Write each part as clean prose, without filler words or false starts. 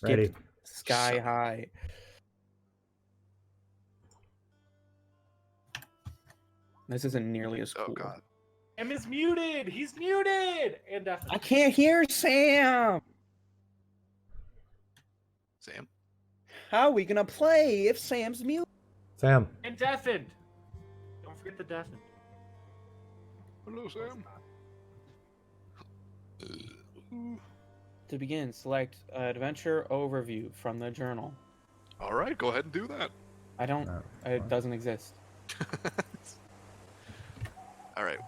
Ready. Sky high. This isn't nearly as cool. Oh god. Sam is muted. He's muted. And I can't hear Sam. Sam? How are we gonna play if Sam's mute? Sam. And deafened. Don't forget the deafened. Hello, Sam. To begin, select Adventure Overview from the journal. All right, go ahead and do that. I don't. It doesn't exist. All right.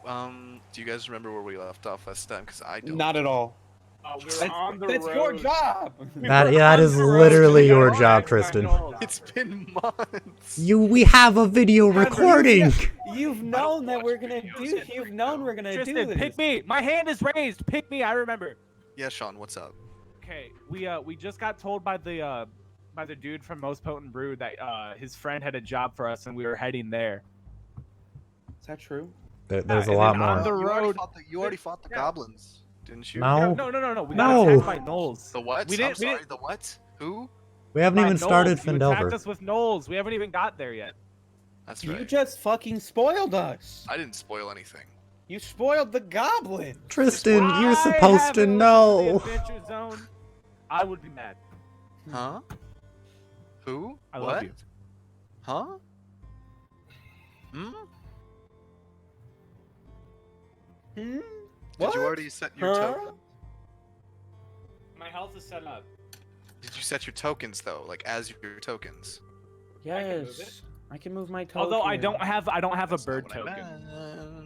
Do you guys remember where we left off last time? Because I don't. Not at all. We're on the That's road. your job. That is literally your job, Tristan. It's been months. We have a video recording. You've known that we're gonna do. You've known we're gonna Tristan, do this. pick me. My hand is raised. Pick me. I remember. Yeah, Sean, what's up? Okay, we just got told by the dude from Most Potent Brew that his friend had a job for us and we were heading there. Is that true? There's a and lot then on more. the road. You already fought the goblins, didn't you? No. No. We No. got attacked by gnolls. The what? We I'm didn't. sorry, the what? Who? We haven't By even started gnolls. You attacked Phandelver. us with gnolls. We haven't even got there yet. That's You right. just fucking spoiled us. I didn't spoil anything. You spoiled the goblin. Tristan, you're I supposed have to a list know. of the Adventure Zone. I would be mad. Huh? Who? I what? love you. Huh? Hmm? Hmm? Did What? you already set your token? My health is set up. Did you set your tokens though, like as your tokens? Yes. I can move my token. Although I don't have a That's bird not what I token.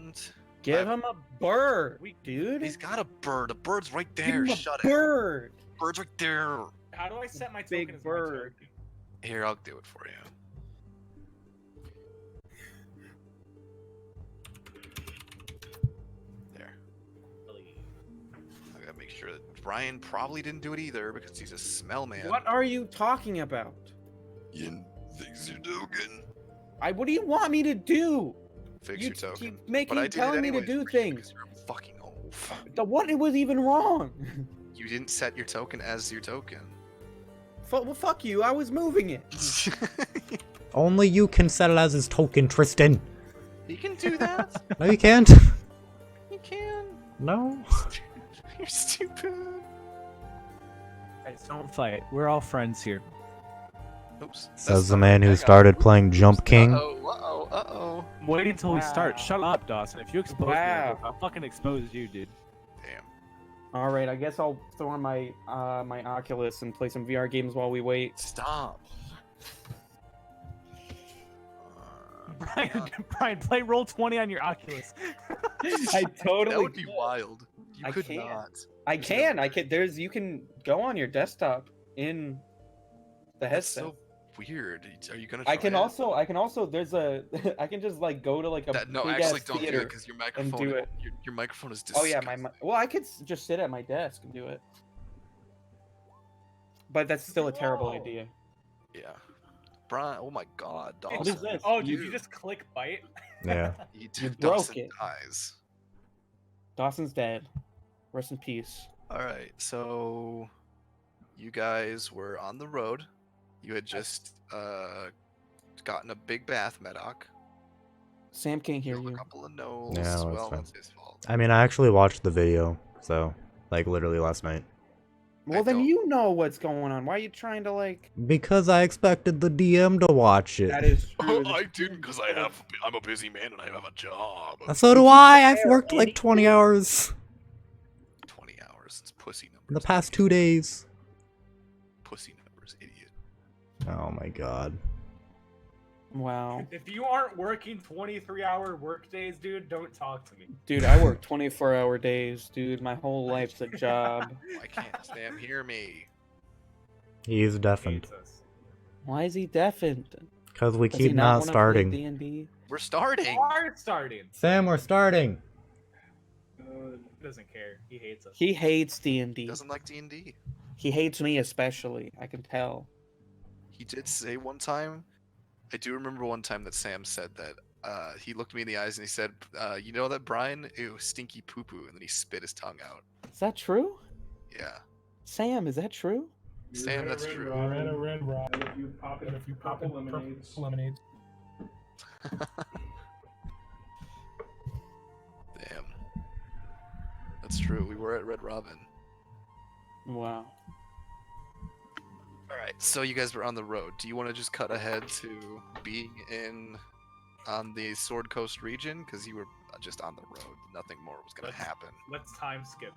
meant. Give him a bird, dude. He's got a bird. A bird's right Give there. him a Shut it. bird. Bird's right there. How do I set my Big token as my bird. token? Here, I'll do it for you. There. I gotta make sure that Brian probably didn't do it either because he's a smell man. What are you talking about? You fix your token. What do you want me to do? Fix You your token. keep making, But I did it telling me to anyways do for you things. because you're a fucking oaf. What was even wrong? You didn't set your token as your token. Well, fuck you. I was moving it. Only you can set it as his token, Tristan. You can do that. No, you can't. You can. No. You're stupid. Guys, don't fight. We're all friends here. Oops. Says the man who started playing Jump King. Uh-oh. I'm waiting until we start. Wow. Shut up, Dawson. If you expose me, Wow. I'll fucking expose you, dude. Damn. All right, I guess I'll throw on my my Oculus and play some VR games while we wait. Stop. Brian, play Roll20 on your Oculus. I totally. That would be wild. You I could can't. not. I can. I can. You can go on your desktop in the That's headset. so weird. Are you gonna try I can it? also. There's a. I can just like go to like a No, big actually ass don't do theater. it because your microphone. do it. Your microphone is Oh disgusting. yeah, well, I could just sit at my desk and do it. But that's still a terrible Whoa. idea. Yeah. Brian, oh my God, Dawson. What is this? Oh, did you just click bite? Yeah. You You did. broke Dawson it. dies. Dawson's dead. Rest in peace. All right, so you guys were on the road. You had just gotten a big bath, Medoc. Sam can't hear Killed a you. couple of gnolls. Yeah, that's well, fine. that's his fault. I mean, I actually watched the video, so like literally last night. Well, then don't- you know what's going on. Why are you trying to like? Because I expected the DM to watch it. That is Oh, true. I didn't because I'm a busy man and I have a job. So do I. I've worked like 20 hours 20 hours. It's pussy numbers. in the past 2 days. Pussy numbers, idiot. Oh my god. Wow, If you aren't working 23-hour work days, dude, don't talk to me. dude, I work 24-hour days, dude. My whole life's a job. Why can't Sam hear me? He's deafened. Hates us. Why is he deafened? Because we Does he keep not not wanna play starting. D&D? We're starting. Are starting. Sam, we're starting. Doesn't care. He hates us. He hates D&D. He doesn't like D&D. He hates me especially. I can tell. He did say one time, I do remember one time that Sam said that he looked me in the eyes and he said, you know that Brian? Ew, stinky poo-poo. And then he spit his tongue out. Is that true? Yeah. Sam, is that true? Sam, that's true. You're at a red robin. And if you pop And it, if you pop in purple lemonades. purple lemonades. Damn. That's true. We were at Red Robin. Wow. All right. So you guys were on the road. Do you want to just cut ahead to being on the Sword Coast region? Because you were just on the road. Nothing more was going to happen. Let's time skip.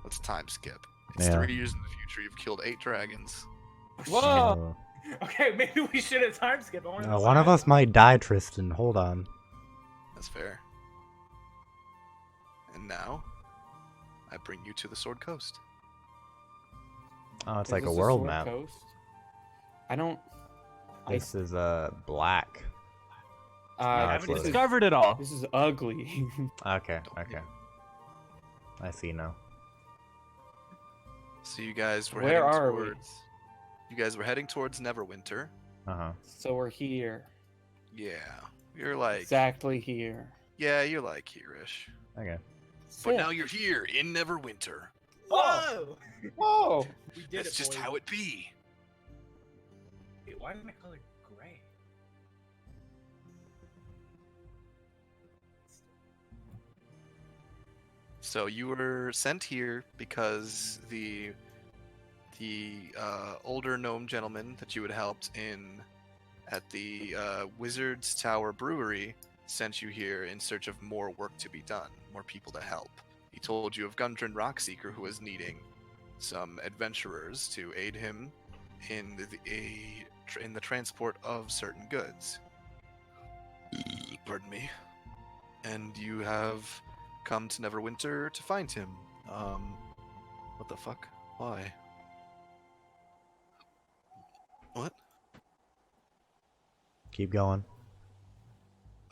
Let's time skip. It's Yeah. 3 years in the future. You've killed 8 dragons. Whoa! Okay, maybe we should have time skip. One of us might die, Tristan. Hold on. That's fair. And now, I bring you to the Sword Coast. Oh, it's Is like a this world Sword map. Coast? I don't. This is black. I No, haven't it's discovered it all. This is ugly. Okay, okay. I see now. So you guys were Where heading are we? towards. You guys were heading towards Neverwinter. Uh-huh. So we're here. Yeah, you're like. Exactly here. Yeah, you're like here-ish. Okay. But Sick. now you're here in Neverwinter. Whoa! Whoa! We did That's just how it be. Wait, why didn't I color gray? So you were sent here because the older gnome gentleman that you had helped in at the Wizard's Tower Brewery sent you here in search of more work to be done, more people to help. He told you of Gundren Rockseeker, who was needing some adventurers to aid him in the transport of certain goods. Pardon me. And you have come to Neverwinter to find him. What the fuck? Why? What? Keep going.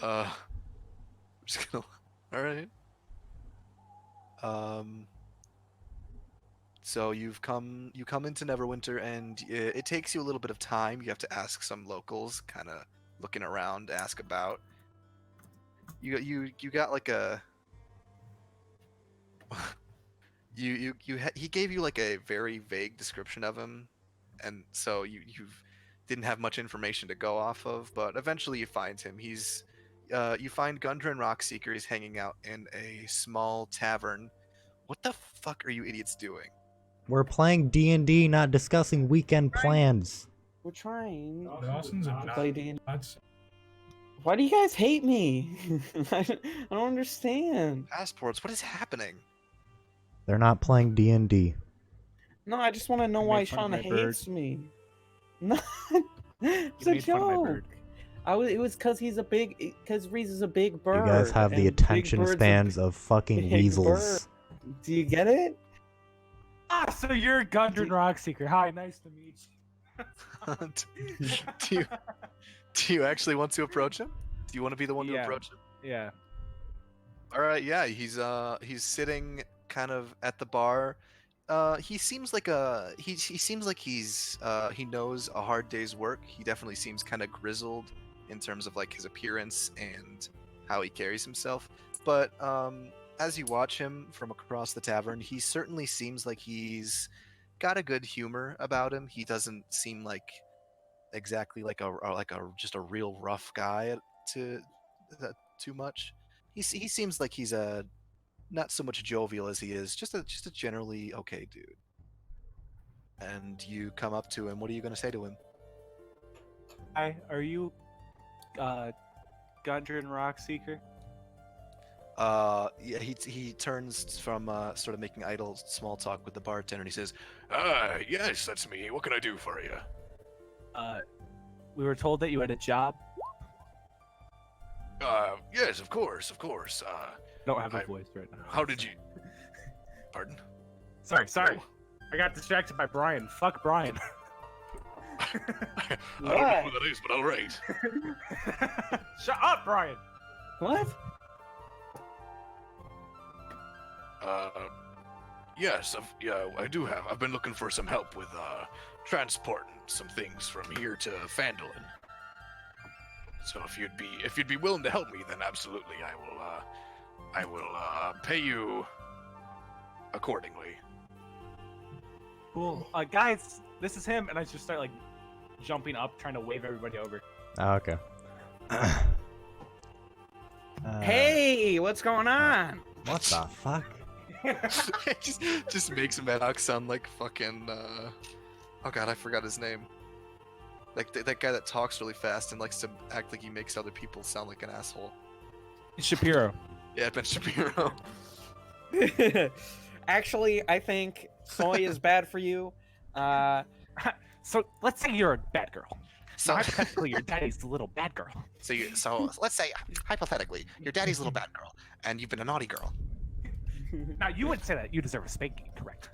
I'm just gonna. All right. So you come into Neverwinter, and it takes you a little bit of time. You have to ask some locals, kind of looking around, ask about. You got like a. He gave you like a very vague description of him, and so you didn't have much information to go off of. But eventually you find him. You find Gundren Rockseeker. He's hanging out in a small tavern. What the fuck are you idiots doing? We're playing D&D, not discussing weekend plans. We're trying Dawson's to play D&D. That's Why do you guys hate me? I don't understand. Passports. What is happening? They're not playing D&D. No, I just want to know You why made fun of Sean my hates me. No, it's You a made fun of my joke. bird. It was because Reese is a big bird. You guys have the and big attention birds are spans of fucking big weasels. Do you get it? Ah, so you're Gundren Rockseeker. Hi, nice to meet you. do you actually want to approach him? Do you want to be the one to Yeah. approach him? Yeah. All right, yeah, he's sitting kind of at the bar. He seems like he knows a hard day's work. He definitely seems kind of grizzled in terms of like his appearance and how he carries himself. But as you watch him from across the tavern, he certainly seems like he's got a good humor about him. He doesn't seem like exactly like a just a real rough guy too much. He seems like he's not so much jovial as he is just a generally okay dude. And you come up to him. What are you going to say to him? Hi, are you Gundren Rockseeker? Yeah, he turns from sort of making idle small talk with the bartender, and he says, yes, that's me. What can I do for you? We were told that you had a job. Yes, of course. I don't have a I- voice right now. How did you... Pardon? Sorry. I got distracted by Brian. Fuck Brian. I don't know who that is, but all right. Shut up, Brian. What? Yes, I do have. I've been looking for some help with transporting some things from here to Phandelver. So if you'd be willing to help me, then absolutely, I will pay you accordingly. Cool. Guys, this is him, and I just start like jumping up, trying to wave everybody over. Oh, okay. Hey, what's going on? What the fuck? just makes Maddox sound like fucking. Oh god, I forgot his name. Like that guy that talks really fast and likes to act like he makes other people sound like an asshole. Shapiro. Yeah, Ben Shapiro. Actually, I think soy is bad for you. So let's say you're a bad girl. So, Hypothetically, your daddy's the little bad girl. so let's say hypothetically, your daddy's a little bad girl, and you've been a naughty girl. Now you wouldn't say that. You deserve a spanking, correct?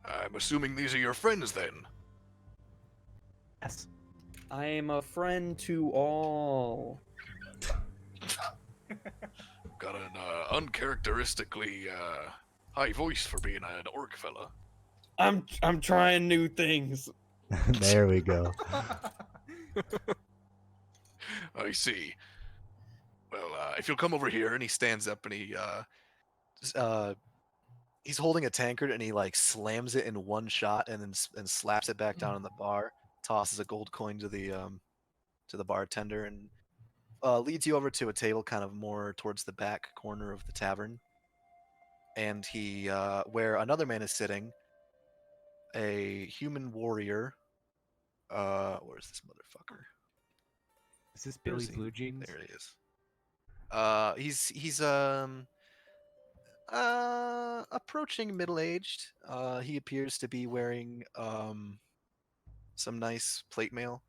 I'm assuming these are your friends then. Yes. I am a friend to all. Got an uncharacteristically high voice for being an orc fella. I'm trying new things. There we go. I see. Well, if you'll come over here, and he stands up and he's holding a tankard and he like slams it in one shot and then and slaps it back down on the bar, tosses a gold coin to the bartender and leads you over to a table kind of more towards the back corner of the tavern. And he where another man is sitting, a human warrior. Where's this motherfucker? Is this Where is Billy he? Blue Jeans? There he is. He's approaching middle-aged. He appears to be wearing some nice plate mail,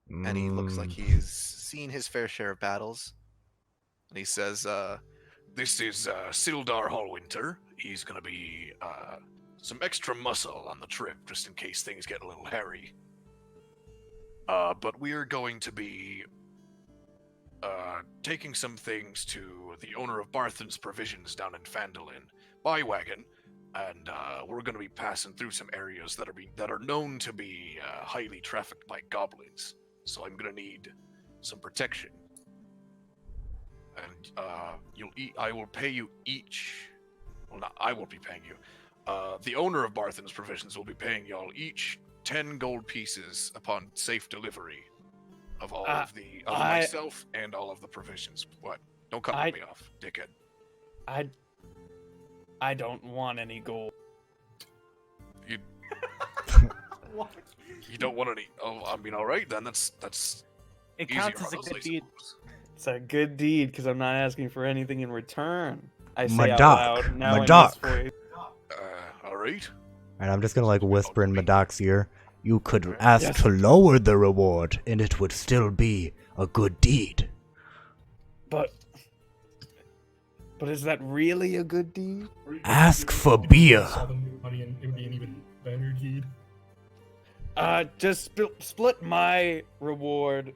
and he looks like he's seen his fair share of battles. And he says, "This is Sildar Hallwinter. He's gonna be some extra muscle on the trip, just in case things get a little hairy. But we're going to be taking some things to the owner of Barthen's Provisions down in Phandelver by wagon, and we're going to be passing through some areas that are known to be highly trafficked by goblins. So I'm going to need some protection. And I will pay you each. Well, not I won't be paying you. The owner of Barthen's Provisions will be paying y'all each 10 gold pieces upon safe delivery of all of myself and all of the provisions. What? Don't cut me off, dickhead. I don't want any gold. You you don't want any? Oh, I mean, all right then. That's It easier counts as on a us, good I deed. suppose. It's a good deed because I'm not asking for anything in return. I say Madoc, out loud. Now Madoc. in this voice. All right. And I'm just gonna like whisper in Madoc's ear. You could ask to lower the reward, and it would still be a good deed. But is that really a good deed? Ask for beer. Saw the new money and it would be an even better deed. Just split my reward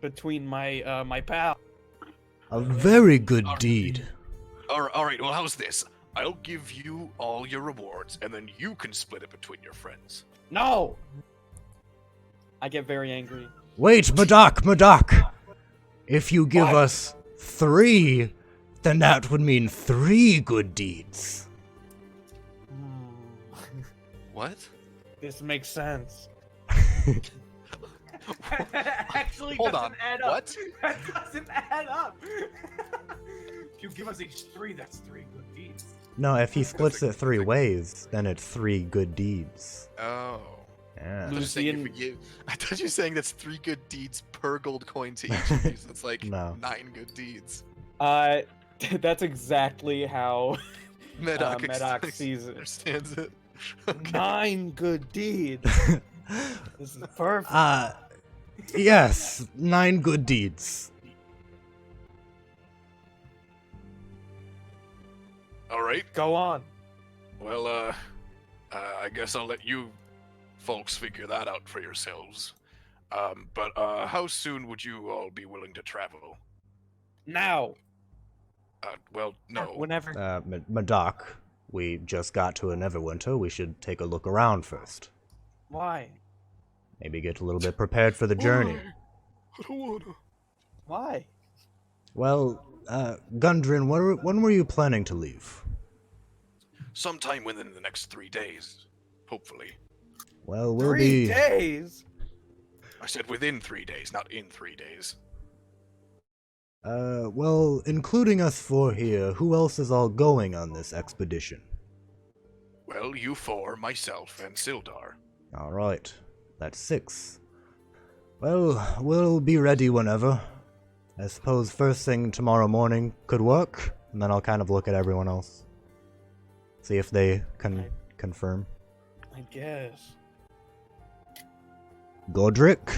between my pal. A very good deed. All right. Well, how's this? I'll give you all your rewards, and then you can split it between your friends. No! I get very angry. Wait, Madoc. If you give us 3, then that would mean 3 good deeds. What? This makes sense. Actually, Hold doesn't on. add up. What? That doesn't add up. If you give us each 3, that's 3 good deeds. No, if he splits it 3 ways, then it's 3 good deeds. Oh. Yeah. I thought you were saying that's 3 good deeds per gold coin to each of these. That's like No. 9 good deeds. That's exactly how Madoc sees it. understands it. Okay. 9 good deeds. This is perfect. Yes, 9 good deeds. All right. Go on. Well, I guess I'll let you folks figure that out for yourselves. But how soon would you all be willing to travel? Now. Well, no. Whenever. Madoc, we just got to a Neverwinter. We should take a look around first. Why? Maybe get a little bit prepared for the journey. I don't wanna. Why? Well, Gundren, when were you planning to leave? Sometime within the next 3 days, hopefully. Well, we'll 3 be... days. I said within 3 days, not in 3 days. Well, including us four here, who else is all going on this expedition? Well, you four, myself, and Sildar. Alright, that's 6. Well, we'll be ready whenever. I suppose first thing tomorrow morning could work, and then I'll kind of look at everyone else. See if they can confirm. I guess. Godric?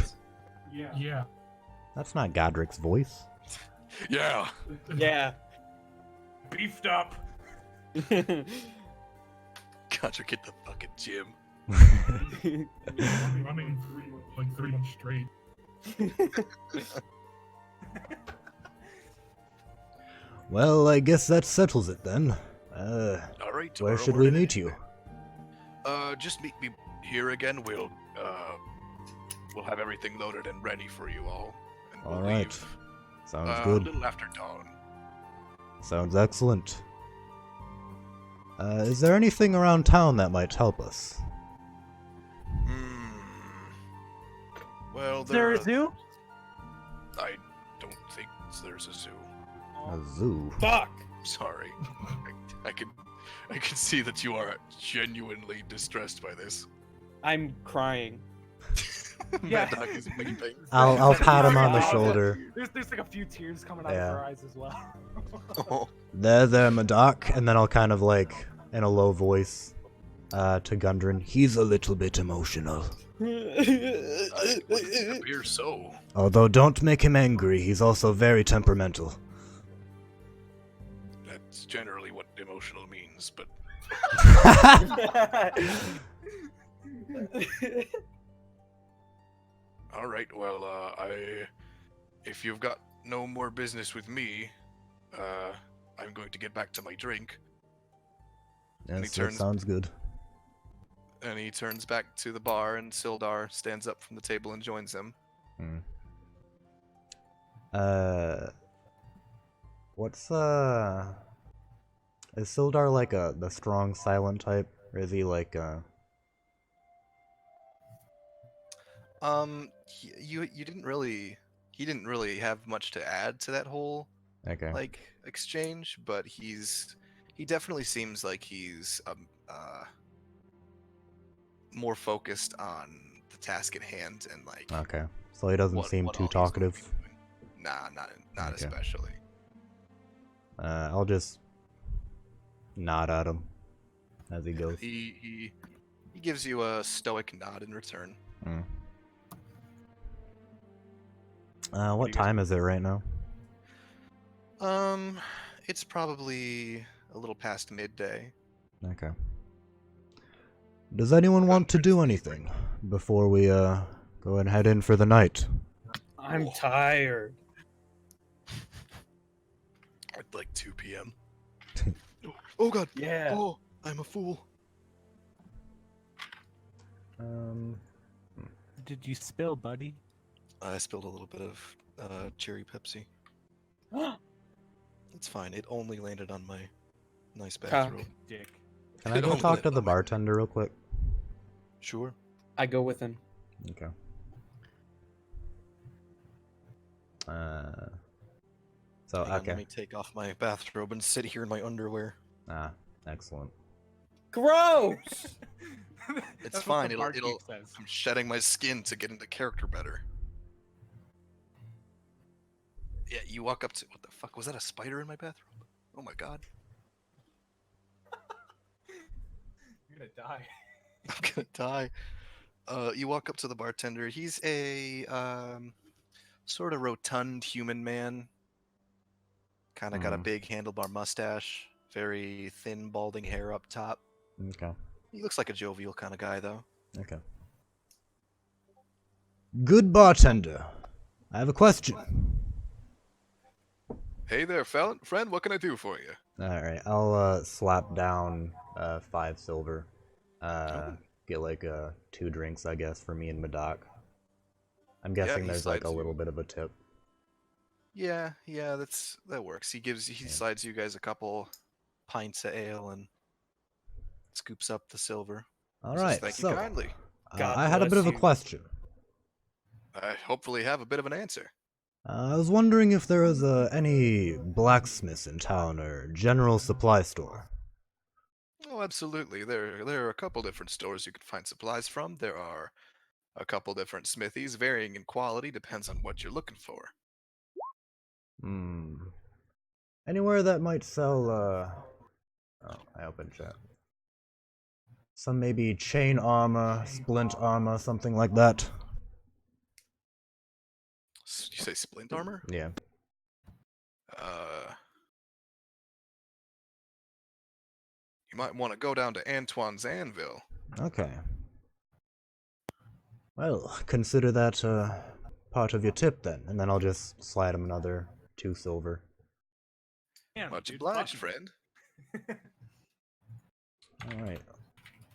Yeah. That's not Godric's voice. Yeah. Yeah. Beefed up. Gotta get the fucking gym. Running like 3 months straight. Well, I guess that settles it then. All right. Where tomorrow should we morning. meet you? Just meet me here again. We'll have everything loaded and ready for you all. And we'll Alright. leave, Sounds a good. little after dawn. Sounds excellent. Is there anything around town that might help us? Well, Is there a zoo? I don't think there's a zoo. A zoo? Fuck. Sorry. I can see that you are genuinely distressed by this. I'm crying. Yeah. Mad Dog is weeping. I'll pat him on the Oh, shoulder. There's like a few tears coming out Yeah. of her eyes as well. Oh, There, Madoc, and then I'll kind of like, in a low voice, to Gundren, he's a little bit emotional. it appears so. Although don't make him angry, he's also very temperamental. That's generally what emotional means, but all right. Well, if you've got no more business with me, I'm going to get back to my drink. Yes, that turns- sounds good. And he turns back to the bar, and Sildar stands up from the table and joins him. What's, is Sildar like the strong silent type, or is he like, You didn't really, he didn't really have much to add to that whole okay. like exchange, but he definitely seems like he's more focused on the task at hand and like Okay. So he doesn't seem what too all he's going to talkative. be doing. Nah, not Okay. especially. I'll just nod at him as he goes. He gives you a stoic nod in return. What time is it right now? It's probably a little past midday. Okay. Does anyone want to do anything before we go and head in for the night? I'm tired. At like 2 p.m. Oh god. Yeah. Oh, I'm a fool. Did you spill, buddy? I spilled a little bit of cherry Pepsi. It's fine. It only landed on my nice bathrobe. Dick. Can I go talk to the bartender real quick? Sure. I go with him. Okay. So, Hang on, okay. let me take off my bathrobe and sit here in my underwear. Ah, excellent. Gross. It's That's what fine. the It'll. barkeep says. I'm shedding my skin to get into character better. Yeah, you walk up to. What the fuck was that? A spider in my bathrobe? Oh my god. You're gonna die. I'm gonna die. You walk up to the bartender. He's a sort of rotund human man. Kind of got a big handlebar mustache, very thin, balding hair up top. Okay. He looks like a jovial kind of guy, though. Okay. Good bartender. I have a question. Hey there, friend. What can I do for you? Alright, I'll slap down 5 silver. Get like 2 drinks, I guess, for me and Madoc. I'm guessing he there's like a slides little you- bit of a tip. Yeah, that works. He slides you guys a couple pints of ale and scoops up the silver. All He says, right, "Thank you so kindly. God I had a bit bless of a you. question. I hopefully have a bit of an answer." I was wondering if there was any blacksmiths in town or general supply store. Oh, absolutely. There are a couple different stores you can find supplies from. There are a couple different smithies, varying in quality, depends on what you're looking for. Hmm. Anywhere that might sell, Oh, I opened chat. Some maybe chain armor, splint armor, something like that. You say splint armor? Yeah. You might want to go down to Antoine's Anvil. Okay. Well, consider that part of your tip then, and then I'll just slide him another 2 silver. Damn, Much dude, obliged, fucking- friend. All right.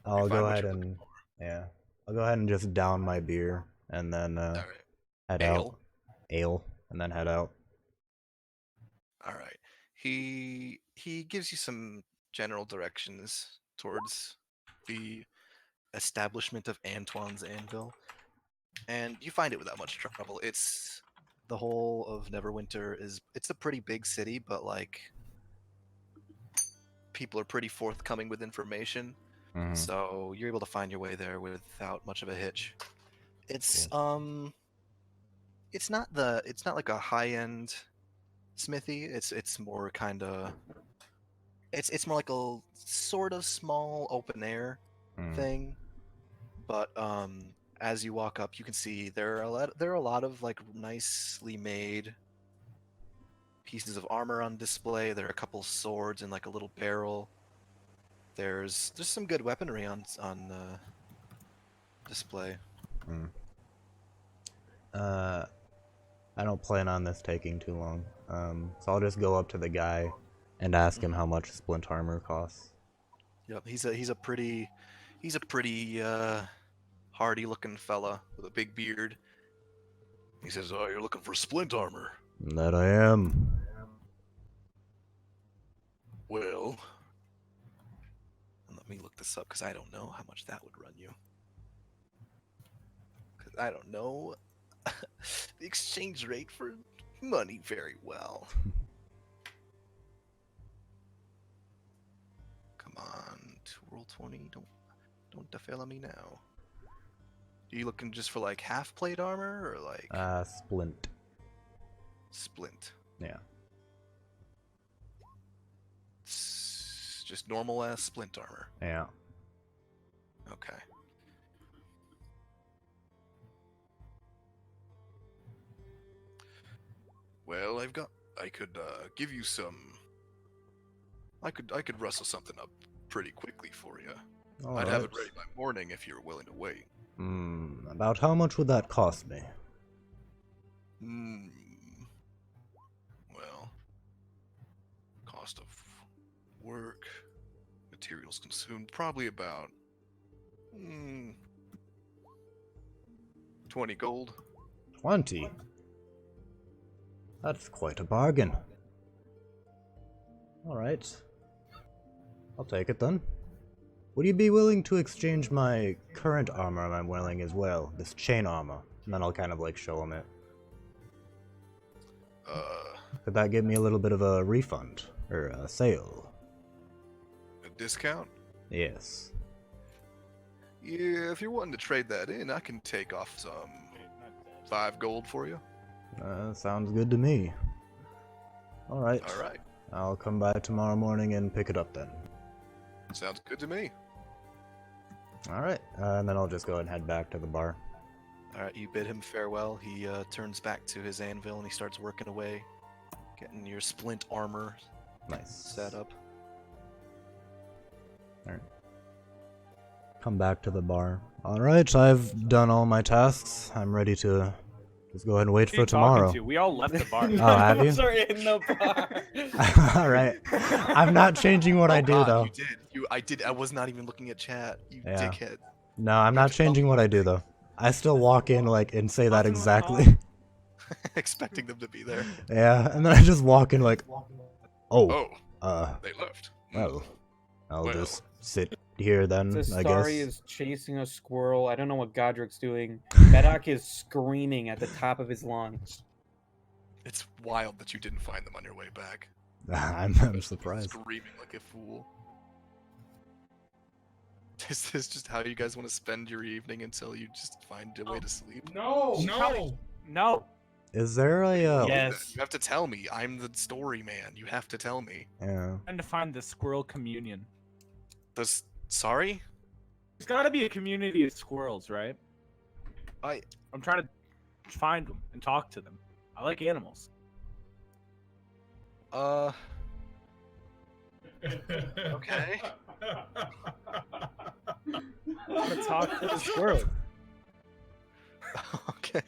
I'll find go what ahead you're looking and I'll go ahead and just down my beer and then All right. head Ale? out. Ale, and then head out. All right. He gives you some general directions towards the establishment of Antoine's Anvil, and you find it without much trouble. It's the whole of Neverwinter it's a pretty big city, but like people are pretty forthcoming with information, Mhm. so you're able to find your way there without much of a hitch. It's it's not like a high-end smithy. It's more kind of it's more like a sort of small open air Mm. thing, but as you walk up you can see there are a lot of like nicely made pieces of armor on display. There are a couple swords and like a little barrel. There's some good weaponry on display. I don't plan on this taking too long. So I'll just go up to the guy and ask him how much splint armor costs. Yep, he's a pretty hardy looking fella with a big beard. He says, "Oh, you're looking for splint armor? That I am. Well, and let me look this up because I don't know how much that would run you. Because I don't know the exchange rate for money very well. Come on, roll 20. Don't fail me now. Are you looking just for like half plate armor or like Splint. splint? Yeah. It's just normal ass splint armor. Yeah. Okay. Well, I could give you some. I could rustle something up pretty quickly for you. I'd have it ready by morning if you're willing to wait. About how much would that cost me? Well, cost of work, materials consumed, probably about 20 gold. 20? That's quite a bargain. Alright. I'll take it then. Would you be willing to exchange my current armor I'm wearing as well? This chain armor. And then I'll kind of like show him it. Could that give me a little bit of a refund? Or a sale? A discount? Yes. Yeah, if you're wanting to trade that in, I can take off some 5 gold for you. Sounds good to me. Alright. Alright. I'll come by tomorrow morning and pick it up then. Sounds good to me. Alright. And then I'll just go and head back to the bar. Alright, you bid him farewell. He turns back to his anvil and he starts working away, getting your splint armor Nice. set up. Alright. Come back to the bar. Alright, I've done all my tasks. I'm ready to just go ahead and wait Who for you talking tomorrow. to? We all left the bar. Oh, have you? Sorry, in the bar. Alright. I'm not changing what I do, God, though. You did. I was not even looking at chat. You Yeah. dickhead. No, I'm not changing what I do, though. I still walk in, like, and say that What's in my exactly. expecting them to be there. Yeah, and then I just walk in like, Oh, they left. well, I'll Well. just sit here then, This I Starry guess. is chasing a squirrel. I don't know what Godric's doing. Medak is screaming at the top of his lungs. It's wild that you didn't find them on your way back. I'm surprised. Screaming like a fool. Is this just how you guys want to spend your evening until you just find a way to sleep? No! No. Is there a, Yes. You have to tell me. I'm the story man. You have to tell me. yeah. Trying to find the squirrel communion. Sorry? There's got to be a community of squirrels, right? I I'm trying to find them and talk to them. I like animals. Okay. I want to talk to the squirrel. Okay.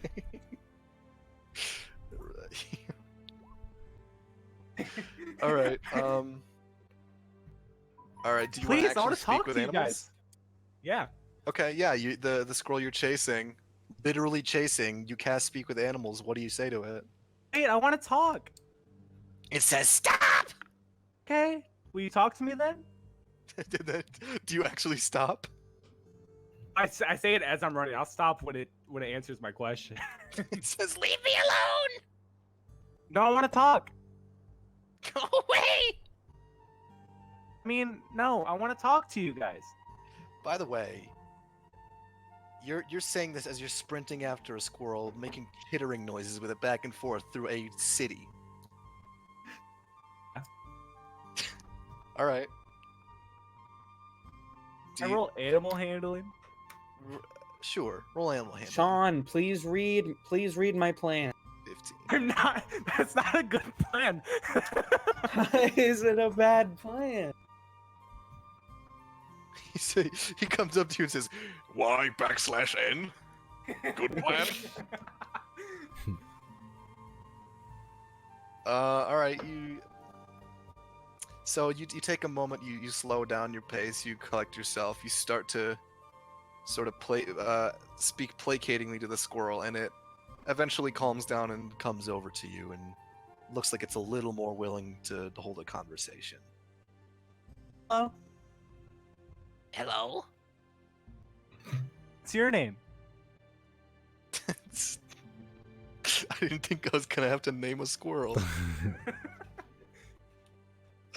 All right. All right. Do you Please, want to I actually wanna speak talk with to you animals? guys. Yeah. Okay. Yeah. The squirrel you're chasing, literally chasing. You cast speak with animals. What do you say to it? Wait, I want to talk. It says stop. Okay. Will you talk to me then? Do you actually stop? I say it as I'm running. I'll stop when it answers my question. It says leave me alone. No, I want to talk. Go away. I mean, no, I want to talk to you guys. By the way, you're saying this as you're sprinting after a squirrel, making chittering noises with it back and forth through a city. All right. Do I you- roll animal handling. Sure. Roll animal handling. Sean, please read my plan. 15. I'm not. That's not a good plan. Is it a bad plan? He comes up to you and says, Y\N? Good plan. all right, So you take a moment, you slow down your pace, you collect yourself, you start to sort of speak placatingly to the squirrel, and it eventually calms down and comes over to you and looks like it's a little more willing to hold a conversation. Hello. Hello? What's your name? I didn't think I was gonna have to name a squirrel.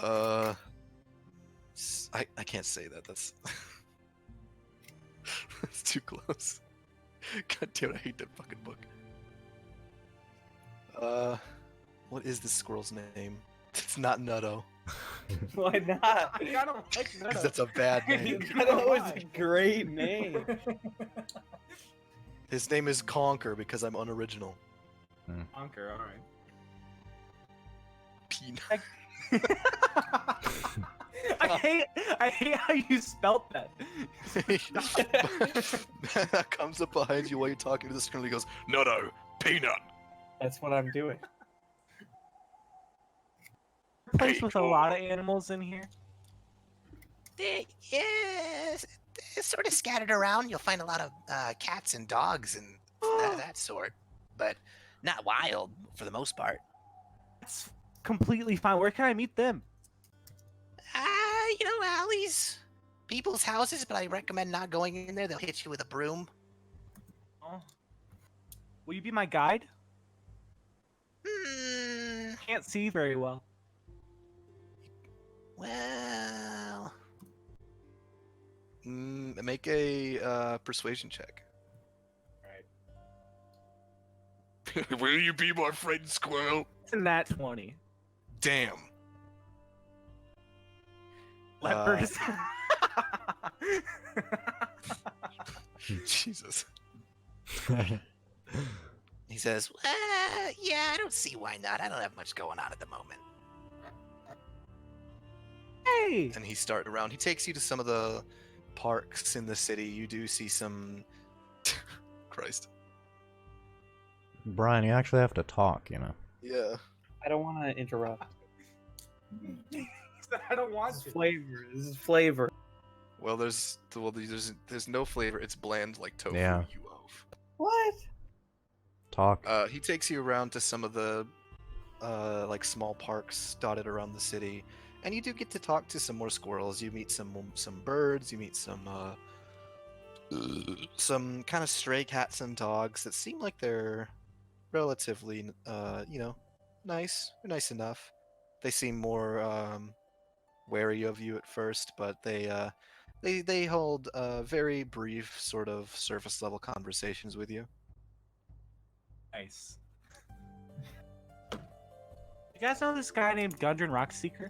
I can't say that. That's that's too close. God damn it, I hate that fucking book. What is this squirrel's name? It's not Nutto. Why not? I don't like Because that's a bad name. That was a great name. His name is Conquer because I'm unoriginal. Conquer, all right. Peanut. I hate how you spelt that. That comes up behind you while you're talking to the squirrel. He goes, Nutto. Peanut. That's what I'm doing. Place with a lot of animals in here. Yes, they're sort of scattered around. You'll find a lot of cats and dogs and that sort, but not wild for the most part. That's completely fine. Where can I meet them? Alleys, people's houses, but I recommend not going in there. They'll hit you with a broom. Oh. Will you be my guide? Hmm. Can't see very well. Well, make a persuasion check. Will you be my friend, squirrel? It's a nat 20. Damn. Lepers. Jesus. he says, yeah, I don't see why not. I don't have much going on at the moment. Hey! And he started around. He takes you to some of the parks in the city. You do see some. Christ. Brian, you actually have to talk, you know. Yeah. I don't want to interrupt. I don't want This is to. flavor. This is flavor. Well, there's no flavor. It's bland like tofu. Yeah. You oaf. What? Talk. He takes you around to some of the like small parks dotted around the city, and you do get to talk to some more squirrels. You meet some birds. You meet some kind of stray cats and dogs that seem like they're relatively nice. They're nice enough. They seem more wary of you at first, but they hold very brief sort of surface level conversations with you. Nice. You guys know this guy named Gundren Rockseeker?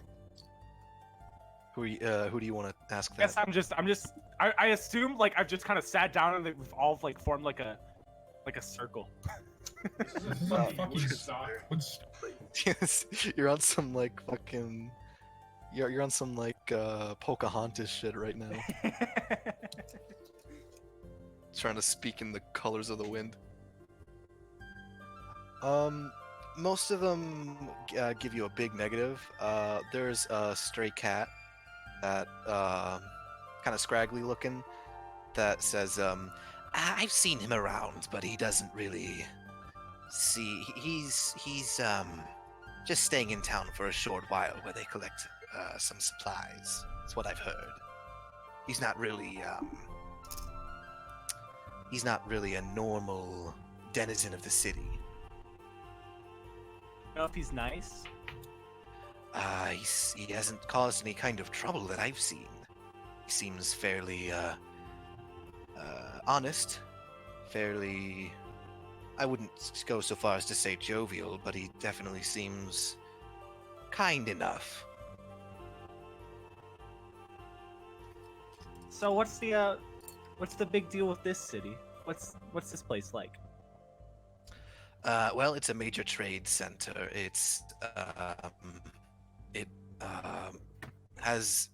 Who do you want to ask I guess that? I assume like I've just kind of sat down and we've all like formed like a circle. This is a fucking stock. Yes, you're on some like fucking. You're on some like Pocahontas shit right now. Trying to speak in the colors of the wind. Most of them give you a big negative. There's a stray cat that kind of scraggly looking that says, I've seen him around, but he doesn't really see. He's just staying in town for a short while where they collect some supplies. That's what I've heard. He's not really a normal denizen of the city. Know if he's nice? He hasn't caused any kind of trouble that I've seen. He seems fairly honest, fairly. I wouldn't go so far as to say jovial, but he definitely seems kind enough. So what's the big deal with this city? What's this place like? Well, it's a major trade center. It has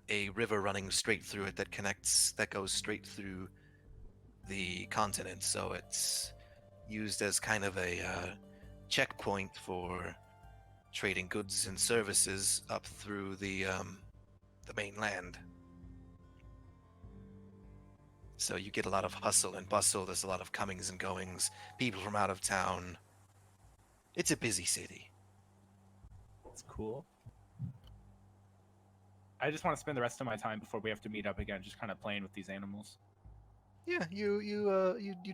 a river running straight through it that goes straight through the continent. So it's used as kind of a checkpoint for trading goods and services up through the mainland. So you get a lot of hustle and bustle. There's a lot of comings and goings. People from out of town. It's a busy city. That's cool. I just want to spend the rest of my time before we have to meet up again, just kind of playing with these animals. yeah, you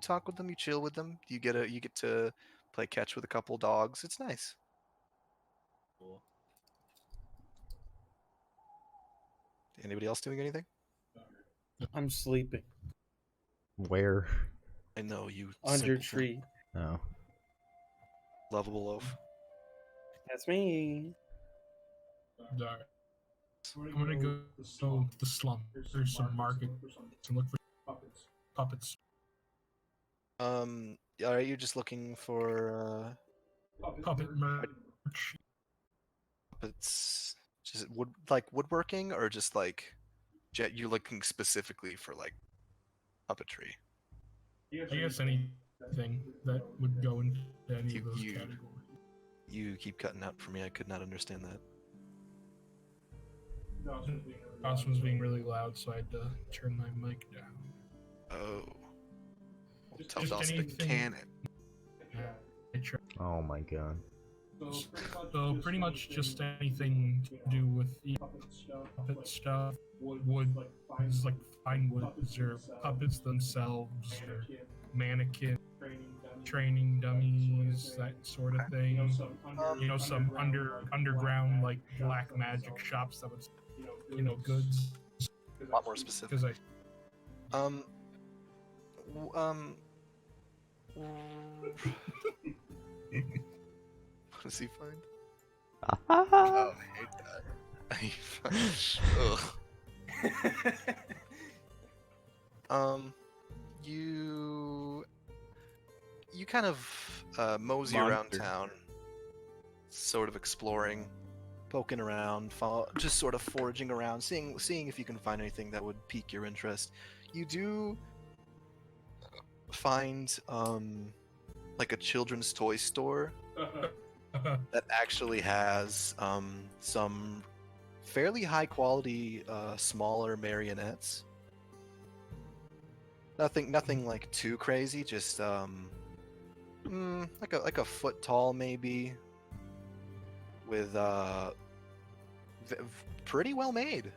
talk with them, you chill with them. You get to play catch with a couple dogs. It's nice. Cool. Anybody else doing anything? I'm sleeping Where? I know you. under simpleton. tree. Oh. Lovable loaf. That's me. Alright. I'm gonna go to the slum. There's some market to look for puppets. Are you just looking for Puppet merch. puppets? Just woodworking, or just like you're looking specifically for like puppetry? I guess anything that would go into any of those You- categories. You keep cutting out for me. I could not understand that. Austin was being really loud, so I had to turn my mic down. Oh. Well, tell Just Dawson to anything- can it. Yeah, I tried. Oh my god. So pretty much just anything to do with puppet stuff, wood, like fine woods or puppets themselves, or mannequin, training dummies, that sort of thing. You know, some underground like black magic shops that would, goods. A lot more specific. Because Um. What does he find? Oh, I hate that. Ugh. You kind of mosey around Monster. town, sort of exploring, poking around, just sort of foraging around, seeing if you can find anything that would pique your interest. You do find like a children's toy store that actually has some fairly high quality smaller marionettes. Nothing like too crazy, just like a foot tall maybe, with pretty well made.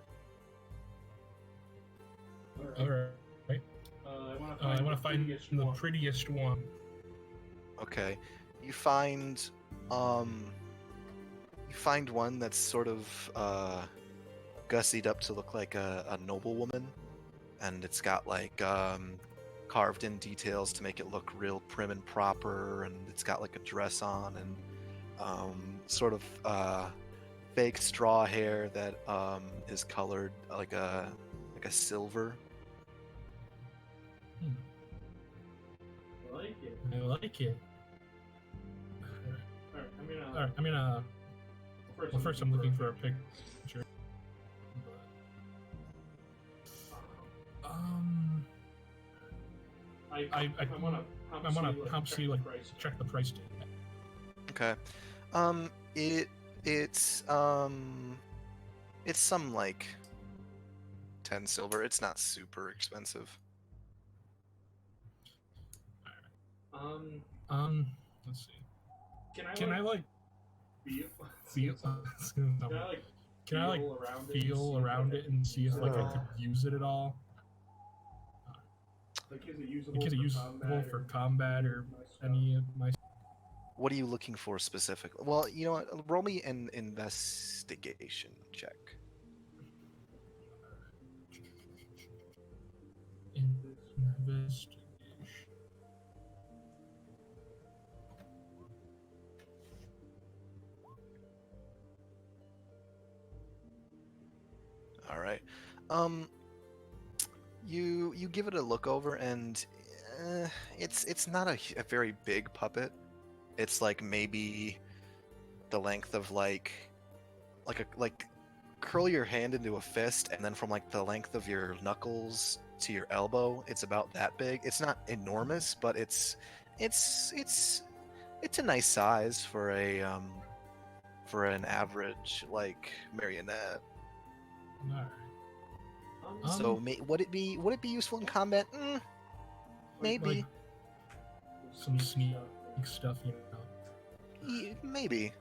All right. I want to find the prettiest one. Okay, you find one that's sort of gussied up to look like a noblewoman, and it's got like carved in details to make it look real prim and proper, and it's got like a dress on and sort of fake straw hair that is colored like a silver. I like it. Alright, I mean, well, first I'm looking for a picture. But, I wanna see like check the price tag. Okay. It's some like 10 silver. It's not super expensive. Let's see. Can I like feel? Can I like feel around it and see if like I could use it at all? Like, is it usable for combat or any of my? What are you looking for specifically? Well, you know what? Roll me an investigation check. Investigation. All right. You give it a look over, and it's not a very big puppet. It's like maybe the length of like curl your hand into a fist, and then from like the length of your knuckles to your elbow, it's about that big. It's not enormous, but it's a nice size for an average like marionette. Alright. So would it be useful in combat? Maybe. Like some sneak stuff, you know. Maybe.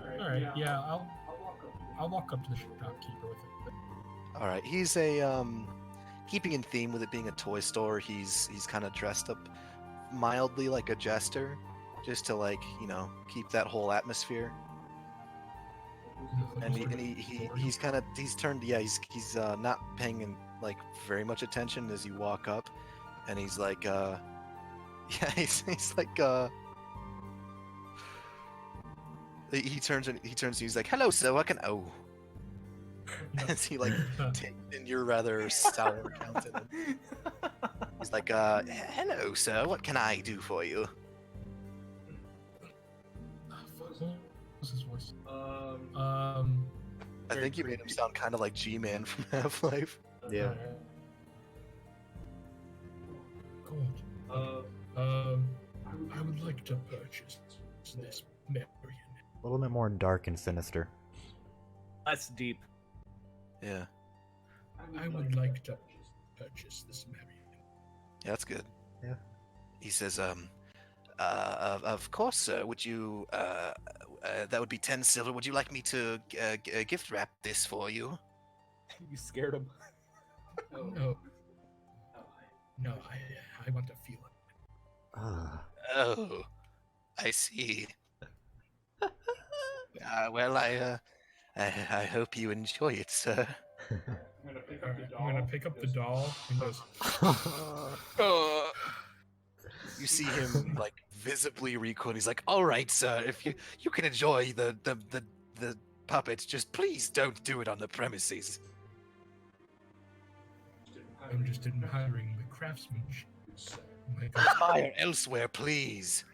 Alright, yeah, I'll walk up to the shopkeeper with it. All right. He's a keeping in theme with it being a toy store. He's kind of dressed up mildly like a jester, just to like keep that whole atmosphere. And he's not paying in like very much attention as you walk up, and he's like he's like he turns to you, he's like, hello sir, what can as he like takes in your rather sour countenance. He's like, hello sir, what can I do for you? What's his voice? I think you made him sound kind of like G-Man from Half-Life. Yeah. Gold. I would like to purchase this marionette. A little bit more dark and sinister. Less deep. Yeah. I would like to purchase this marionette. Yeah, that's good. Yeah. He says, of course, sir. Would you, that would be 10 silver. Would you like me to gift wrap this for you? You scared him. No. No, I want to feel it. Ah. Oh, I see. Well, I hope you enjoy it, sir. I'm gonna pick up the doll and goes. You see him like visibly recoil. He's like, "All right, sir. If you can enjoy the puppets, just please don't do it on the premises." I'm interested in hiring the craftsmanship. Hire elsewhere, please.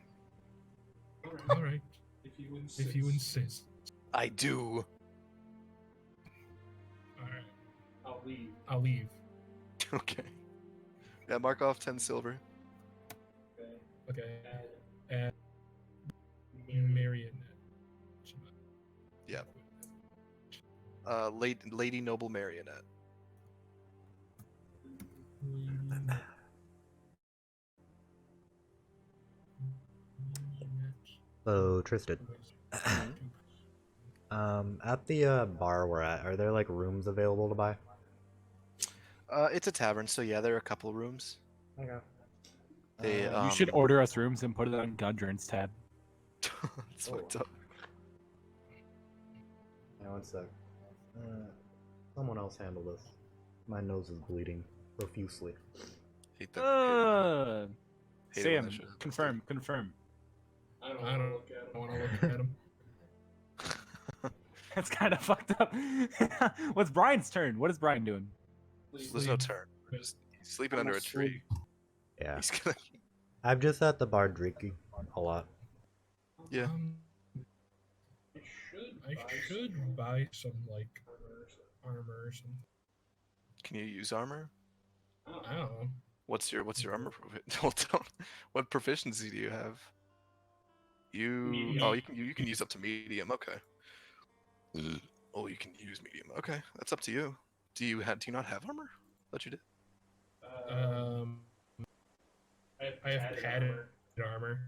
All right. If you insist. I do. All right. I'll leave. Okay. Yeah, mark off 10 silver. Okay. And marionette. Yep. Lady Noble Marionette. So Tristan, at the bar we're at, are there like rooms available to buy? It's a tavern, so yeah, there are a couple rooms. Okay. They, You should order us rooms and put it on Gundren's tab. it's fucked up. Yeah, one sec. Someone else handle this. My nose is bleeding profusely. Hate that. Hate it when Sam, that shit happens. confirm. I don't want to look at him. That's kind of fucked up. What's Brian's turn? What is Brian doing? There's no turn. He's sleeping under a tree. Yeah. He's gonna. I'm just at the bar drinking a lot. Yeah. I should buy some like armor or something. Can you use armor? I don't know. What's your armor What proficiency do you have? Medium. Oh, you can use up to medium. Okay. Oh, you can use medium. Okay, that's up to you. Do you not have armor? Thought you did. I have padded armor.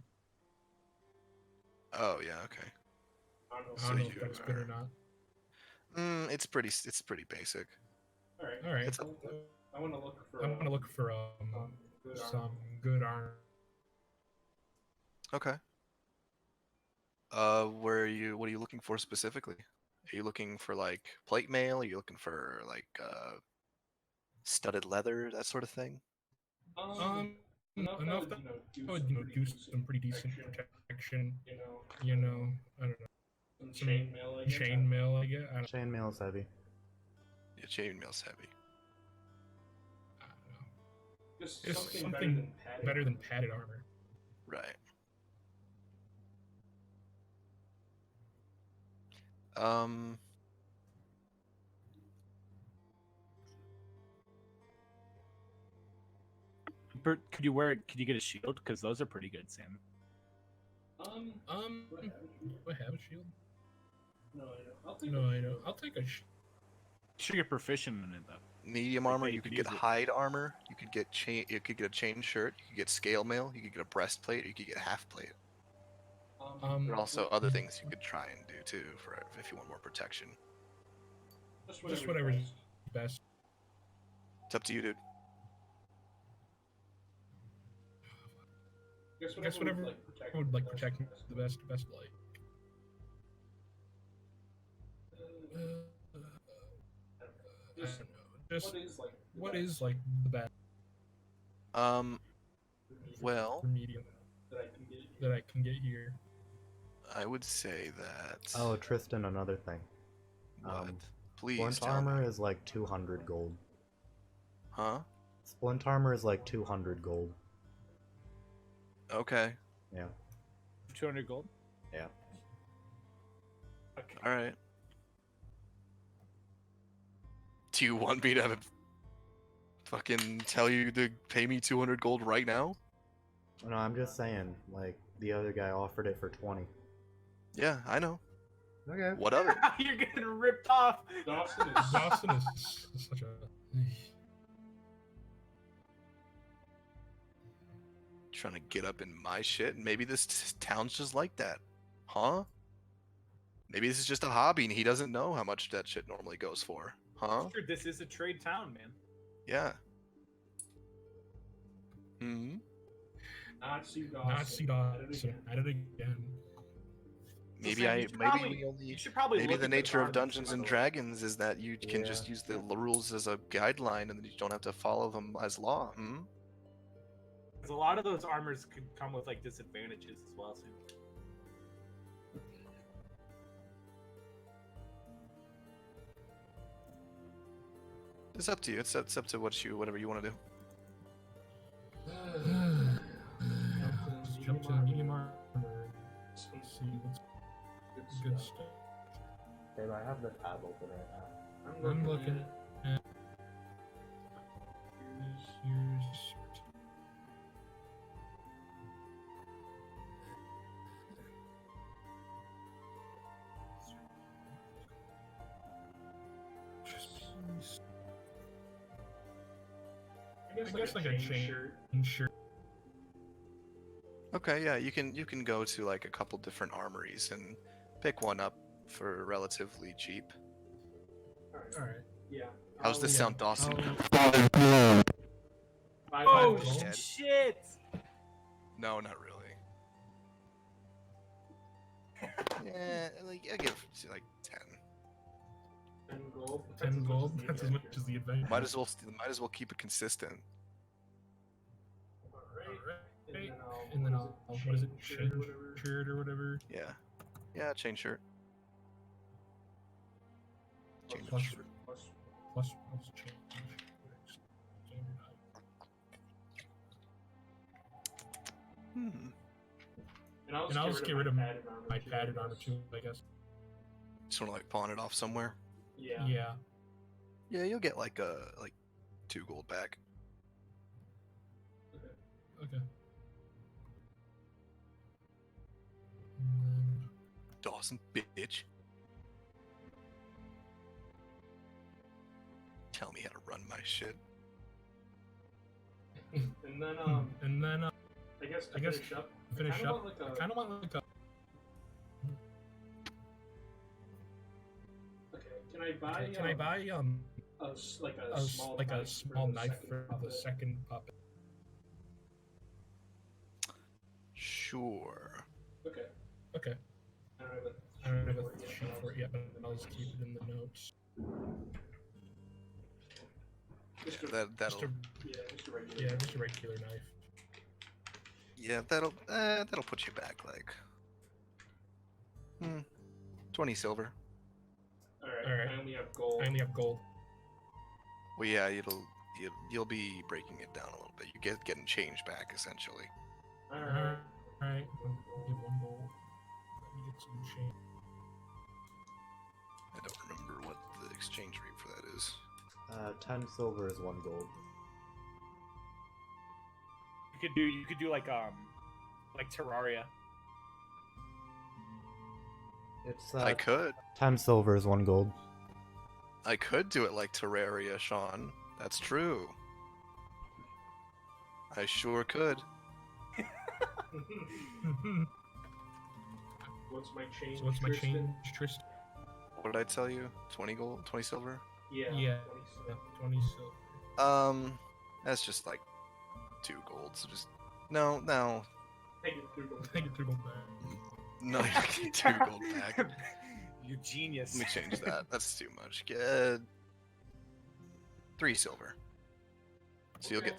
Oh yeah. Okay. I So don't know you if that's good or not. It's pretty basic. All right. It's I want to look for some good armor. Okay. What are you looking for specifically? Are you looking for like plate mail? Are you looking for like studded leather, that sort of thing? Enough that I would do some pretty decent protection. I don't know. Some chain mail, I guess. I don't Chainmail is heavy. Yeah, chainmail's heavy. know. Just something better than padded armor. Right. Bert, could you get a shield? Because those are pretty good, Sam. Do I have a shield? No, I don't. I'll take a You should get proficient in it though. Medium Like, armor, yeah, you you could could get use it. hide armor, you could get a chain shirt, you could get scale mail, you could get a breastplate, or you could get half plate. There are also other things you could try and do too for if you want more protection. just whatever's best. It's up to you, dude. I guess whatever would like protect me the best like. I don't know. Just what is like the best Well, for medium that I can get here? I would say that. Oh, Tristan, another thing. What? Please Splint tell armor me. is like 200 gold. Huh? Splint armor is like 200 gold. Okay. Yeah. 200 gold. Yeah. Okay. All right. Do you want me to fucking tell you to pay me 200 gold right now? No, I'm just saying, like, the other guy offered it for 20. Yeah, I know. Okay. What of it? You're getting ripped off. Dawson is such a. Trying to get up in my shit, and maybe this town's just like that, huh? Maybe this is just a hobby, and he doesn't know how much that shit normally goes for, huh? Sure, this is a trade town, man. Yeah. Hmm. Nazi Dawson. At it again. Maybe Sam, you should probably maybe look the at nature of armors, Dungeons by and the way. Dragons is that you can just Yeah. use the rules as a guideline, and then you don't have to follow them as law. Hmm. 'Cause a lot of those armors could come with like disadvantages as well. Sam. It's up to you. It's up to whatever you want to do. Just jump to medium armor. See what's good stuff. Babe, I have the tab open right now. I'm looking at. Here's. I guess like a chain shirt. Okay, yeah, you can go to like a couple different armories and pick one up for relatively cheap. All right. Yeah. How's this sound, Dawson? Oh gold. shit! No, not really. Yeah, like I give like 10. 10 gold. 10 gold. That's as much as the adventure. Might as well keep it consistent. Alright. And then I'll what is it? Change shirt or whatever. Yeah. Yeah, chain shirt. Chain Plus- shirt. Plus change. Standard Hmm. And And I'll just get rid of my padded armor too, I guess. Just wanna like pawn it off somewhere. Yeah. Yeah. Yeah, you'll get like 2 gold back. Okay. And Dawson, bitch. Tell me how to run my shit. And then and then I guess I guess finish kinda up. want like I a- kind of want like a. okay, can I buy Can I buy a small a small knife for the second puppet? Sure. Okay. Okay. I don't have a I don't have a sheet for it yet, but I'll just keep it in the notes. Just a, That'll Just a, just a regular. yeah, just a regular knife. yeah, that'll put you back like 20 silver. Alright. I only have gold. I only have gold. Well, yeah, you'll be breaking it down a little bit. You getting change back essentially. Alright. Alright. I'll give one gold. Let me get some change. I don't remember what the exchange rate for that is. 10 silver is 1 gold. You could do like Terraria. It's I could 10 silver is 1 gold. I could do it like Terraria, Sean. That's true. I sure could. What's my change? So what's my Tristan? change, Tristan? What did I tell you? 20 gold, 20 silver? Yeah. Yeah. 20 Yeah, 20 silver. That's just like 2 gold. So just no. Take it through gold. Take it through gold back. No, you get 2 gold back. You genius. Let me change that. That's too much. Get 3 silver. So Okay.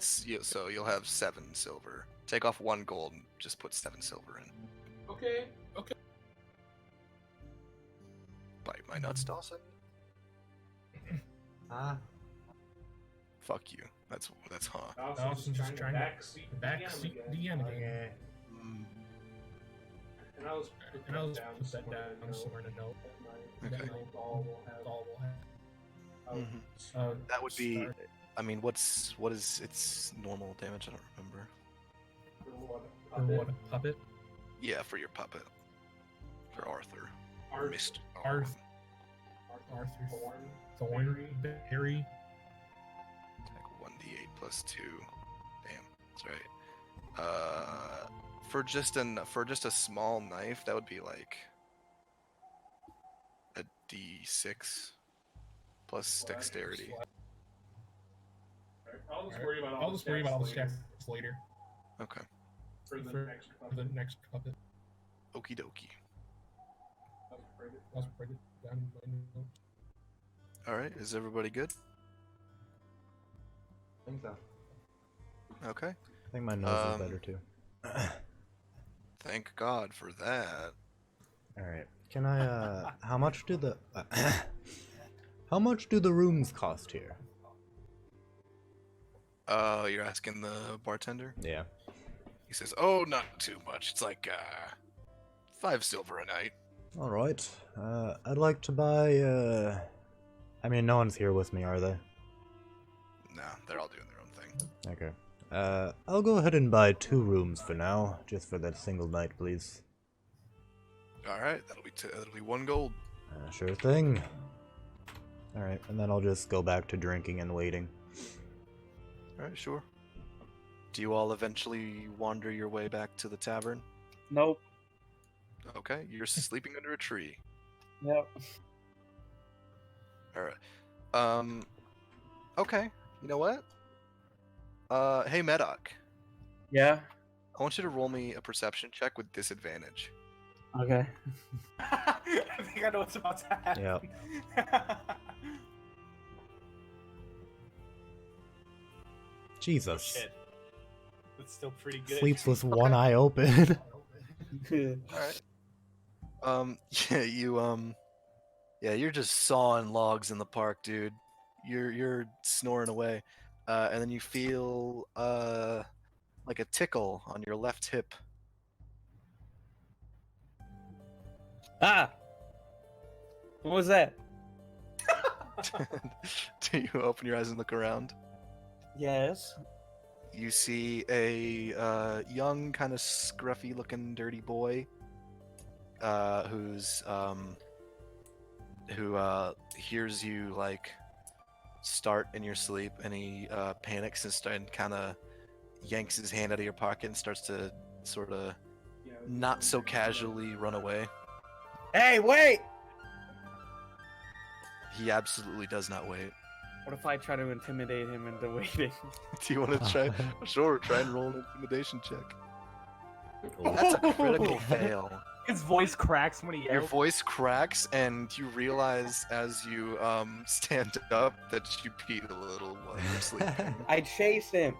you'll have 7 silver. Take off 1 gold and just put 7 silver in. Okay. Bite my nuts, Dawson. Ah. Fuck you. That's huh. Dawson's just trying to backseat backseat DM again. Okay. And I'll just And I'll just put that down somewhere in a note. Okay. That my ball will have. All will have. Mhm. That would be. Start. I mean, what is its normal damage? I don't remember. For what, a puppet? Yeah, for your puppet. For Arthur. Arth- Mist. Arth- Arthur Thorn, Harry. Like 1d8 plus 2. Damn, that's right. For just a small knife, that would be like a d6 plus dexterity. I'll just worry about I'll just worry about all the stats later. Okay. for the for- next For the next puppet. Okie dokie. I'll just write it down in my notes. All right. Is everybody good? I think so. Okay. I think my nose is better too. Thank God for that. Alright. Can I, how much do the, how much do the rooms cost here? You're asking the bartender? Yeah. He says, "Oh, not too much. It's like 5 silver a night." Alright. I'd like to buy, I mean, no one's here with me, are they? Nah, they're all doing their own thing. Okay. I'll go ahead and buy 2 rooms for now, just for that single night, please. All right, that'll be 1 gold. Sure thing. Alright, and then I'll just go back to drinking and waiting. All right, sure. Do you all eventually wander your way back to the tavern? Nope. Okay, you're sleeping under a tree. Yep. All right. Okay. You know what? Hey Medoc, Yeah. I want you to roll me a perception check with disadvantage. Okay. I think I know what's about to happen. Yep. Jesus. Shit. That's still pretty good. Sleeps with one eye open. All right. You're just sawing logs in the park, dude. You're snoring away, and then you feel like a tickle on your left hip. Ah. What was that? Do you open your eyes and look around? Yes. You see a young, kind of scruffy-looking, dirty boy who hears you like start in your sleep, and he panics and kind of yanks his hand out of your pocket and starts to sort of not so casually run away. Hey, wait! He absolutely does not wait. What if I try to intimidate him into waiting? Do you want to try? Sure, try and roll an intimidation check. That's a critical fail. His voice cracks when he Your yells. voice cracks, and you realize as you stand up that you peed a little while you're sleeping. I chase him.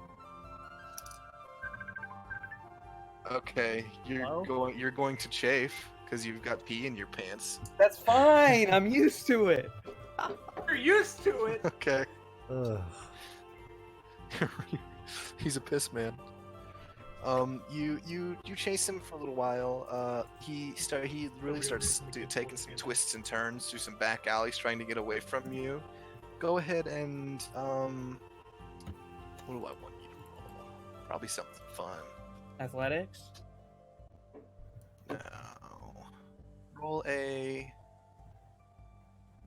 Okay, Hello? you're going to chafe because you've got pee in your pants. That's fine. I'm used to it. You're used to it. Okay, Ugh. he's a piss man. You chase him for a little while. He really starts taking some twists and turns through some back alleys, trying to get away from you. Go ahead and what do I want you to roll? Probably something fun. Athletics? No. Roll a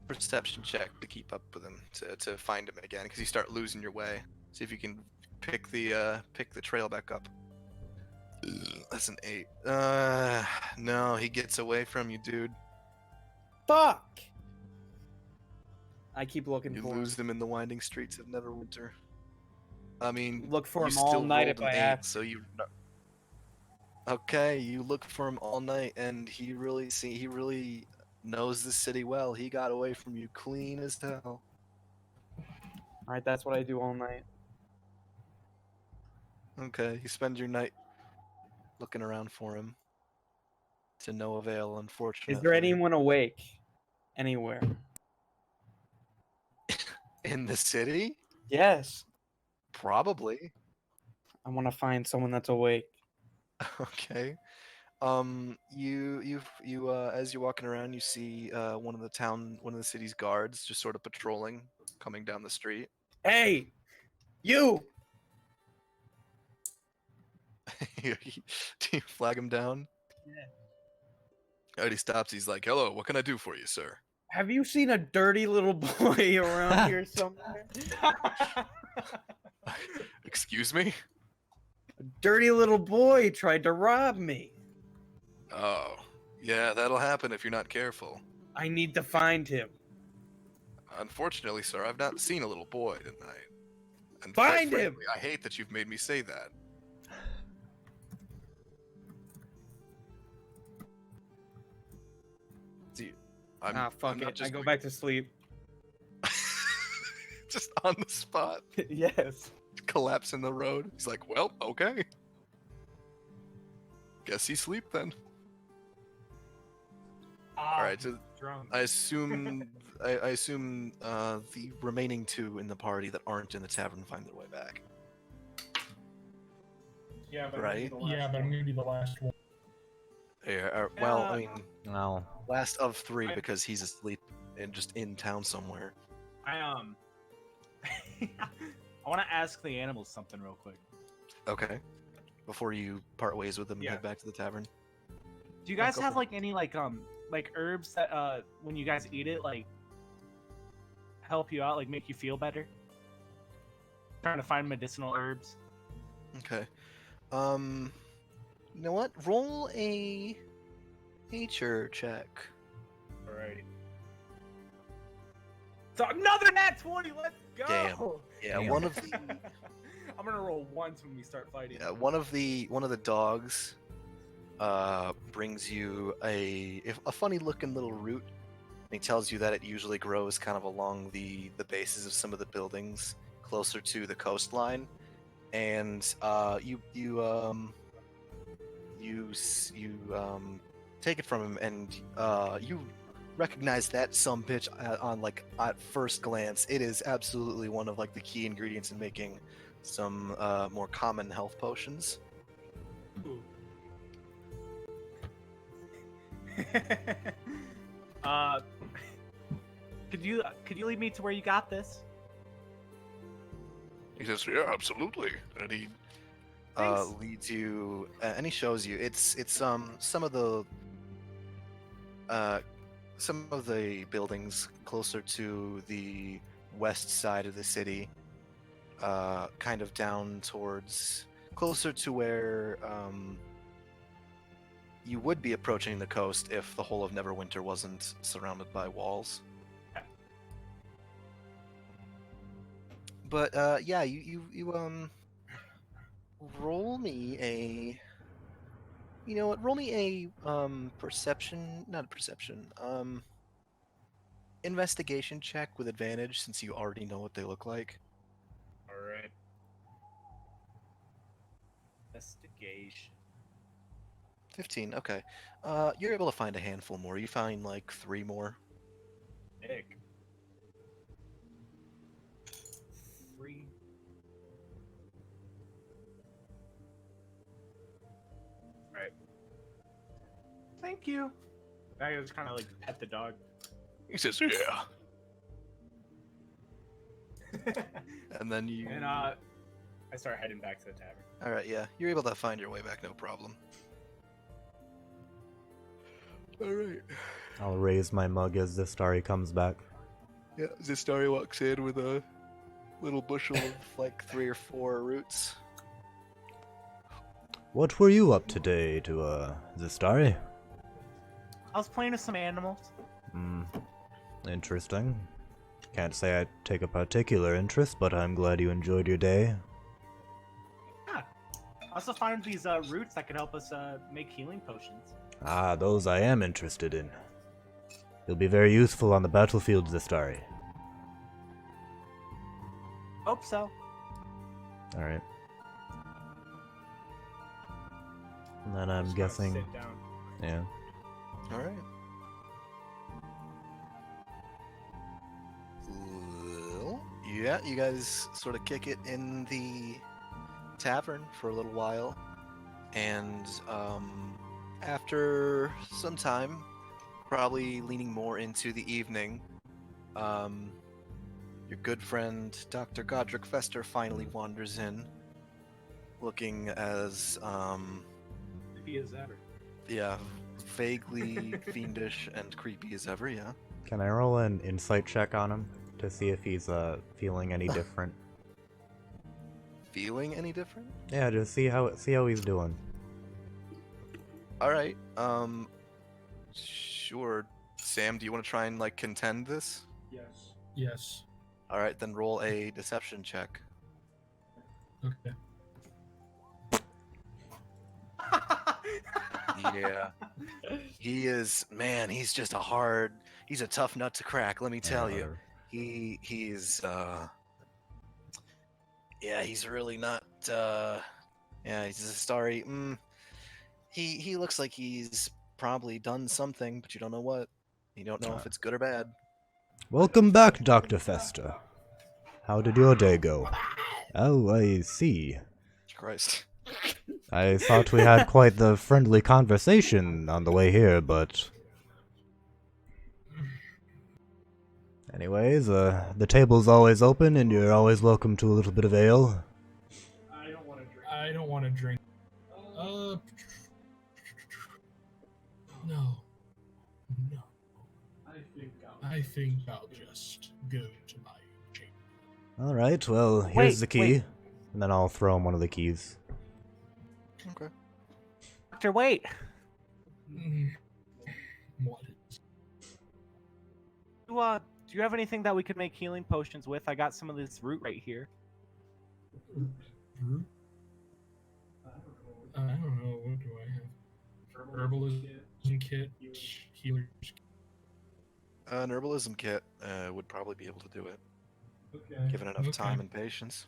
perception check to keep up with him, to find him again, because you start losing your way. See if you can pick the trail back up. That's an 8. No, he gets away from you, dude. Fuck! I keep looking You for lose him. them in the winding streets of Neverwinter. I mean, Look for you him all still night rolled if I an 8, have. so you. Okay, you look for him all night, and he really knows the city well. He got away from you clean as hell. Alright, that's what I do all night. Okay, you spend your night looking around for him. To no avail, unfortunately. Is there anyone awake? Anywhere? in the city? Yes. Probably. I want to find someone that's awake. Okay. You as you're walking around, you see one of the city's guards just sort of patrolling, coming down the street. Hey! You! Do you flag him down? Yeah. And he stops. He's like, "Hello, what can I do for you, sir?" Have you seen a dirty little boy around here somewhere? Excuse me? A dirty little boy tried to rob me. Oh, yeah, that'll happen if you're not careful. I need to find him. Unfortunately, sir, I've not seen a little boy tonight. And Find quite him! frankly, I hate that you've made me say that. See, Fuck I'm not it. just I go going- back to sleep. just on the spot, Yes. collapse in the road. He's like, "Well, okay. Guess he's asleep then." All right, so Drunk. I assume the remaining two in the party that aren't in the tavern find their way back. Yeah, but Right? Yeah, but I'm gonna be the last one. Yeah, well, I mean, No. last of 3 I- because he's asleep and just in town somewhere. I I want to ask the animals something real quick. Okay. Before you part ways with them and Yeah. head back to the tavern. Do you guys go have for it. like any like herbs that when you guys eat it like help you out, like make you feel better? Trying to find medicinal herbs. Okay. You know what? Roll a nature check. Alrighty. So another nat 20. Let's go. Damn. Yeah, Damn. one of the I'm gonna roll once when we start fighting. one of the dogs brings you a funny looking little root. And he tells you that it usually grows kind of along the bases of some of the buildings closer to the coastline, and you take it from him, and you recognize that sumbitch on like at first glance. It is absolutely one of like the key ingredients in making some more common health potions. Ooh. Could you lead me to where you got this? He says, "Yeah, absolutely." And he Thanks. Leads you, and he shows you. It's some of the buildings closer to the west side of the city, kind of down towards closer to where you would be approaching the coast if the whole of Neverwinter wasn't surrounded by walls. But yeah, you roll me a. You know what? Roll me a perception, not a perception, investigation check with advantage, since you already know what they look like. All right. Investigation. 15. Okay. You're able to find a handful more. You find like 3 more. Nick. 3. Alright. Thank you. I just kind of like pet the dog. he says, "Yeah." And then you. And I start heading back to the tavern. All right. Yeah, you're able to find your way back, no problem. All right. I'll raise my mug as Zistari comes back. Yeah, Zistari walks in with a little bushel of like 3 or 4 roots. What were you up today Zistari? I was playing with some animals. Interesting. Can't say I take a particular interest, but I'm glad you enjoyed your day. Yeah. I also found these roots that could help us make healing potions. Ah, those I am interested in. You'll be very useful on the battlefield, Zistari. Hope so. Alright. And then I'm Just gotta guessing... Sit down. Yeah. All right. Well, yeah, you guys sort of kick it in the tavern for a little while, and after some time, probably leaning more into the evening, your good friend Dr. Godric Fester finally wanders in, looking as Creepy as ever. yeah, vaguely fiendish and creepy as ever. Yeah. Can I roll an insight check on him to see if he's feeling any different? Feeling any different? Yeah, just see how he's doing. All right. Sure. Sam, do you want to try and like contend this? Yes. Yes. All right, then roll a deception check. Okay. Yeah. He's just he's a tough nut to crack, let me tell you. He's really not he's a starry. He looks like he's probably done something, but you don't know what. You don't know if it's good or bad. Welcome back, Dr. Fester. How did your day go? Oh, I see. Christ. I thought we had quite the friendly conversation on the way here, but... Anyways, the table's always open, and you're always welcome to a little bit of ale. I don't want to drink. No. I think I'll just go to my chamber. Alright, well, here's the key. And then I'll throw him one of the keys. Okay. Doctor, wait. What? Do you have anything that we could make healing potions with? I got some of this root right here. Root? I don't know. What do I have? Herbalism kit, healer's kit. An herbalism kit would probably be able to do it, Okay. given enough time and patience.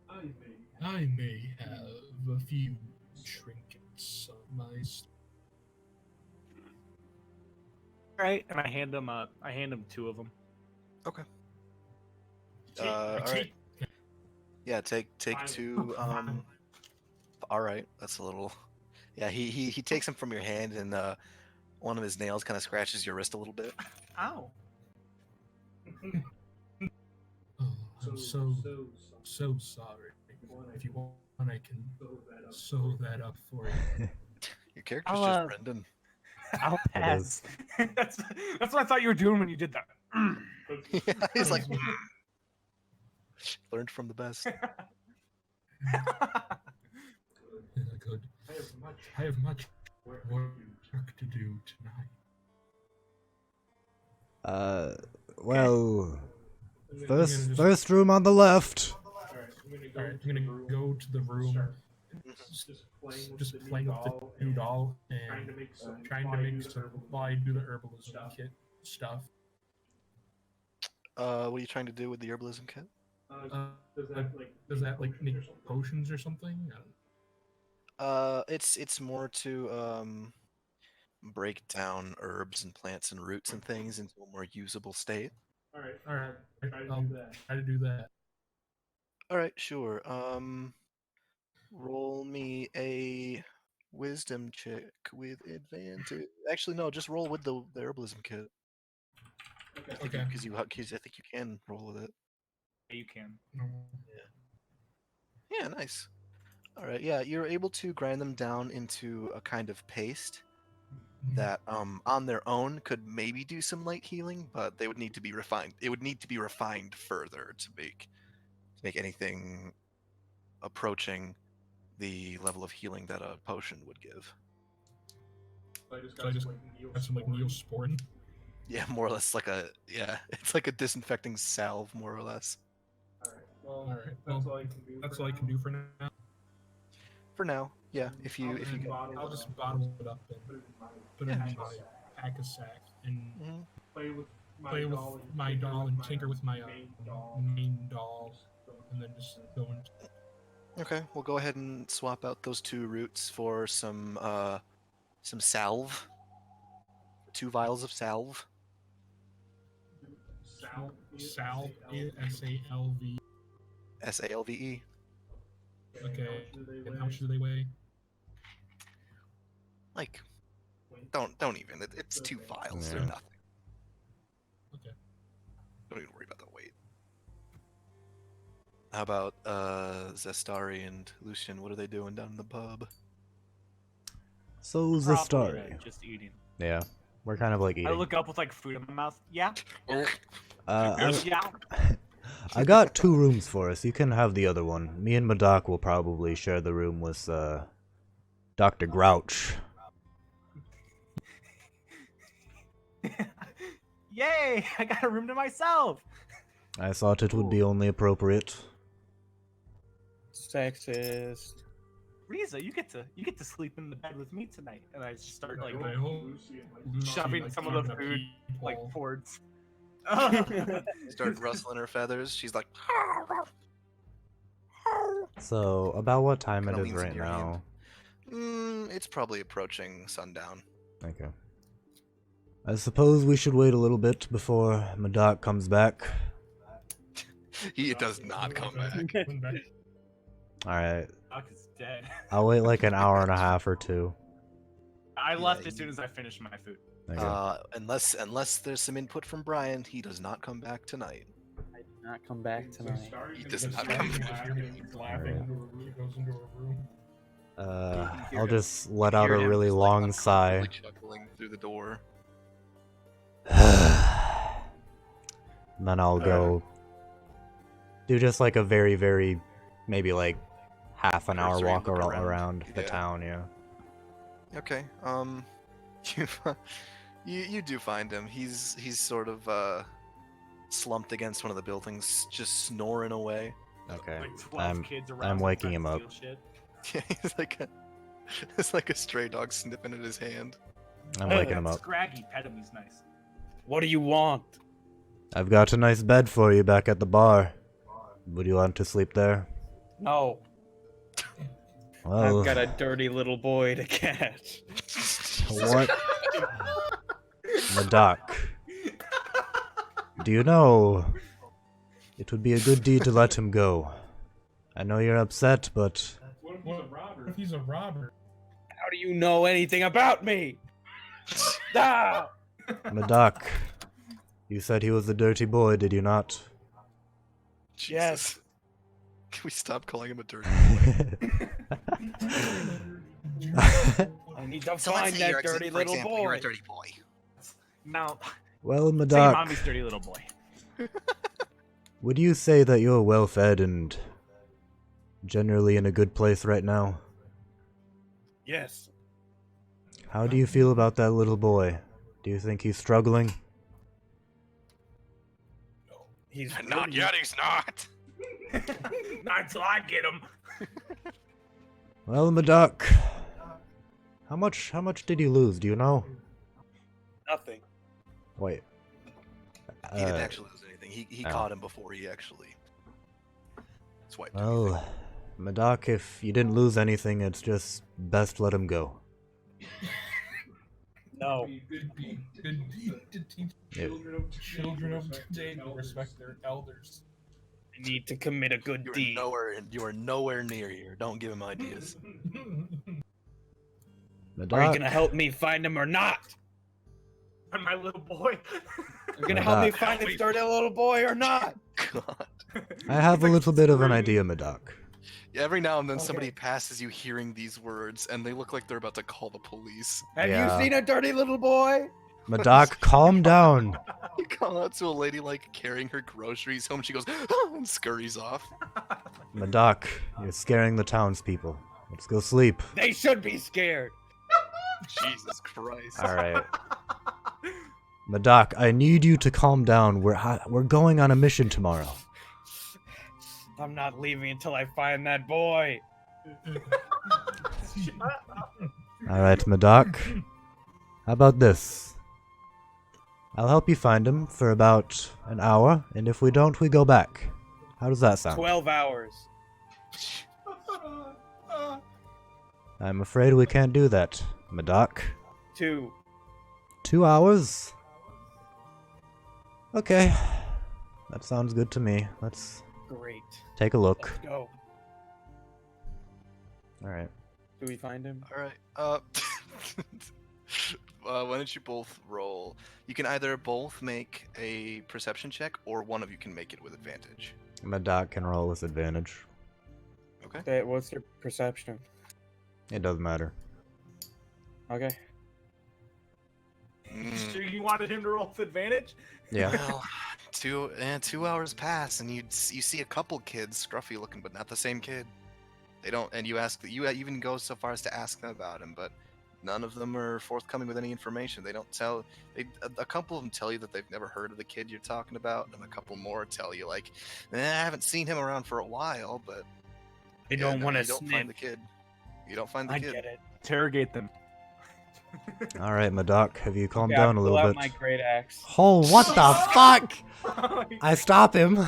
I may have a few trinkets of my. Right, and I hand him 2 of them. Okay. All right. Yeah, take 2. All right, that's a little. Yeah, he takes them from your hand, and one of his nails kind of scratches your wrist a little bit. Ow. Oh, I'm so sorry. If you want, I can sew that up for you. Your character's I'll, just Brendan. I'll pass. That's what I thought you were doing when you did that. Yeah, he's like learned from the best. Good. I have much work to do tonight. Well, Just- first room on the left. Alright, I'm gonna go to the room, just playing with the new doll and trying to make supply, do the herbalism kit stuff. What are you trying to do with the herbalism kit? Does that like make potions or something? It's more to break down herbs and plants and roots and things into a more usable state. Alright, I'll try to do that. All right, sure. Roll me a wisdom check with advantage. Actually, no, just roll with the herbalism kit. Okay. Because I think you can roll with it. You can. Yeah, nice. All right, yeah, you're able to grind them down into a kind of paste that, on their own, could maybe do some light healing, but they would need to be refined. It would need to be refined further to make anything approaching the level of healing that a potion would give. So I just got some like Neosporin. Yeah, more or less like it's like a disinfecting salve, more or less. Alright, well, that's all I can do for now. For now, yeah. If you I'll just bottle it up and put it in my pack a sack and Mhm. play with my doll and tinker with my main doll, and then just go and. Okay, we'll go ahead and swap out those 2 roots for some salve. 2 vials of salve. Salve, S-A-L-V. SALVE. Okay, and how much do they weigh? Like, don't even. It's 2 vials. They're Yeah. nothing. Okay. Don't even worry about the weight. How about Zestari and Lucian? What are they doing down in the pub? So the Probably, story. Just eating. Yeah, we're kind of like I eating. look up with like food in my mouth. Yeah. I, Yeah. I got 2 rooms for us. You can have the other one. Me and Madak will probably share the room with Dr. Grouch. Yay! I got a room to myself. I thought it would be only appropriate. Sexist. Riza, you get to sleep in the bed with me tonight, and I just start like I hope Lucy, shoving like, some of eating the a food like peephole. towards. Start rustling her feathers. She's like, So, about what time Kinda it is leans right into your now? it's probably approaching sundown. Okay. I suppose we should wait a little bit before Madak comes back. He does not come back. Alright, Doc is dead. I'll wait like an hour and a half or 2. I left as you- soon as I finished my food. Okay. Unless there's some input from Brian, he does not come back tonight. I did not come back tonight. He does not come back. He goes into a room. I'll just let out Hear a him really just, like, long sigh. uncomfortably chuckling through the door. And then I'll go do just like a very, very, maybe like half an hour cursory walk look around the Yeah. town, yeah. Okay. You you do find him. He's sort of slumped against one of the buildings, just snoring away. Okay. Like 12 I'm kids around I'm him waking trying him to up. steal shit. Yeah, he's like it's like a stray dog snipping at his hand. I'm waking him That's up. Scraggy, pet him, he's nice. What do you want? I've got a nice bed for you back at the bar. Would you want to sleep there? No, Well, I've got a dirty little boy to catch. what? Madak. Do you know it would be a good deed to let him go? I know you're upset, but What if he's a robber? How do you know anything about me? Ah! Madak, you said he was a dirty boy, did you not? Jesus. Yes. Can we stop calling him a dirty? I need to So find let's say that you're, dirty for little example, boy. you're a dirty boy. Now, Well, say Madak, mommy's dirty little boy. would you say that you're well fed and generally in a good place right now? Yes. How do you feel about that little boy? Do you think he's struggling? He's Not really- yet, he's not. Not until I get him. Well, Madak, how much did you lose? Do you know? Nothing. Wait. He didn't actually lose anything. He oh. caught him before he actually swiped. Well, Madak, if you didn't lose anything, it's just best let him go. No. Good deed to teach Yeah. children of today to respect their elders. I need to commit a good deed. You are nowhere near here. Don't give him ideas. Madak, Are you gonna help me find him or not? And my little boy. You're gonna help me Madak. find this dirty little boy or not? God. I have a little bit of an idea, Madak. Yeah, every now and then Okay. somebody passes you hearing these words, and they look like they're about to call the police. Have Yeah. you seen a dirty little boy? Madak, calm down. You call out to a lady like carrying her groceries home. She goes and scurries off. Madak, you're scaring the townspeople. Let's go sleep. They should be scared. Jesus Christ. All right. Madak, I need you to calm down. We're going on a mission tomorrow. I'm not leaving until I find that boy. All right, Madak. How about this? I'll help you find him for about an hour, and if we don't, we go back. How does that sound? 12 hours. I'm afraid we can't do that, Madak. 2. 2 hours? Okay. That sounds good to me. Let's Great. take a look. Let's go. Alright. Do we find him? All right. Why don't you both roll? You can either both make a perception check, or one of you can make it with advantage. Madak can roll with advantage. Okay. Okay, what's your perception? It doesn't matter. Okay. So you wanted him to roll with advantage? Yeah. Well, 2 hours pass, and you see a couple kids, scruffy looking, but not the same kid. They don't, and you even go so far as to ask them about him, but none of them are forthcoming with any information. They don't tell. A couple of them tell you that they've never heard of the kid you're talking about, and a couple more tell you like, I haven't seen him around for a while, but They yeah, don't no, want to you don't find the snitch. kid. You don't find the I kid. get it. Interrogate them. Alright, Madak, have you calmed Okay, I'll down a pull little out bit? my great axe. Oh, what the fuck? I stop him.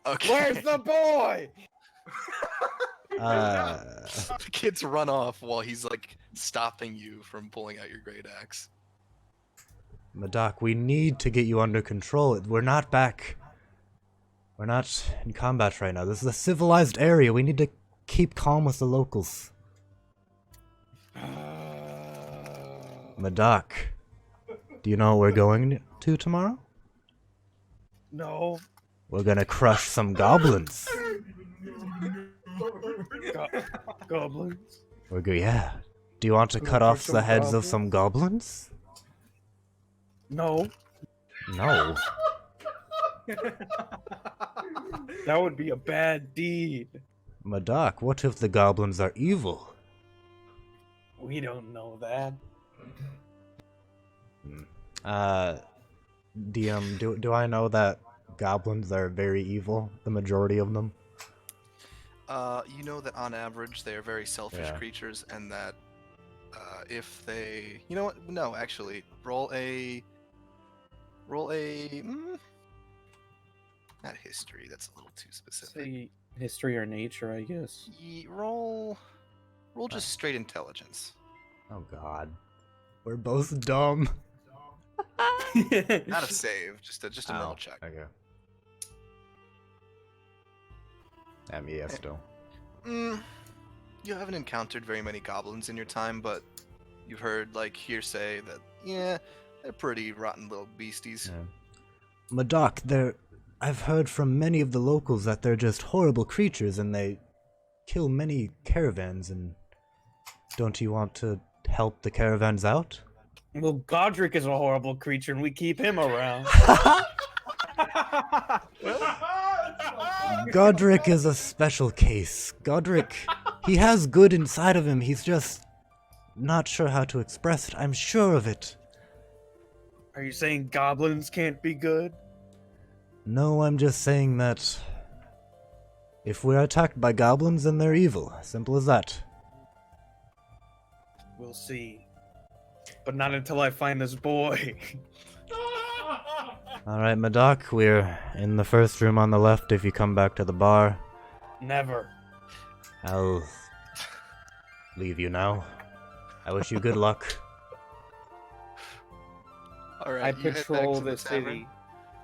Okay. Where's the boy? The kids run off while he's like stopping you from pulling out your great axe. Madak, we need to get you under control. We're not back. We're not in combat right now. This is a civilized area. We need to keep calm with the locals. Madak, do you know what we're going to tomorrow? No. We're gonna crush some goblins. Goblins. Yeah. Do you want to cut off the heads of some goblins? No. No. That would be a bad deed. Madoc, what if the goblins are evil? We don't know that. DM, do I know that goblins are very evil? The majority of them? You know that on average they are very selfish Yeah. creatures, and that if they, you know what? No, actually, roll a, not history. That's a little too specific. Say history or nature, I guess. Roll just straight intelligence. Oh god. We're both dumb. Not a save, just a Oh, mill check. Okay. Yeah, still. You haven't encountered very many goblins in your time, but you've heard like hearsay that they're pretty rotten little beasties. Yeah. Madoc, I've heard from many of the locals that they're just horrible creatures and they kill many caravans, and don't you want to help the caravans out? Well, Godric is a horrible creature, and we keep him around. Godric is a special case. Godric, he has good inside of him, he's just not sure how to express it. I'm sure of it. Are you saying goblins can't be good? No, I'm just saying that if we're attacked by goblins, then they're evil. Simple as that. We'll see. But not until I find this boy. Alright, Madoc, we're in the first room on the left if you come back to the bar. Never. I'll leave you now. I wish you good luck. All right, I you head back patrol to the tavern. city.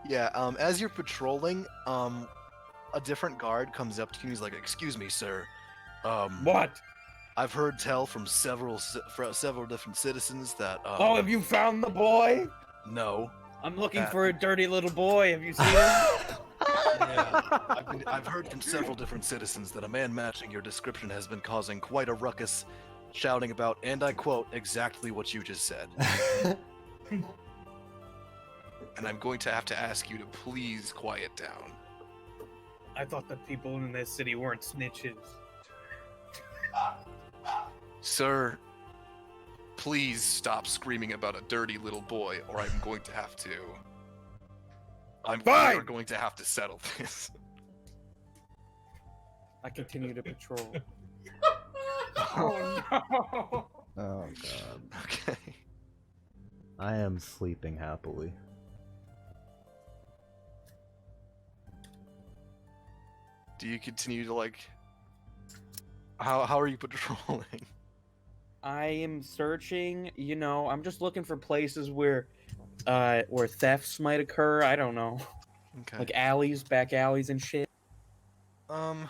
Yeah, as you're patrolling, a different guard comes up to you and he's like, "Excuse me, sir. What? I've heard tell from several different citizens that Oh, have you found the boy? no. I'm looking That- for a dirty little boy. Have you seen him? Yeah, I've heard from several different citizens that a man matching your description has been causing quite a ruckus, shouting about, and I quote, exactly what you just said. And I'm going to have to ask you to please quiet down. I thought that people in this city weren't snitches. Sir, please stop screaming about a dirty little boy, or I'm going to have to. We Fine! are going to have to settle this. I continue to patrol. Oh no! Oh god. Okay. I am sleeping happily. Do you continue to like? How are you patrolling? I am searching, I'm just looking for places where thefts might occur. I don't know. Okay. Like alleys, back alleys and shit. Madoc's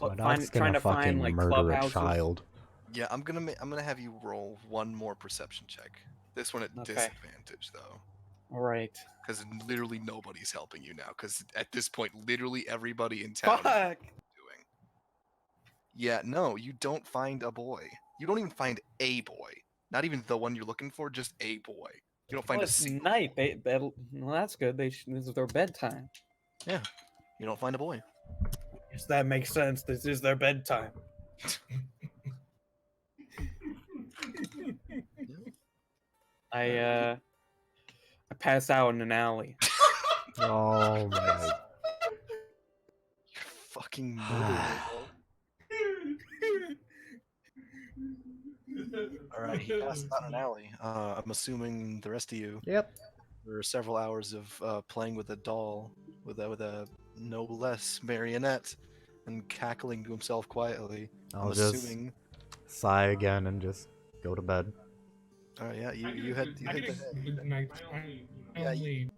Trying gonna to find fucking like murder a clubhouses. child. Yeah, I'm gonna have you roll one more perception check. This one at Okay. disadvantage though, All right. because literally nobody's helping you now. Because at this point, literally everybody in town is Fuck. doing. Yeah, no, you don't find a boy. You don't even find a boy. Not even the one you're looking for, just a boy. You don't find Well, a it's single. night. Well, that's good. This is their bedtime. You don't find a boy. Yes, that makes sense. This is their bedtime. I pass out in an alley. Oh my. You're fucking murdered. All right, he passed out in an alley. I'm assuming the rest of you. Yep. There were several hours of playing with a doll, with a no less marionette, and cackling to himself quietly. I'll I'm just assuming. sigh again and just go to bed. All right, yeah, you had I the get head. a good night. Yeah, you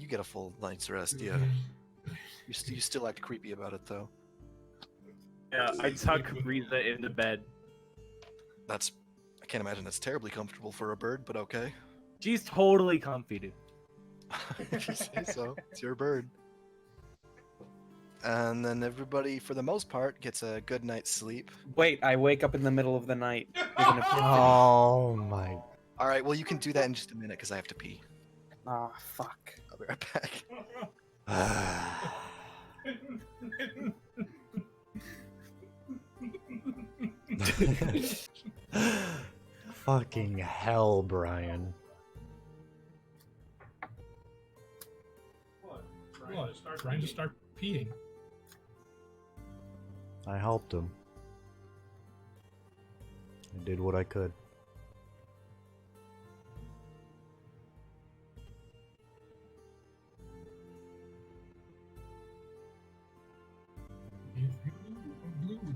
get a full night's rest. Yeah, you still act creepy about it though. Yeah, I tuck Riza into bed. I can't imagine that's terribly comfortable for a bird, but okay. She's totally comfy, dude. If you say so, it's your bird. And then everybody, for the most part, gets a good night's sleep. Wait, I wake up in the middle of the night. With an epiphany. Oh my. All right, well, you can do that in just a minute because I have to pee. Ah, fuck. I'll be right back. Fucking hell, Brian. What? Trying to start peeing. I helped him. I did what I could. If you are blue, why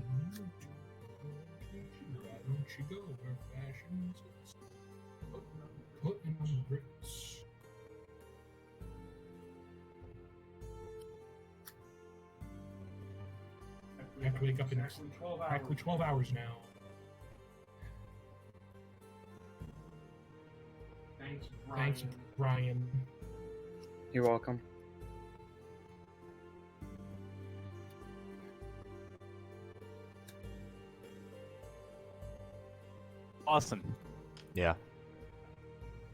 don't you go where fashion is? Putting on the bricks. I have to wake up in exactly 12 hours now. Thanks, Brian. You're welcome. Awesome. Yeah.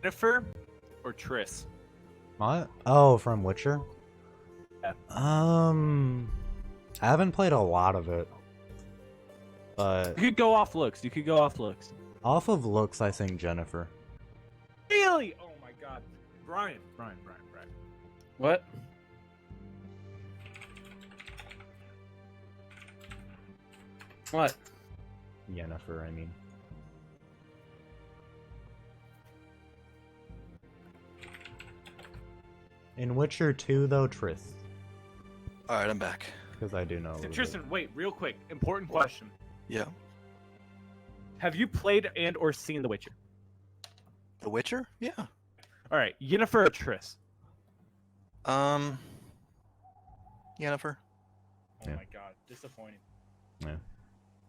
Jennifer or Triss? What? Oh, from Witcher? Yeah. I haven't played a lot of it. But You could go off looks. You could go off looks. off of looks, I think Jennifer. Really? Oh my god. Brian. What? What? Jennifer, I mean. In Witcher 2, though, Triss. Alright, I'm back. Because I do know. a little bit. Tristan, wait, real quick. Important question. Yeah. Have you played and or seen The Witcher? The Witcher? Yeah. All right, Yennefer or Triss? Yennefer. Oh Yeah. my god, disappointing.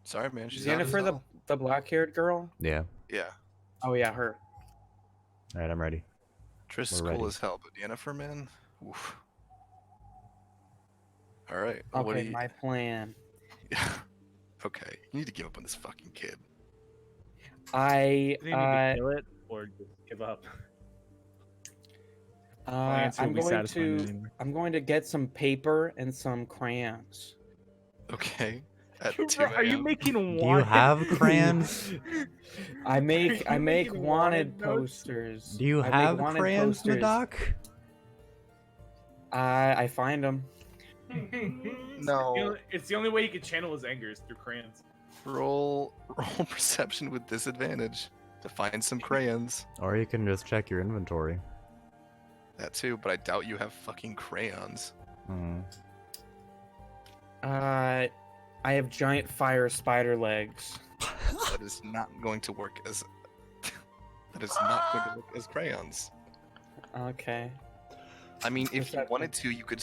Sorry, man. She's Is not as Yennefer well. the black-haired girl? Yeah. Yeah. Oh yeah, her. Alright, I'm ready. Triss is We're cool ready. as hell, but Yennefer, man. Oof. All right. What do Okay, you... my plan. Okay, you need to give up on this fucking kid. I Do you need to kill it or just give up? Lance I'm won't be going satisfied to anymore. I'm going to get some paper and some crayons. Okay. At Bro, 2 are you a.m.? making Do you wanted? have crayons? I make you I make making wanted wanted notes? posters. Do you I make have wanted crayons, posters. Madoc? I find them. No. It's the only way he can channel his anger is through crayons. Roll perception with disadvantage to find some crayons. Or you can just check your inventory. That too, but I doubt you have fucking crayons. Hmm. I have giant fire spider legs. That is not going to work as. That is not going to work as crayons. Okay. I mean, if you Perception. wanted to, you could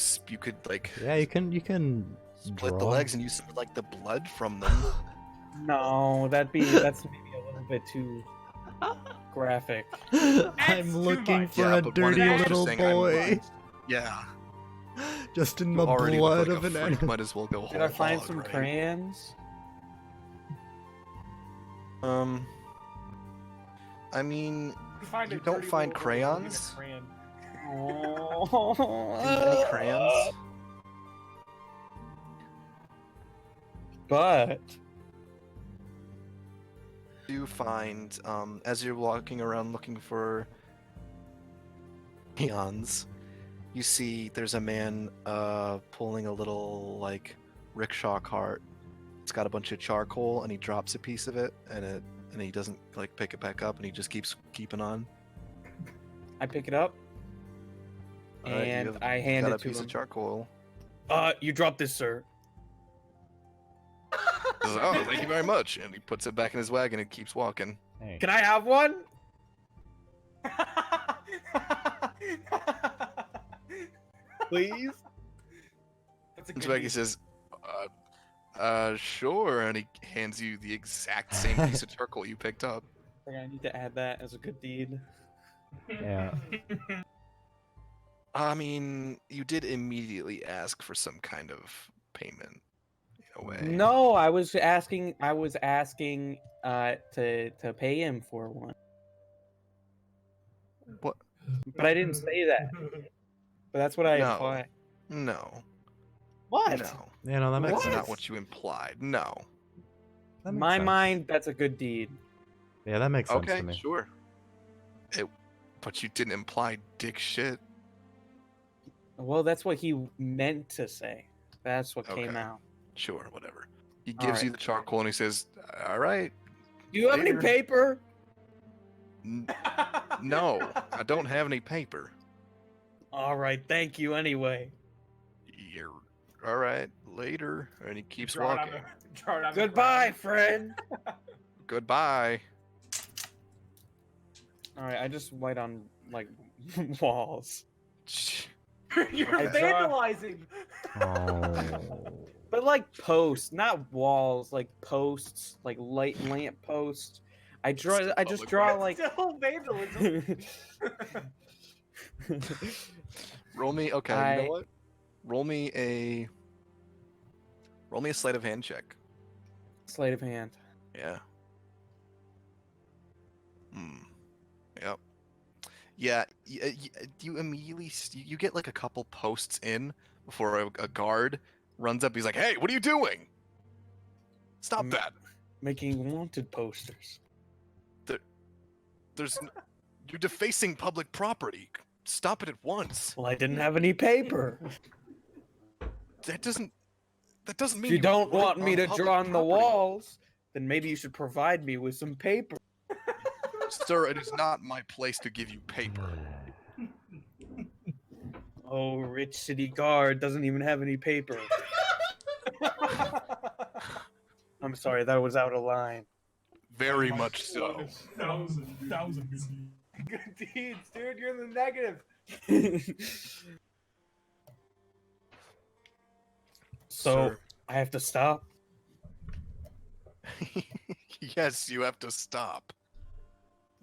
like Yeah, you can split the draw. legs and you see like the blood from them. No, that's maybe a little bit too graphic. I'm too looking much. for Yeah, a but one of dirty you is just little saying, "I'm boy. not." Yeah. Just in You the already blood look of like an a freak, animal. might as well go whole Did I find hog, some right? crayons? I mean, Find a You don't dirty find little boy holding a crayons? crayon. any crayons? But You find, as you're walking around looking for crayons, you see there's a man pulling a little like rickshaw cart. It's got a bunch of charcoal, and he drops a piece of it, and he doesn't like pick it back up, and he just keeps keeping on. I pick it up Alright, you and have I hand got it a to piece him. of charcoal. You dropped this, sir. He says, oh, thank you very much, and he puts it back in his wagon and keeps walking. Hey. Can I have one? Please? That's a And good Swaggy deed. says, sure, and he hands you the exact same piece of charcoal you picked up. I need to add that as a good deed. Yeah. I mean, you did immediately ask for some kind of payment, in a way. No, I was asking to pay him for one. What? But I didn't say that. But that's what I No. implied. No. What? No. Yeah, no, that makes That's sense. not what you implied. No. That makes My sense. mind, that's a good deed. Yeah, that makes sense Okay, to me. sure. But you didn't imply dick shit. Well, that's what he meant to say. That's what came Okay. out. Sure, whatever. He All gives you right. the charcoal and he says, "All right." Do you have any Later. paper? No, I don't have any paper. All right, thank you anyway. You're all right. Later, and he keeps Draw it on walking. draw it on the Goodbye, ground. friend. Goodbye. All right, I just write on like walls. You're I draw- vandalizing. Oh. But like posts, not walls, like posts, like lamp posts. I just public draw way. like Still vandalism. Roll me. Okay, you know what? Roll me a sleight of hand check. sleight of hand. Yeah. Yep. Yeah. You immediately you get like a couple posts in before a guard runs up. He's like, "Hey, what are you doing? Stop that! Making wanted posters. You're defacing public property. Stop it at once." Well, I didn't have any paper. That doesn't If mean you don't write want me to public draw on the property. walls, then maybe you should provide me with some paper. Sir, it is not my place to give you paper. Oh, rich city guard doesn't even have any paper. I'm sorry, that was out of line. Very much so. Thousand. Good deeds, dude. You're in the negative. So Sir. I have to stop. Yes, you have to stop.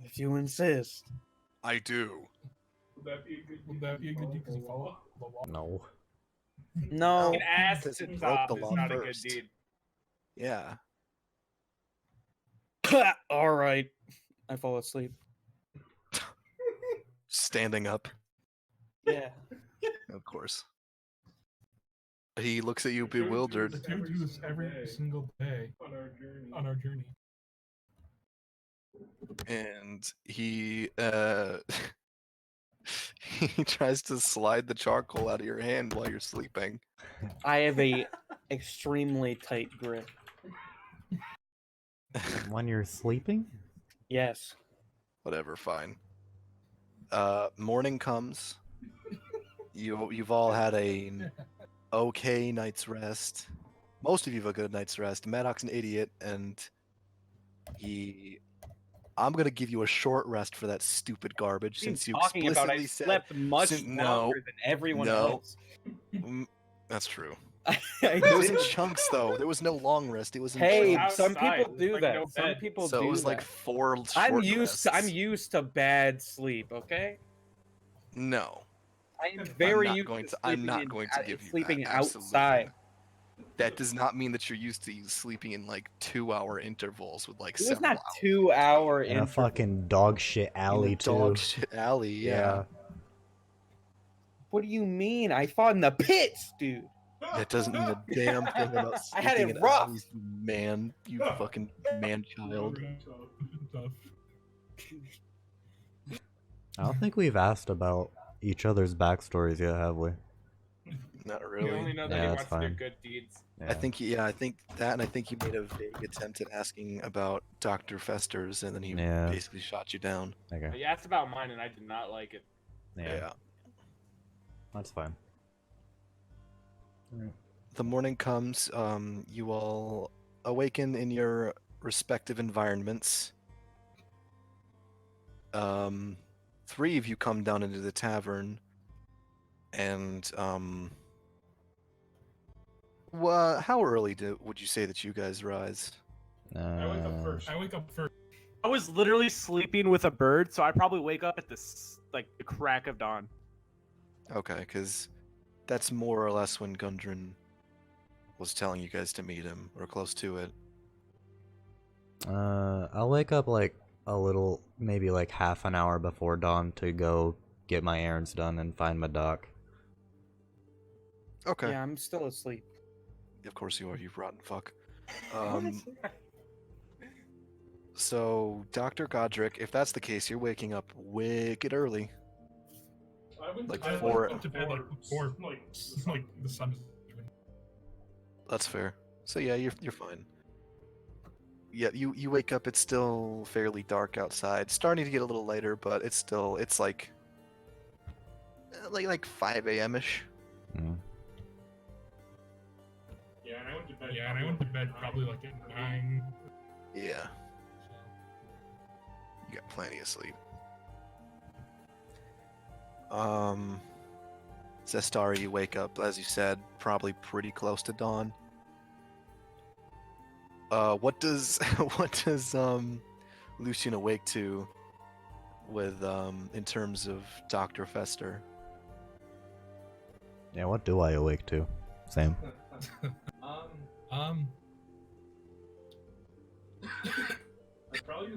If you insist. I do. Would that be a good deed because you follow the law? No. No. An ass Because to he broke top the is law not a good first. deed. Yeah. All right. I fall asleep. Standing up, Yeah. of course. He looks at you bewildered. We do this every single day on our journey. And he he tries to slide the charcoal out of your hand while you're sleeping. I have a extremely tight grip. When you're sleeping? Yes. Whatever, fine. Morning comes. You've all had a okay night's rest. Most of you have a good night's rest. Maddox's an idiot, and I'm gonna give you a short rest for that stupid garbage since you talking about I explicitly said. slept much no, longer than everyone no. else. That's true. I It was in didn't- chunks though. There was no long rest. It was in Hey, chunks. some outside. people do Like, that. no Some bed. people So do it was like that. 4 short I'm rests. used to bad sleep. Okay. No. I am very not used going to to- I'm sleeping not in- going to give you sleeping that, absolutely outside. not. That does not mean that you're used to sleeping in like 2-hour intervals with like It was several not hours. 2 hour In a interval. fucking dog shit In alley a too. dog shit alley, yeah. What do you mean? I fought in the pits, dude. That doesn't mean a damn thing about I had it sleeping in rough. alleys, you man. You fucking man child. Tough. I don't think we've asked about each other's backstories yet, have we? Not We only really. know that Yeah, he that's wants to do fine. good deeds. I think that, and I think you made a vague attempt at asking about Dr. Fester's, and then he Yeah. basically shot you down. Okay. You asked about mine, and I did not like it. Yeah. That's fine. The morning comes. You all awaken in your respective environments. 3 of you come down into the tavern, and how early would you say that you guys rise? I wake up first. I was literally sleeping with a bird, so I probably wake up at the crack of dawn. Okay, because that's more or less when Gundren was telling you guys to meet him, or close to it. I'll wake up like a little, maybe like half an hour before dawn to go get my errands done and find my doc. Okay. Yeah, I'm still asleep. Of course you are, you rotten fuck. So, Dr. Godric, if that's the case, you're waking up wicked early. Like I four. went to bed like before, like the sun is even. That's fair. So yeah, you're fine. Yeah, you wake up. It's still fairly dark outside. Starting to get a little lighter, but it's like 5 a.m. ish. Mm. Yeah, and I went to bed probably like at 9. Yeah, you got plenty of sleep. Zestari, you wake up, as you said, probably pretty close to dawn. What does what does Lucian awake to with in terms of Dr. Fester? Yeah, what do I awake to? Same. I'd probably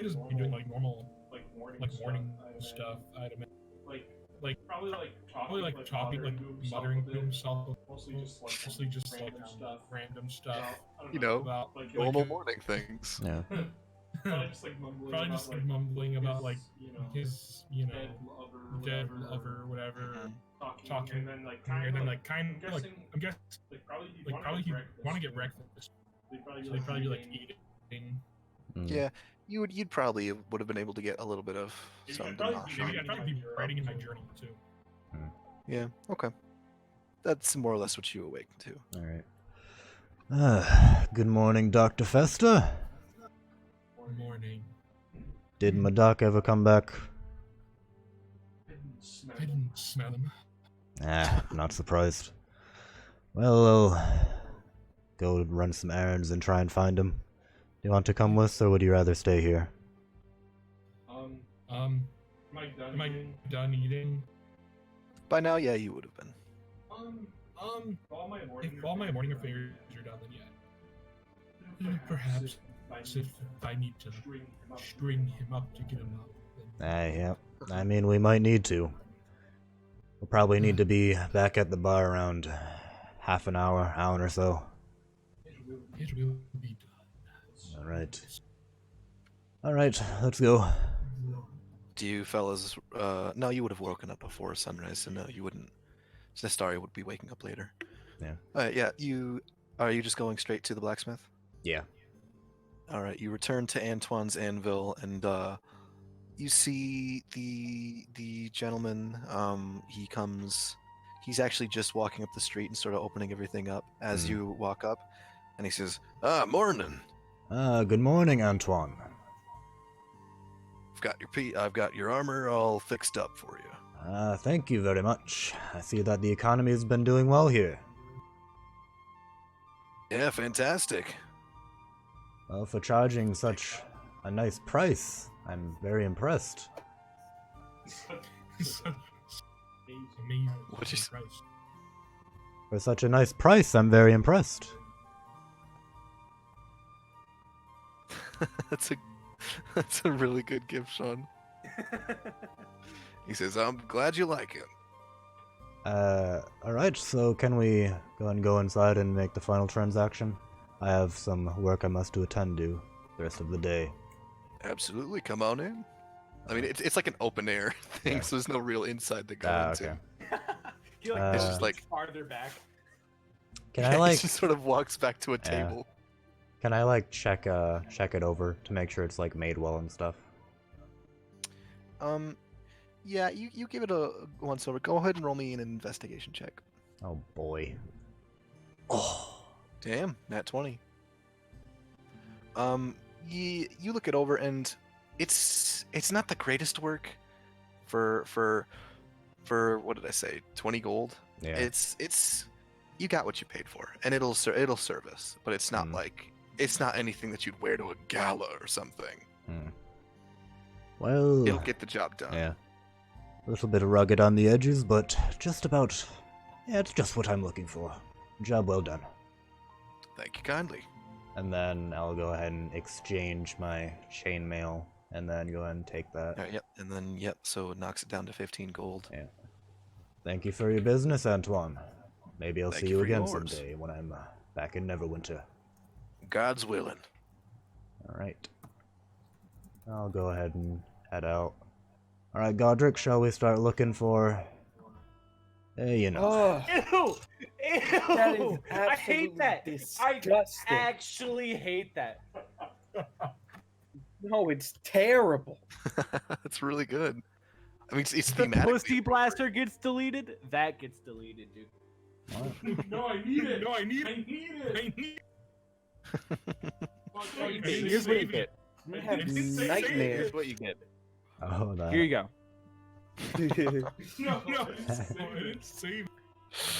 just be doing like normal morning stuff. I'd imagine. Probably talking, like muttering to himself, mostly just like random stuff. You know, about normal morning things. Yeah. probably just like mumbling about like his dead lover or whatever. Talking, and then kind of like I'm guessing probably he'd want to get breakfast. So he'd probably be like eating. Mm. Yeah, you'd probably would have been able to get a little bit of some I'd noshon. probably be writing in my journal too. Yeah, okay. That's more or less what you awaken to. Alright. Good morning, Dr. Fester. Good morning. Did my doc ever come back? I didn't smell him. Not surprised. Well, I'll go run some errands and try and find him. Do you want to come with, or would you rather stay here? Am I done eating? By now, yeah, you would have been. If all my morning affairs are done, then yeah. Perhaps if I need to string him up to get him up. Yeah. I mean, we might need to. We'll probably need to be back at the bar around half an hour or so. It will be done. Alright, let's go. Do you fellas? No, you would have woken up before sunrise, so no, you wouldn't. Zestari would be waking up later. Yeah. Yeah. Are you just going straight to the blacksmith? Yeah. All right. You return to Antoine's anvil, and you see the gentleman. He comes. He's actually just walking up the street and sort of opening everything up as you walk up, and he says, morning. Good morning, Antoine. I've got your armor all fixed up for you. Thank you very much. I see that the economy has been doing well here. Yeah, fantastic. Well, for charging such a nice price, I'm very impressed. Amazing. What'd you say? For such a nice price, I'm very impressed. That's a really good gift, Sean. He says, I'm glad you like it. Alright, so can we go inside and make the final transaction? I have some work I must attend to the rest of the day. Absolutely, come on in. I mean, it's like an open air thing, Yeah. so there's no real inside to go into. Okay. He It's just like farther back. Can I he just sort of walks back to a table. Can I check it over to make sure it's made well and stuff? Yeah, you give it a once over. Go ahead and roll me an investigation check. Oh boy. Oh. Damn, nat 20. You look it over and it's not the greatest work for what did I say? 20 gold. Yeah. It's you got what you paid for, and it'll service, but it's not it's not anything that you'd wear to a gala or something. Well, It'll get the job done. yeah. A little bit rugged on the edges, but just about. Yeah, it's just what I'm looking for. Job well done. Thank you kindly. And then I'll go ahead and exchange my chainmail, and then go ahead and take that. Yep, and then so it knocks it down to 15 gold. Yeah. Thank you for your business, Antoine. Maybe I'll Thank see you you for again yours. someday when I'm back in Neverwinter. God's willing. All right. I'll go ahead and head out. Alright, Godric, shall we start looking for... you know. Oh, Ew! Ew! that is I hate that. disgusting. I actually hate that. No, it's terrible. It's really good. I mean, it's The thematically pussy blaster gets deleted. That gets deleted, dude. No, I need it. No, I need it. I need it. I need it. Here's what you get. I have It's insane. nightmares. Here's what you get. Oh, that. Here you go. No, I didn't save.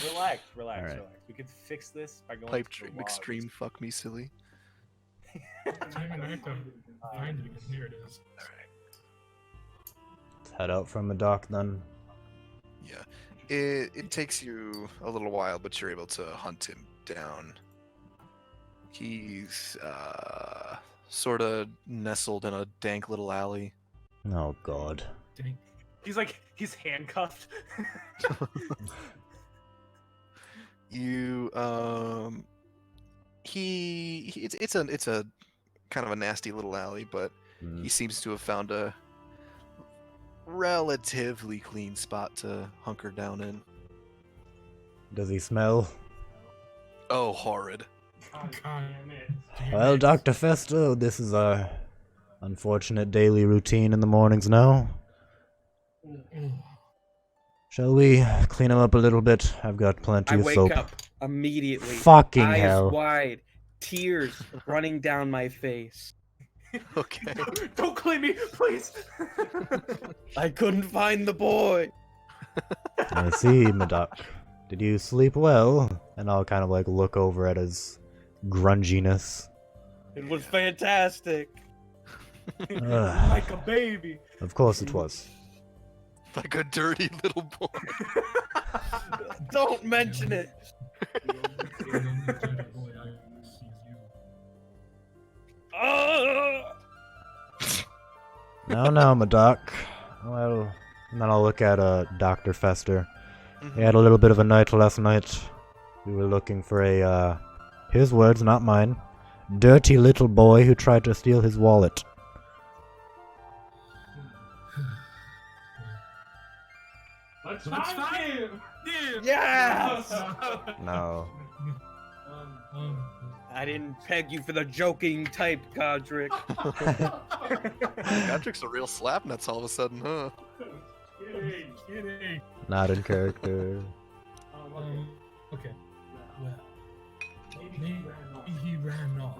Relax. Alright. Relax. We can fix this by going pipe to the dream logs. extreme. Fuck me, silly. Damn it, I have to find it again. Here it is. Let's head out from the dock then. Yeah, it takes you a little while, but you're able to hunt him down. He's sort of nestled in a dank little alley. Oh, God. Dang. He's handcuffed. You it's a kind of a nasty little alley, but he seems to have found a relatively clean spot to hunker down in. Does he smell? Oh, horrid. Well, Dr. Festo, this is our unfortunate daily routine in the mornings now. Shall we clean him up a little bit? I've got plenty I of wake soap. up immediately. Fucking eyes hell. wide, tears running down my face. Okay. Don't clean me, please. I couldn't find the boy. I see, Madoc. Did you sleep well? And I'll kind of like look over at his grunginess. It was fantastic. Ugh, Like a baby. of course it was. Like a dirty little boy. Don't mention it. No, Madoc. Well, and then I'll look at Dr. Fester. We had a little bit of a night last night. We were looking for a, his words, not mine, dirty little boy who tried to steal his wallet. Let's find him. Yes. No. I didn't peg you for the joking type, Godric. Godric's a real slapnuts all of a sudden, huh? Kidding. Not in character. Okay. Well, maybe he ran off.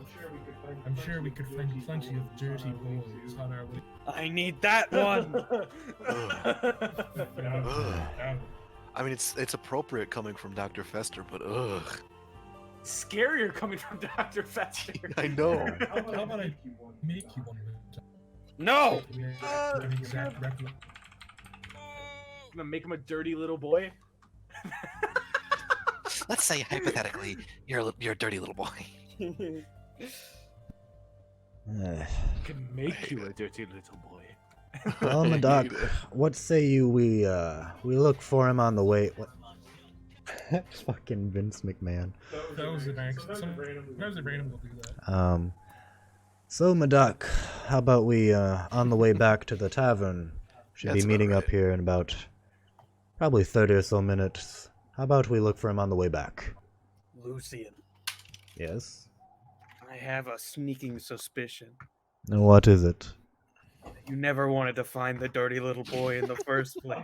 I'm sure we could find plenty of dirty boys on our way. I need that one. I mean, it's appropriate coming from Dr. Fester, but ugh. Scarier coming from Dr. Fester. I know. How about I make you one? No. An exact replica. Gonna make him a dirty little boy. Let's say hypothetically, you're a dirty little boy. Can make you a dirty little boy. Well, I Madoc, hate it. what say you we look for him on the way? What? Fucking Vince McMahon. That was an accident. Sometimes a random will do that. So Madoc, how about we on the way back to the tavern? Should That's be meeting about up here in about probably 30 or so minutes. How about we look for him on the way back? Lucian, Yes. I have a sneaking suspicion. And what is it? You never wanted to find the dirty little boy in the first place.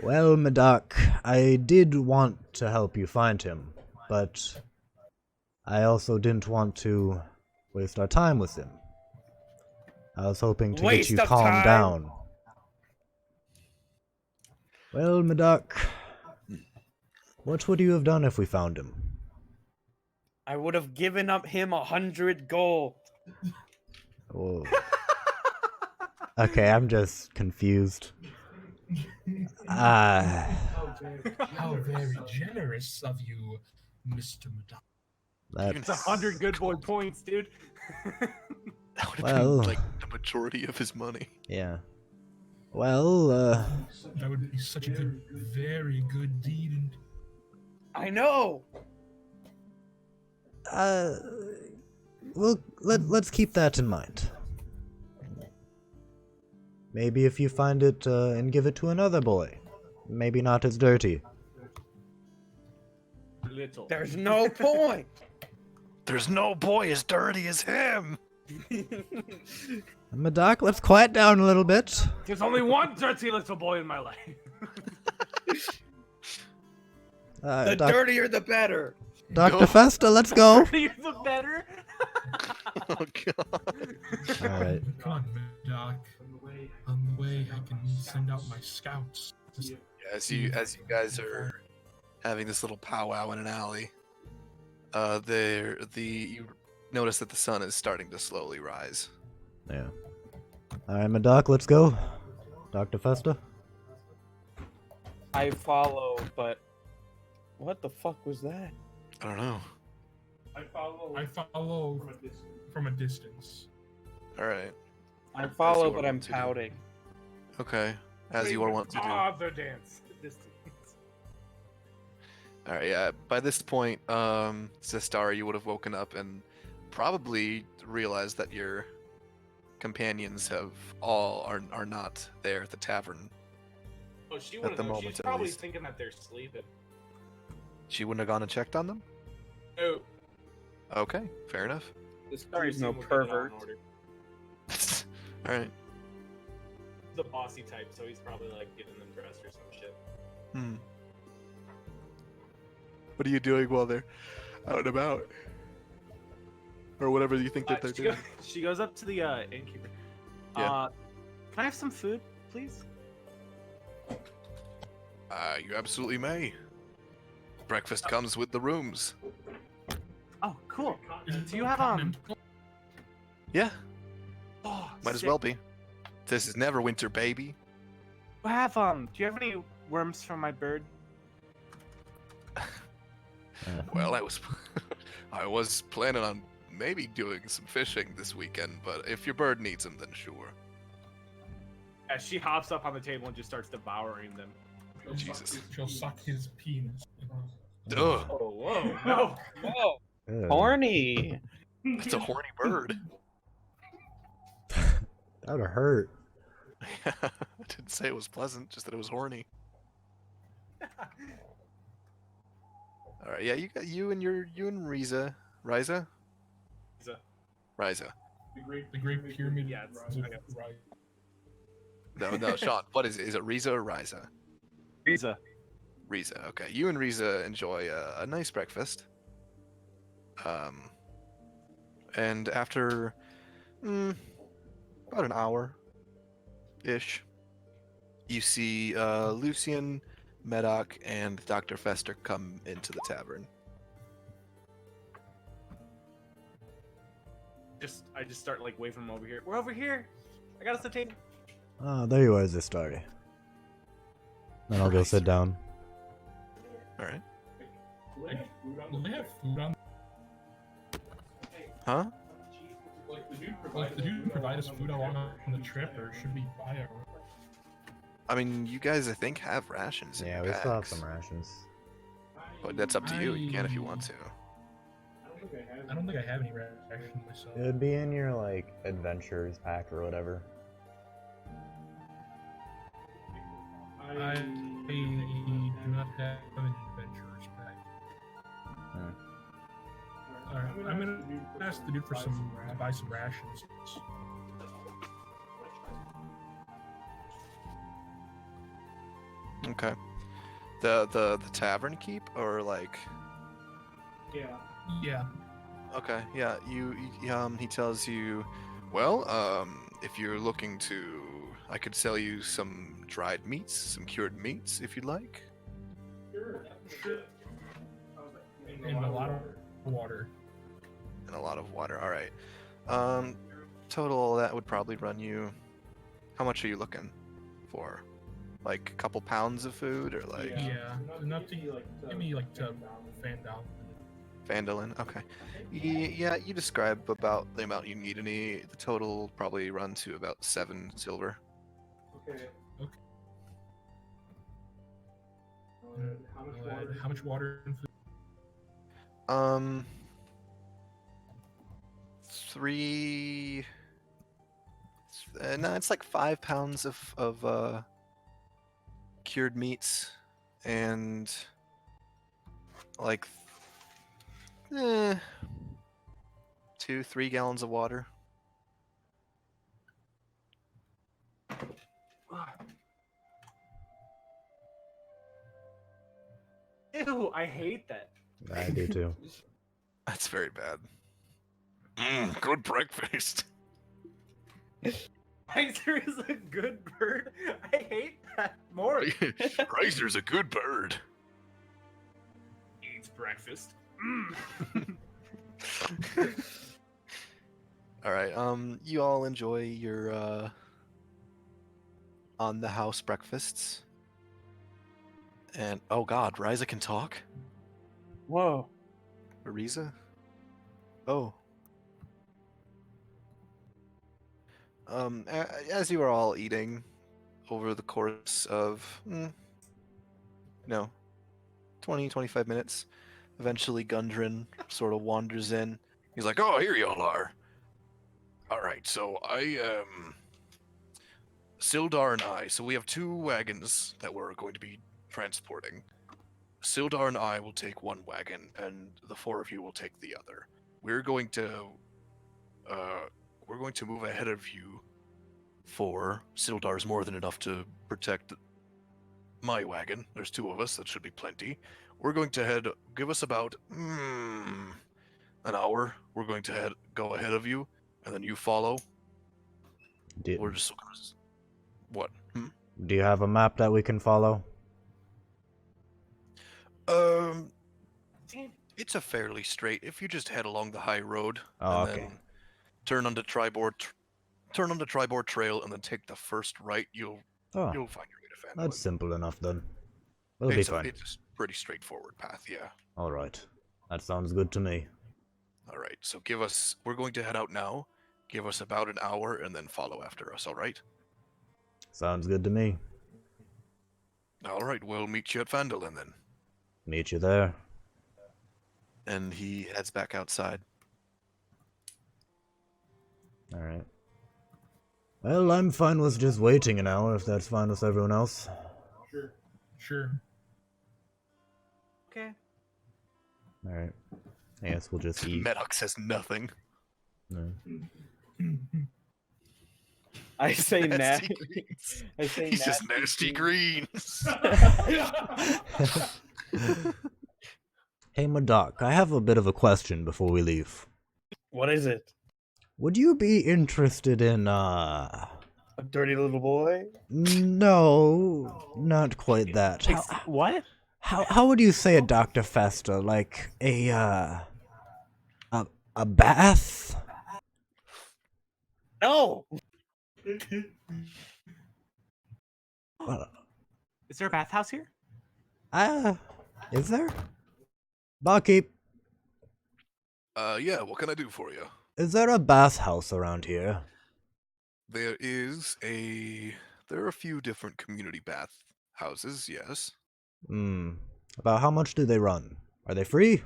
Well, Madoc, I did want to help you find him, but I also didn't want to waste our time with him. I was hoping to Waste get you of calmed time? down. Well, Madoc, what would you have done if we found him? I would have given up him 100 gold. Oh. Okay, I'm just confused. How very generous of you, Mr. Madonna. It's 100 that's good boy points, dude. That would have Well. been like the majority of his money. yeah. Well, That would be such a good, very good deed. And I know. well, let's keep that in mind. Maybe if you find it and give it to another boy. Maybe not as dirty. Little. There's no point. There's no boy as dirty as him. Madoc, let's quiet down a little bit. There's only one dirty little boy in my life. The Doc- dirtier, the better. Dr. Festa, let's go. Dirtier the better. Oh god. Alright. Come on, Doc. On the way, I can send out my scouts. As you guys are having this little powwow in an alley, you notice that the sun is starting to slowly rise. Yeah. Alright, Madoc, let's go. Dr. Festa? I follow, but what the fuck was that? I don't know. I follow from a distance. All right. I follow, you but are I'm what to do. pouting. Okay. As you are wont to do. Other dance. Distance. All right. Yeah. By this point, Zestara, you would have woken up and probably realized that your companions are not there at the tavern. Oh, she At wouldn't the know. moment, She's at probably least. thinking that they're sleeping. She wouldn't have gone and checked on them. Oh, Okay. Fair enough. this Sorry's no we'll get it all in pervert. order. All right. The bossy type, so he's probably like getting them dressed or some shit. Hmm. What are you doing while they're out and about? Or whatever you think that they're doing. She goes up to the innkeeper. Yeah. Can I have some food, please? You absolutely may. Breakfast comes with the rooms. Oh, cool. Is it Do you have continental? Yeah, Oh, might as sick. well be. This is never winter, baby. Do you have any worms for my bird? Well, I was planning on maybe doing some fishing this weekend, but if your bird needs them, then sure. As she hops up on the table and just starts devouring them. Jesus. She'll suck his penis. Ugh, Oh, whoa. No. Whoa, Ugh. horny. it's a horny bird. That would hurt. I didn't say it was pleasant, just that it was horny. All right, yeah, you and Riza. Riza. Riza. The Great Pyramid. Yeah, it's- is I got it. right. No, Sean. What is it? Is it Riza or Riza? Riza. Riza. Okay, you and Riza enjoy a nice breakfast. And after about an hour ish, you see Lucian, Medoc, and Dr. Fester come into the tavern. I just start like waving them over here. We're over here. I got us a table. Oh, there you are, Zestari. Then I'll go sit down. All right. Will they have food on? Huh? Will the dude provide us food along on the trip, or should we buy it? I mean, you guys, I think, have rations. In Yeah, your we still have packs, some rations. but that's up to you. You can if you want to. I don't think I have any rations myself. It would be in your, like, adventures pack or whatever. I do not have an adventurer's pack. Alright, I'm gonna ask the dude for to buy some rations. Okay. The tavern keep or like. Yeah. Okay, yeah, he tells you, well, if you're looking to, I could sell you some dried meats, some cured meats, if you'd like. And a lot of water. And a lot of water, alright. Total, that would probably run you, how much are you looking for? Like a couple pounds of food, or like Yeah. Enough to give me like to fan down. Vandalin? Okay. Yeah, you describe about the amount you need, and the total will probably run to about 7 silver. How much water and food? 3 no, it's like 5 pounds of cured meats and like 2-3 gallons of water. Ew, I hate that. I do too. That's very bad. Good breakfast. Riser is a good bird. I hate that more. Riser's a good bird. Eats breakfast. All right. You all enjoy your on the house breakfasts. And oh god, Riza can talk? Whoa. Ariza? Oh. As you are all eating over the course of 20-25 minutes, eventually Gundren sort of wanders in. He's like, oh, here y'all are. All right, so Sildar and I, so we have 2 wagons that we're going to be transporting. Sildar and I will take one wagon, and the 4 of you will take the other. We're going to move ahead of you, for Sildar's more than enough to protect my wagon. There's 2 of us, that should be plenty. We're going to give us about an hour. We're going to go ahead of you, and then you follow. Do, We're just what? do you have a map that we can follow? It's a fairly straight. If you just head along the high road, Oh, and okay. then turn onto Tribord Trail, and then take the first right, you'll Oh, find your way to Phandelver. that's simple enough then. We'll be fine. It's a pretty straightforward path, yeah. Alright. That sounds good to me. All right, so we're going to head out now. Give us about an hour, and then follow after us. All right. Sounds good to me. All right, we'll meet you at Phandelver then. Meet you there. And he heads back outside. Alright. Well, I'm fine with just waiting an hour if that's fine with everyone else. Sure. Okay. Alright. I guess we'll just eat. Medoc says nothing. No. I say Nasty nasty. greens. I say He's just nasty greens. Hey, Madoc, I have a bit of a question before we leave. What is it? Would you be interested in, A dirty little boy? No, not quite that. What? How would you say it, Dr. Festa? Like a bath? No. Well, Is there a bathhouse here? is there? Barkeep, Yeah, what can I do for you? is there a bathhouse around here? There are a few different community bath houses, yes. About how much do they run? Are they free?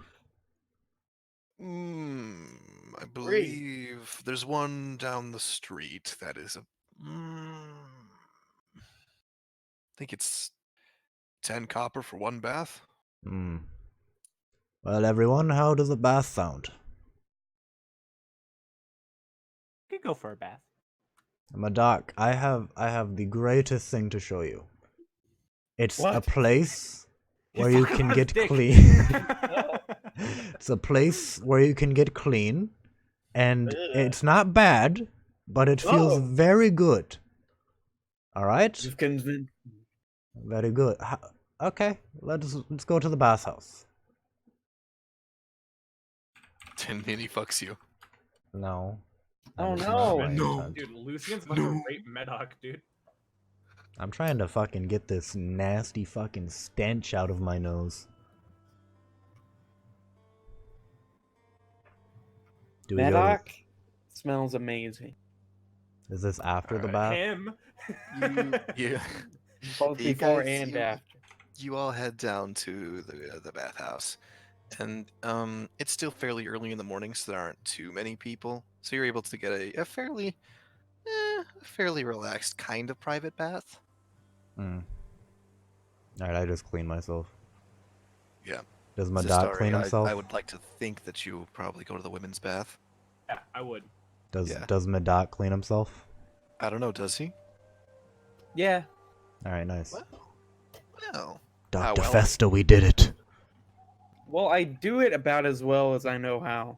I believe there's one down the street that is I think it's 10 copper for one bath. Well, everyone, how does a bath sound? Could go for a bath. Madoc, I have the greatest thing to show you. It's a What? place He's where you fucking can on get his dick. clean. It's a place where you can get clean, and it's not bad, but it feels Oh. very good. All right, You've convinced. very good. Okay, let's go to the bathhouse. And he fucks you. No. Oh, that is no. not my No. intent. Dude, Lucian's about to rape Medoc, dude. I'm trying to fucking get this nasty fucking stench out of my nose. Do we go? Medoc smells amazing. Is this after the Alright. bath? Him. You, Both You before guys- and you- after. you all head down to the bathhouse, and it's still fairly early in the morning, so there aren't too many people. So you're able to get a fairly a fairly relaxed kind of private bath. Hmm. Alright, I just clean myself. Yeah. Does Madak clean himself? I would like to think that you probably go to the women's bath. Yeah, I would. Does Yeah. Madak clean himself? I don't know, does he? Yeah. Alright, nice. Well, Dr. well? Festa, we did it. Well, I do it about as well as I know how.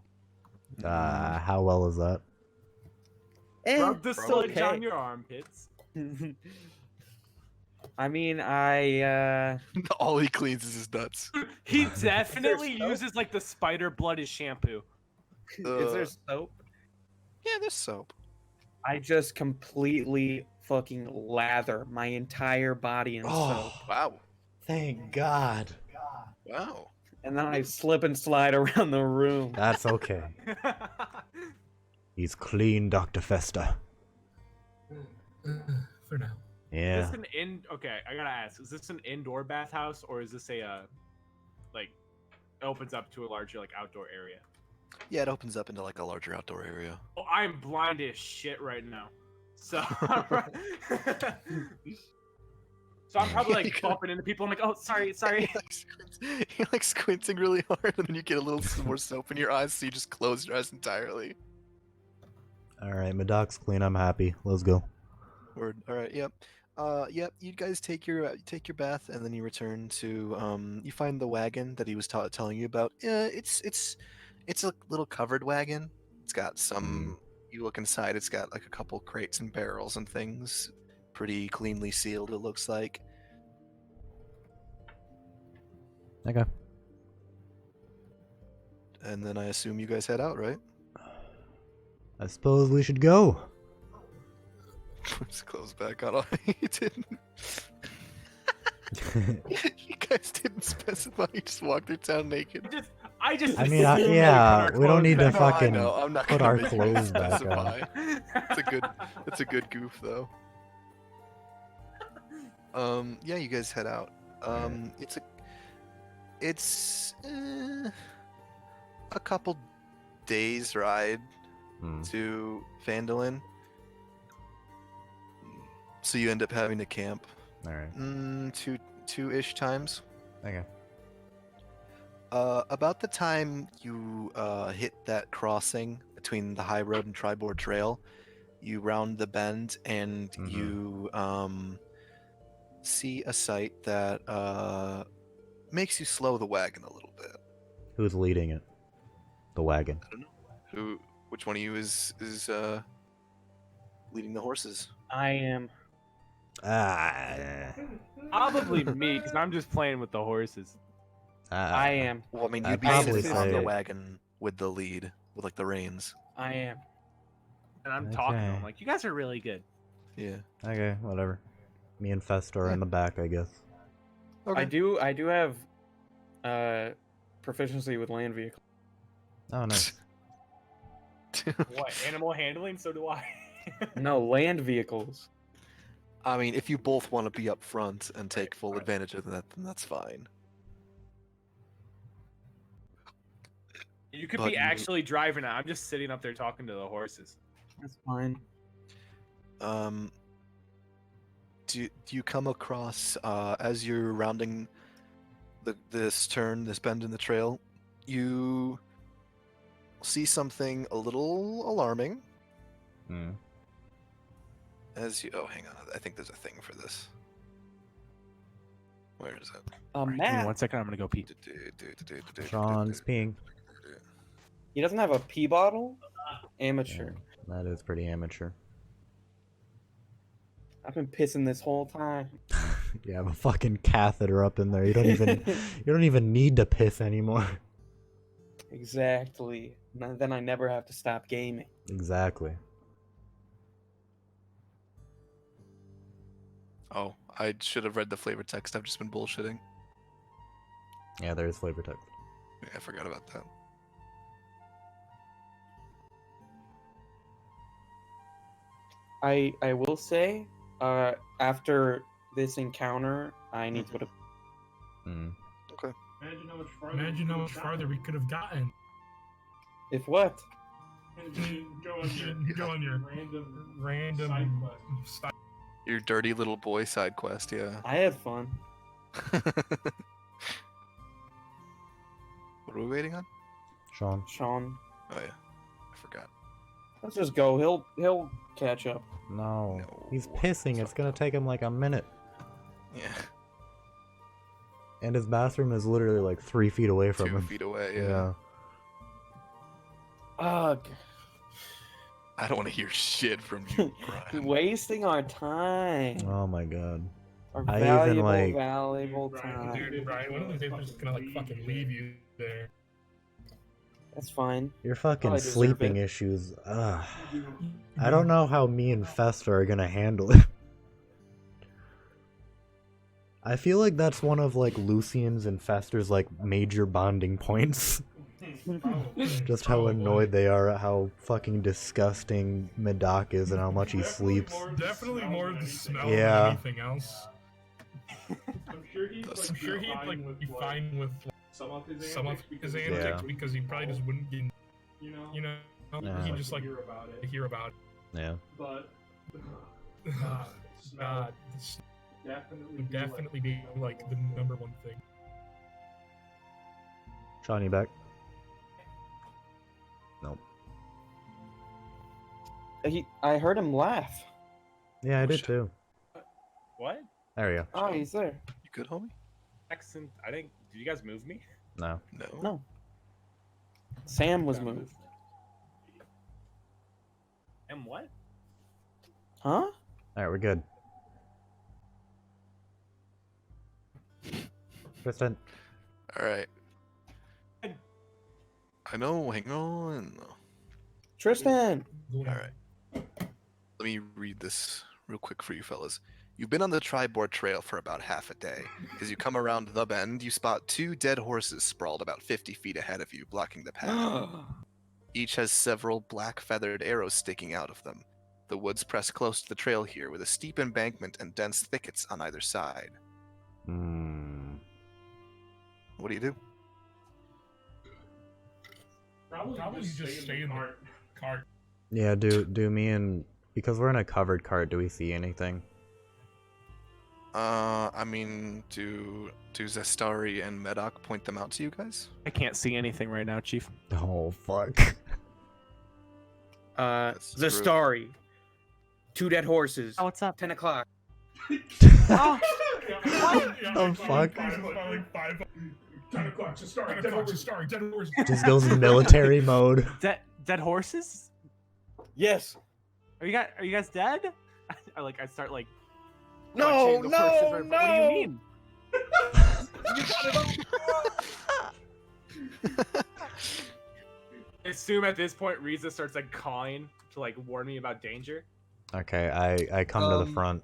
How well is that? Rub the it's sludge okay. on your armpits. I mean, I all he cleans is his nuts. He definitely soap? uses like the spider blood as shampoo. is there soap? Yeah, there's soap. I just completely fucking lather my entire body in soap, Wow. Thank God. Wow. and then I slip and slide around the room. That's okay. He's clean, Dr. Festa. For now. Yeah. Is this okay, I gotta ask, is this an indoor bathhouse or is this a like opens up to a larger like outdoor area? Yeah, it opens up into like a larger outdoor area. Oh, I'm blind as shit right now. So so I'm probably like bumping into people. I'm like, oh, sorry. You're like squinting really hard, and then you get a little more soap in your eyes, so you just close your eyes entirely. Alright, Madak's clean. I'm happy. Let's go. Word. All right. Yep. Yep. You guys take your bath, and then you return to you find the wagon that he was telling you about. It's a little covered wagon. It's got some. You look inside. It's got like a couple crates and barrels and things. Pretty cleanly sealed. It looks like. Okay. And then I assume you guys head out, right? I suppose we should go. Puts clothes back on. You didn't. You guys didn't specify. You just walked through town naked. I just I mean, assumed yeah, put our we don't clothes need to back on. No, I fucking know. I'm not put gonna our make you clothes back on. specify. It's a good goof though. Yeah, you guys head out. It's a couple days ride to Phandelver. So you end up having to camp Alright. two-ish times. Okay. About the time you hit that crossing between the high road and Tribord Trail, you round the bend and you see a sight that makes you slow the wagon a little bit. Who's leading it? The wagon. I don't know. Which one of you is leading the horses? I am. Probably me, because I'm just playing with the horses. I am. Well, I mean, I'd you'd be probably sitting on the say- wagon with the lead, with like the reins. I am. And I'm talking to them Okay. like, you guys are really good. Yeah. Okay, whatever. Me and Festa are in the back, I guess. I do have proficiency with land vehicles. Oh, nice. What, animal handling? So do I. No, land vehicles. I mean, if you both want to be up front and take full advantage of that, then that's fine. You could But be actually driving it. I'm just sitting up there talking to the horses. That's fine. Do you come across as you're rounding this bend in the trail, you see something a little alarming. Hmm. Hang on, I think there's a thing for this. Where is it? A Give me map. 1 second. I'm gonna go pee. Sean's peeing. He doesn't have a pee bottle? Amateur. That is pretty amateur. I've been pissing this whole time. You have a fucking catheter up in there. You don't even need to piss anymore. Exactly. Then I never have to stop gaming. Exactly. Oh, I should have read the flavor text. I've just been bullshitting. Yeah, there is flavor text. Yeah, I forgot about that. I will say, after this encounter, I need to go to. Mm. Imagine how much farther we could have gotten. If what? Go on your random side. Your dirty little boy side quest, yeah. I had fun. What are we waiting on? Sean. Sean, Oh yeah, I forgot. let's just go. He'll catch up. No. No. He's pissing. It's gonna take him like a minute. Yeah, And his bathroom is literally like 3 feet away from 2 him. feet away. Yeah. Yeah. Ugh. I don't want to hear shit from you, Brian. Wasting our time. Oh my god. Our I even, valuable, like- valuable Brian, time. dude, Brian, one of these days we're just gonna like fucking leave you there. That's fine. Your fucking I deserve sleeping it. issues. Ugh. I don't know how me and Fester are gonna handle it. I feel like that's one of like Lucian's and Fester's like major bonding points. Just how annoyed they are at how fucking disgusting Medoc is and how much he sleeps. Definitely more the smell Yeah. than anything else. I'm sure he'd like be fine with like, some of his antics because he probably just wouldn't get, you know, Yeah. he'd just like hear about it. Yeah. But this would definitely be like the number one thing. Sean, you back? Nope. I heard him laugh. Yeah, I did shit. too. What? There we go. Oh, he's there. You good, homie? Accent. I didn't. Did you guys move me? No. No. No. Sam was moved. And what? Huh? Alright, we're good. Tristan. All right. I know. Hang on. Tristan. All right. Let me read this real quick for you fellas. You've been on the Tribord Trail for about half a day. As you come around the bend, you spot 2 dead horses sprawled about 50 feet ahead of you, blocking the path. Each has several black feathered arrows sticking out of them. The woods press close to the trail here, with a steep embankment and dense thickets on either side. Hmm. What do you do? Probably just stay in the cart. Yeah, do me and... Because we're in a covered cart, do we see anything? I mean, do Zestari and Medoc point them out to you guys? I can't see anything right now, Chief. Oh, fuck. That's true. Zastari. 2 dead horses. Oh, what's up? 10 o'clock. Oh, Oh, fuck. 10 o'clock, just start. Dead horse. Just goes military mode. dead horses? Yes. Are you guys dead? I start like. No, touching the horses no, right- no. What do you mean? I assume at this point Riza starts like calling to like warn me about danger. Okay, I come to the front.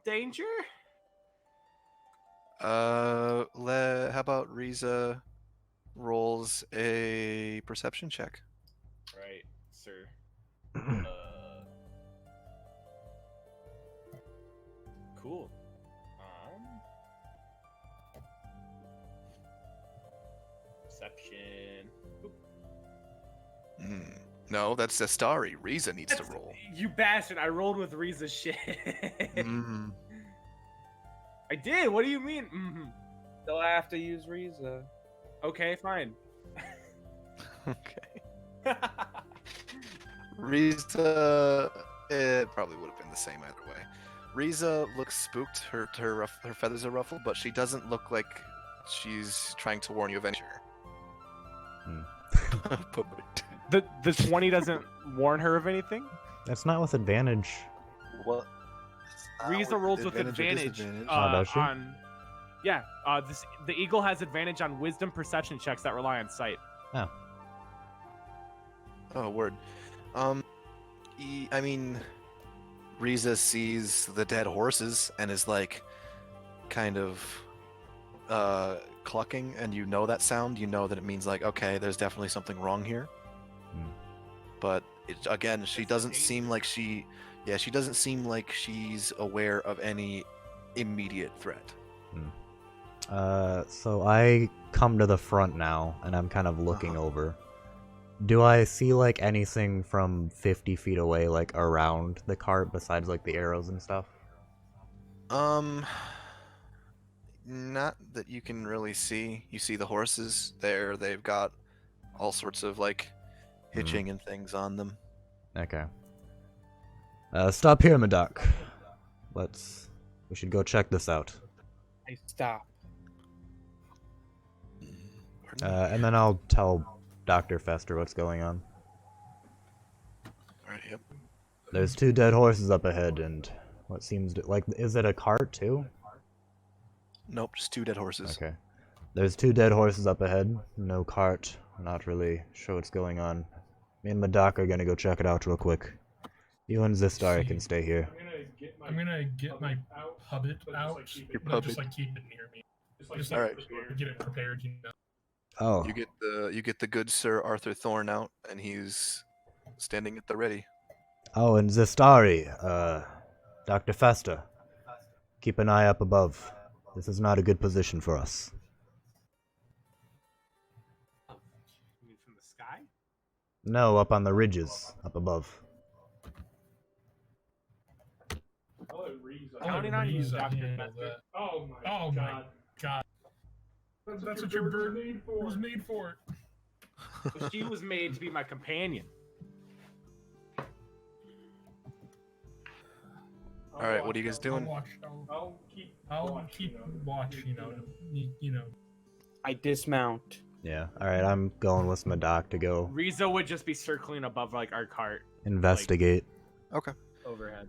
Danger? How about Riza rolls a perception check? Right, sir. Cool. Perception. Oop. No, that's Zestari. Riza needs to roll. You bastard! I rolled with Riza's shit. Mm. I did. What do you mean? Mm-hmm. They'll have to use Riza. Okay, fine. Okay. Riza, it probably would have been the same either way. Riza looks spooked. Her feathers are ruffled, but she doesn't look like she's trying to warn you of any. The 20 doesn't warn her of anything. That's not with advantage. What? Riza rolls with advantage. Does she? Yeah. The eagle has advantage on wisdom perception checks that rely on sight. Oh, word. I mean, Riza sees the dead horses and is like, kind of, clucking, and you know that sound. You know that it means like, okay, there's definitely something wrong here. But again, she doesn't seem like she doesn't seem like she's aware of any immediate threat. So I come to the front now, and I'm kind of looking over. Do I see like anything from 50 feet away, like around the cart, besides like the arrows and stuff? Not that you can really see. You see the horses there. They've got all sorts of like hitching and things on them. Okay. Stop here, Madoc. We should go check this out. I stop. And then I'll tell Dr. Fester what's going on. Alright, yep. There's 2 dead horses up ahead, and what seems to, like, is it a cart too? Nope, just 2 dead horses. Okay. There's 2 dead horses up ahead, no cart. Not really sure what's going on. Me and Madoc are gonna go check it out real quick. You and Zistari can stay here. I'm gonna get my puppet out. Your No, just puppet. like keep it near me. Just Alright. get it prepared, you know. Oh, You get the good Sir Arthur Thorne out, and he's standing at the ready. oh, and Zistari, Dr. Fester. Keep an eye up above. This is not a good position for us. You mean from the sky? No, up on the ridges, up above. Counting on you, Reason Dr. handle Fester. that. Oh my god. That's what your bird was made for. So she was made to be my companion. Alright, what are you guys doing? I'll keep watch, you know. I dismount. Yeah, alright, I'm going with Madoc to go Riza would just be circling above like our cart investigate. Okay. overhead.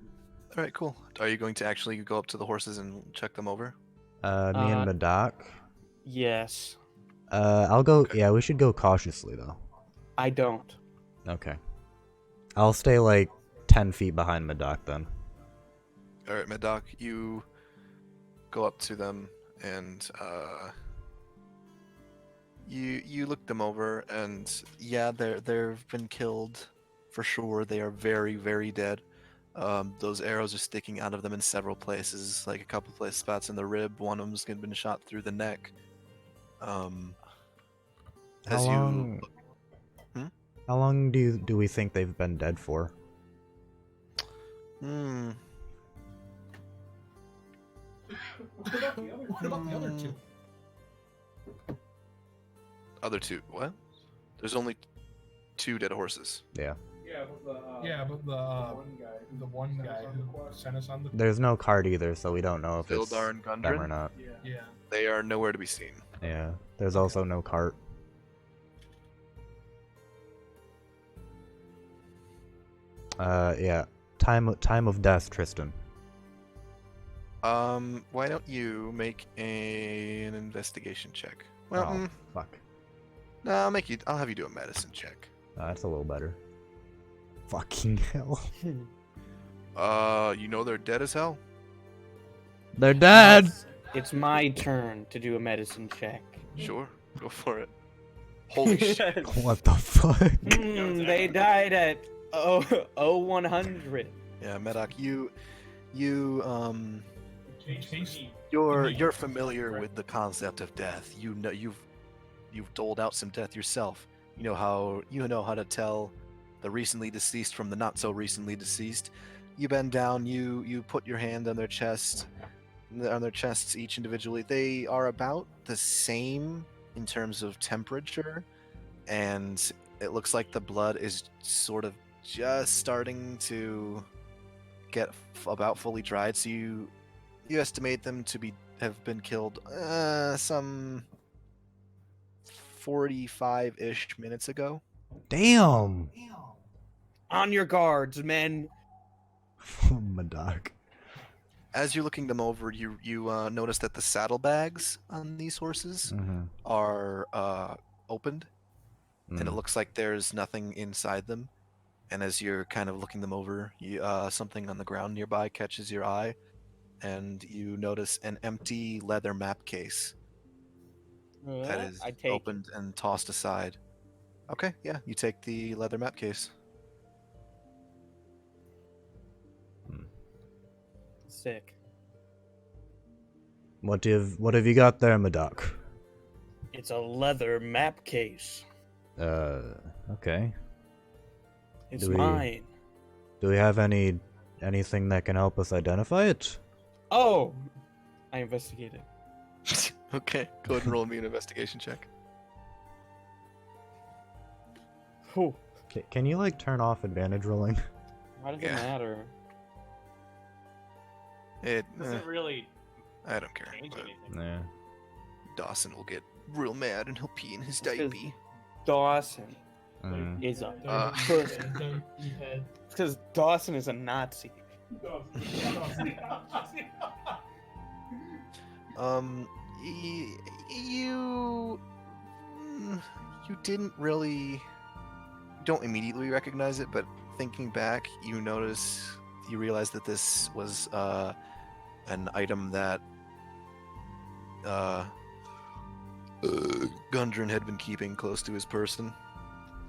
Alright, cool. Are you going to actually go up to the horses and check them over? Me and Madoc. Yes. I'll go, yeah, we should go cautiously though. I don't. Okay. I'll stay like 10 feet behind Madoc then. Alright, Medoc, you go up to them and you look them over, and yeah, they've been killed for sure. They are very, very dead. Those arrows are sticking out of them in several places, like a couple place spots in the rib. One of them's been shot through the neck. How As long? How long do we think they've been dead for? Hmm. What about the other two? Other 2, what? There's only 2 dead horses. Yeah. Yeah, but the one guy who sent us on the There's no cart either, so we don't know if it's Sildar and them or Gundren, not. yeah. they are nowhere to be seen. Yeah. There's also no cart. Yeah. Time of death, Tristan. Why don't you make an investigation check? Well, Oh, fuck. no, I'll have you do a medicine check. That's a little better. Fucking hell. You know they're dead as hell. They're dead! It's my turn to do a medicine check. Sure, go for it. Holy shit! What the fuck? They died at 0100. Yeah, Medoc, you're Taste. you're familiar with the concept of death. You know you've doled out some death yourself. You know how to tell the recently deceased from the not so recently deceased. You bend down, you put your hand on their chest, on their chests each individually. They are about the same in terms of temperature, and it looks like the blood is sort of just starting to get about fully dried. So you estimate them to have been killed some 45-ish minutes ago. Damn! On your guards, men. Madoc. As you're looking them over, you notice that the saddlebags on these horses Mm-hmm. are opened, and it looks like there's nothing inside them. And as you're kind of looking them over, something on the ground nearby catches your eye, and you notice an empty leather map case that is I take opened and tossed aside. Okay, yeah, you take the leather map case. Sick. What have you got there, Madoc? It's a leather map case. Okay. It's Do we- mine. Do we have anything that can help us identify it? Oh, I investigated. Okay, go ahead and roll me an investigation check. Whew. Can you like turn off advantage rolling? Why does Yeah. it matter? It. Doesn't really I don't care. change But anything. Yeah. Dawson will get real mad and he'll pee in his It's 'cause diaper. Dawson Mm. is a Uh, pussy. Because Dawson is a Nazi. You didn't really don't immediately recognize it, but thinking back, you realize that this was an item that Gundren had been keeping close to his person.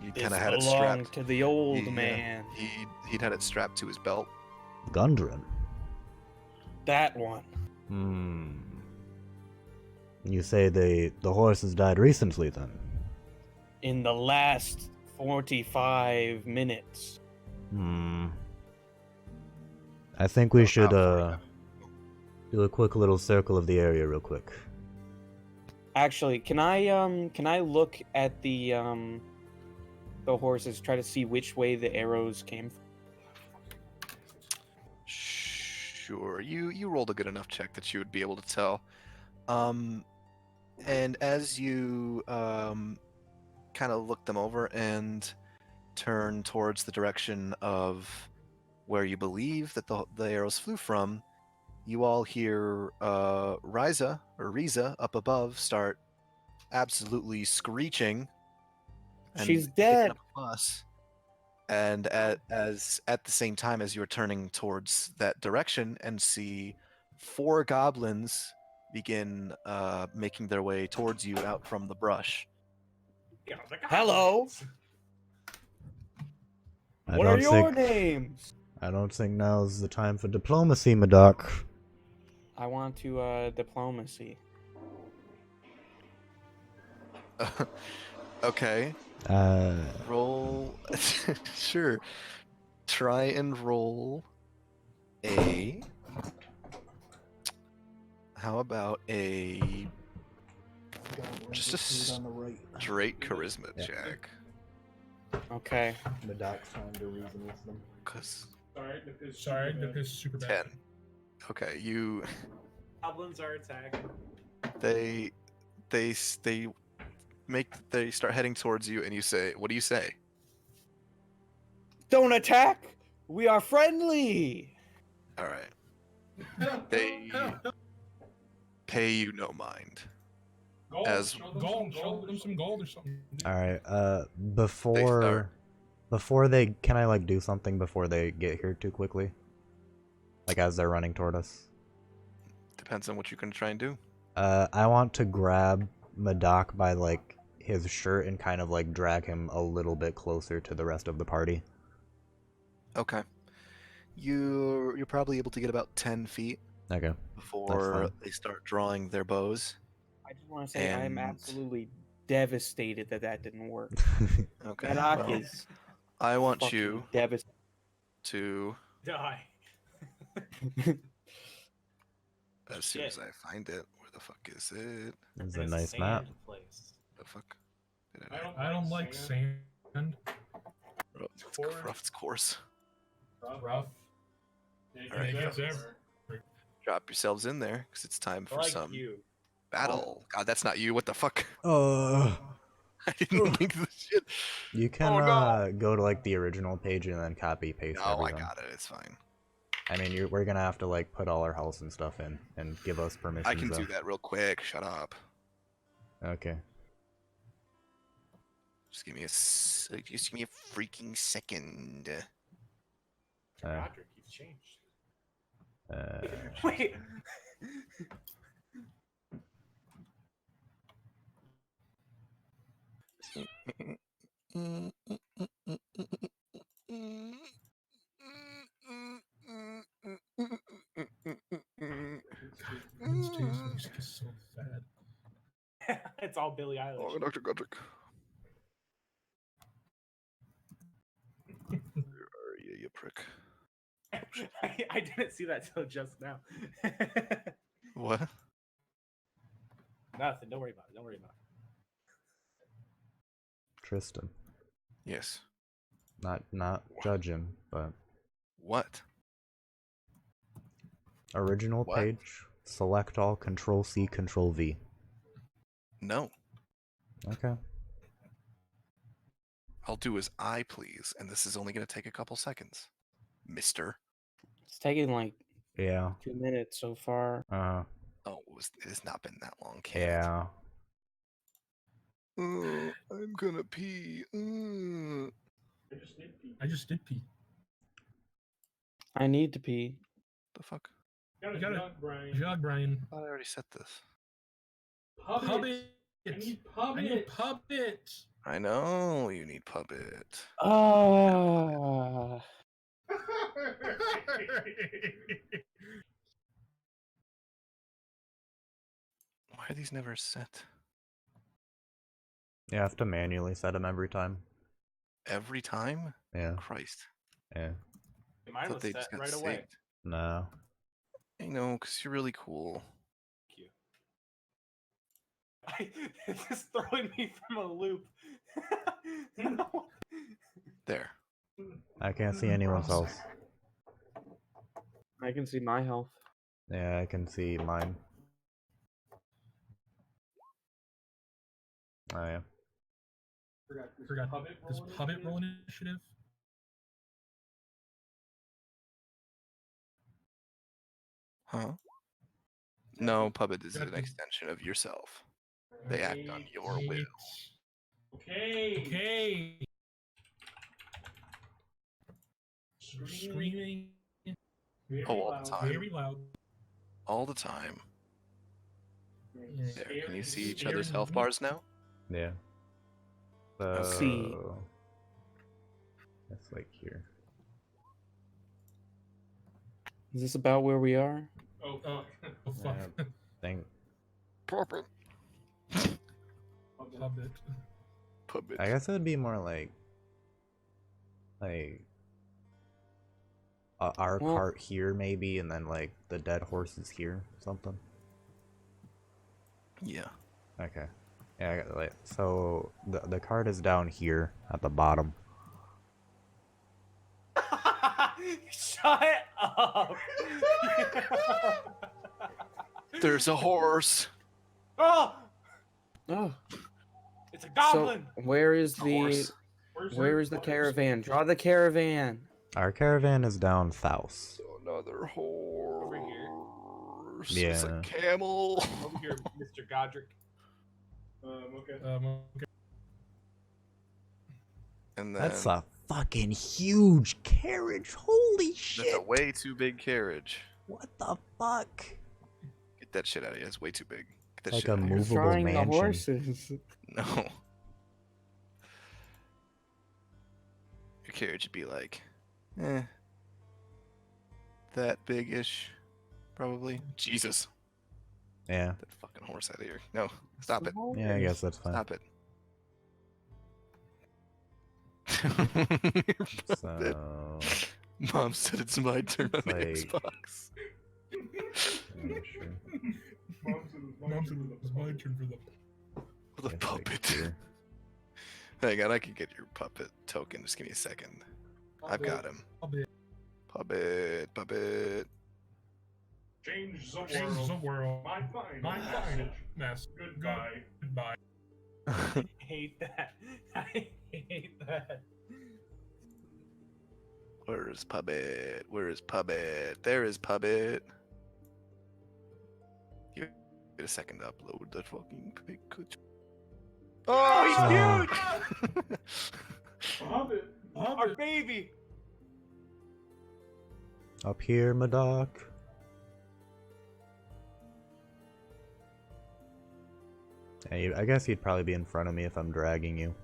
He This kind of had it belonged strapped. to the old Yeah. man. He'd had it strapped to his belt. Gundren. That one. Hmm. You say the horses died recently then? In the last 45 minutes. Hmm. I think we should About do a quick little circle of the area real quick. Actually, can I look at the horses, try to see which way the arrows came from? Sure. You rolled a good enough check that you would be able to tell. And as you kind of look them over and turn towards the direction of where you believe that the arrows flew from, you all hear Riza up above start absolutely screeching. And She's picking dead. up a fuss. And at the same time as you're turning towards that direction and see 4 goblins begin making their way towards you out from the brush. Hello. I What are don't your think names? I don't think now's the time for diplomacy, Madoc. I want to diplomacy. Okay, roll. Sure. Try and roll a. How about a just a straight charisma Yeah. check? Okay. Madoc's trying to reason with them. 'Cause Sorry, the piss is super bad. 10. Okay, you. Goblins are attacking. They start heading towards you, and you say, "What do you say?" Don't attack. We are friendly. All right. They pay you no mind. Gold, As- show them some gold or something. All right. Before they can I like do something before they get here too quickly? Like as they're running toward us. Depends on what you can try and do. I want to grab Madoc by like his shirt and kind of like drag him a little bit closer to the rest of the party. Okay. You're probably able to get about 10 feet Okay. before fine. they start drawing their bows. I just want to say I am And- absolutely devastated that didn't work. Okay. Madoc well, is I want fucking you devastated. to, Die. as soon as Shit. I find it, where the fuck is it? This is a There's nice sand map. place. The fuck? I don't like sand. It's rough, it's coarse. Rough. Alright. It gets everywhere. Drop yourselves in there, because it's time for Like some you. battle. God, that's not you. What the fuck? I didn't Ugh. think this shit. You can Oh, no. go to like the original page and then copy paste No, I everything. got it. It's fine. I mean, we're gonna have to like put all our health and stuff in and give us permission. I can do that real quick. Shut up. Okay. Just give me a freaking second. Roderick, you've changed. Uh, Wait. It's just so sad. It's all Billie Eilish. Oh, Dr. Godric. Are you prick? I didn't see that till just now. What? Nothing. Don't worry about it. Don't worry about it. Tristan. Yes. Not judge him, but What? original What? page. Select all. Control C. Control V. No. Okay. I'll do as I please, and this is only going to take a couple seconds, Mister. It's taking like Yeah. 2 minutes so far. Oh, it has not been that long, can it? Yeah. I'm gonna pee. I just did pee. I need to pee. The fuck? You got a jug, Brian. I thought I already said this. Pub it. I need pub it. I know you need puppet. Ah. Why are these never set? You have to manually set them every time. Every time? Yeah. Christ. Yeah. Mine Thought was they set just got right away. saved. No. I know, because you're really cool. Thank you. It's just throwing me from a loop. There. I can't see anyone's else. I can see my health. Yeah, I can see mine. Oh yeah. Forgot. Does pub it roll initiative? Huh? No, puppet is an extension of yourself. They act on your will. Okay. Screaming. Oh, all the time. Very loud. All the time. Yeah. There, can you see each other's health bars now? Yeah. See. That's like here. Is this about where we are? Oh fuck. Think. Puppet. Pub it. Puppet. I guess it would be more like our Well- cart here maybe, and then like the dead horses here, something. Yeah. Okay. Yeah. I got, like, so the cart is down here at the bottom. Shut up! There's a horse. Oh! Oh. It's a So goblin! where is A the horse. where is the caravan? Draw the caravan. Our caravan is down south. Another horse. Over here. It's a Yeah. camel. Over here, Mr. Godric. Okay. And then That's a fucking huge carriage. Holy that's shit! a way too big carriage. What the fuck? Get that shit out of here. It's way too big. Get that Like shit a out of here. movable Drawing the mansion. horses. No. Your carriage would be like, that big-ish, probably. Jesus. Yeah. That fucking horse out of here. No, stop it. Yeah, I guess that's fine. Stop it. So, Mom said it's my turn on the Like- Xbox. yeah, sure. Mom said it was my turn for the. For the Guess, like, puppet. here. Hang on, I can get your puppet token. Just give me a second. I've got him. Puppet. Puppet. Change the world. My fine. Mess. Goodbye. I hate that. I hate that. Where's Puppet? There is Puppet. Give it a second to upload the fucking picture. Oh, he's huge! Our baby! Up here, Madoc. Hey, I guess he'd probably be in front of me if I'm dragging you.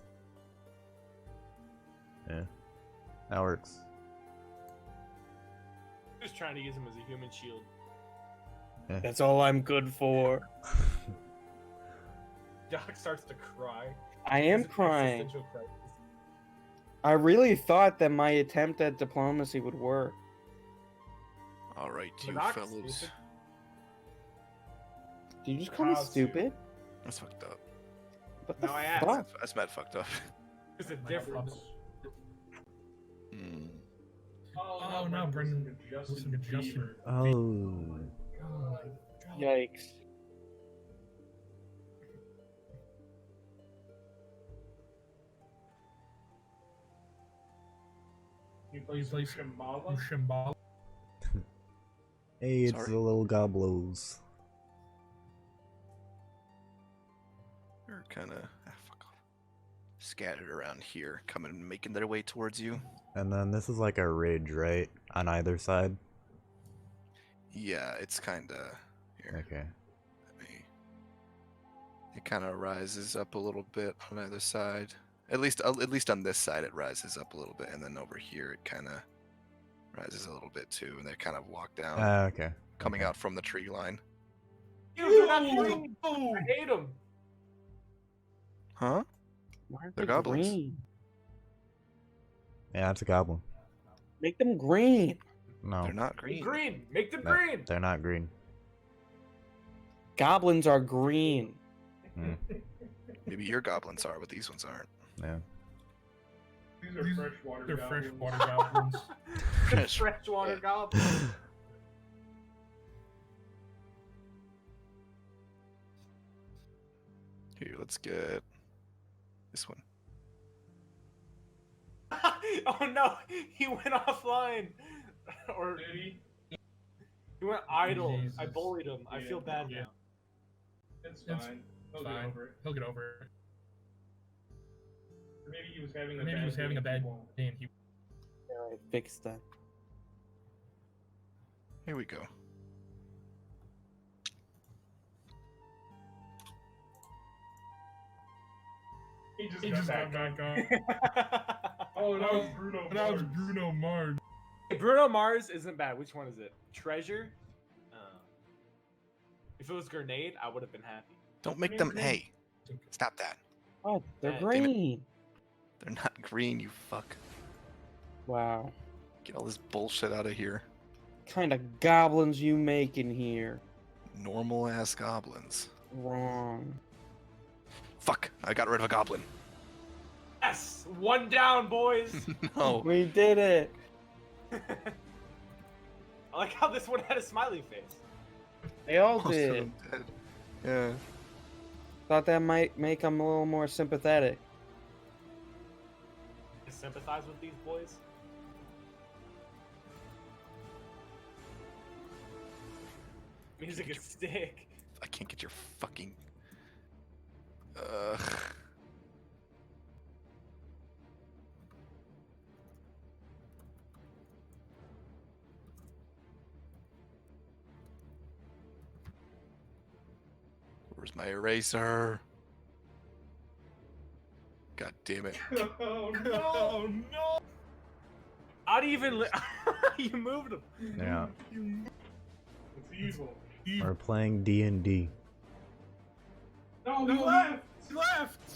Yeah. That works. Just trying to use him as a human shield. That's all I'm good for. Doc starts to cry. I am It's an crying. existential crisis. I really thought that my attempt at diplomacy would work. All right, you Not fellows. stupid. Did you just call me How stupid? That's fucked up. What the No, I asked. fuck? That's mad fucked up. There's a difference. Hmm. Oh no, Brendan. Listen to Justin. Oh. Oh my god. Yikes. You play Shambhala? Hey, it's Sorry. the little goblos. They're kind of scattered around here, making their way towards you. And then this is like a ridge, right? On either side? Yeah, it's kind of here. Okay. It kind of rises up a little bit on either side. At least on this side, it rises up a little bit, and then over here, it kind of rises a little bit too. And they kind of walk down, Okay. coming okay. out from the tree line. Dude, they're not green. I hate them. Huh? Why aren't They're they goblins. green? Yeah, it's a goblin. Make them green. No, They're not green. Green. Make them No. green. they're not green. Goblins are green. Maybe your goblins are, but these ones aren't. Yeah. They're freshwater goblins. Freshwater goblins. Here, let's get this one. Oh no, he went offline. Or he went idle. I Jesus. bullied him. I feel bad Yeah. now. It's fine. He'll get over it. Maybe he was having a bad day and he. I fixed that. Here we go. He just got back on. Oh, that was Bruno. That was Bruno Mars. Bruno Mars isn't bad. Which one is it? Treasure? If it was Grenade, I would have been happy. Don't make them. Hey, stop that. Oh, they're Yeah, damn it. green. They're not green, you fuck. Wow. Get all this bullshit out of here. Kind of goblins you making here? Normal ass goblins. Wrong. Fuck, I got rid of a goblin. Yes! One down, boys! No. We did it. I like how this one had a smiley face. They all Most of did. them dead. Yeah. Thought that might make them a little more sympathetic. I sympathize with these boys. Music is stick. I can't get your fucking. Ugh. Where's my eraser? God damn it. Oh no! No! How do you even? You moved him. Yeah. It's evil. We're playing D&D. No, he left. He left.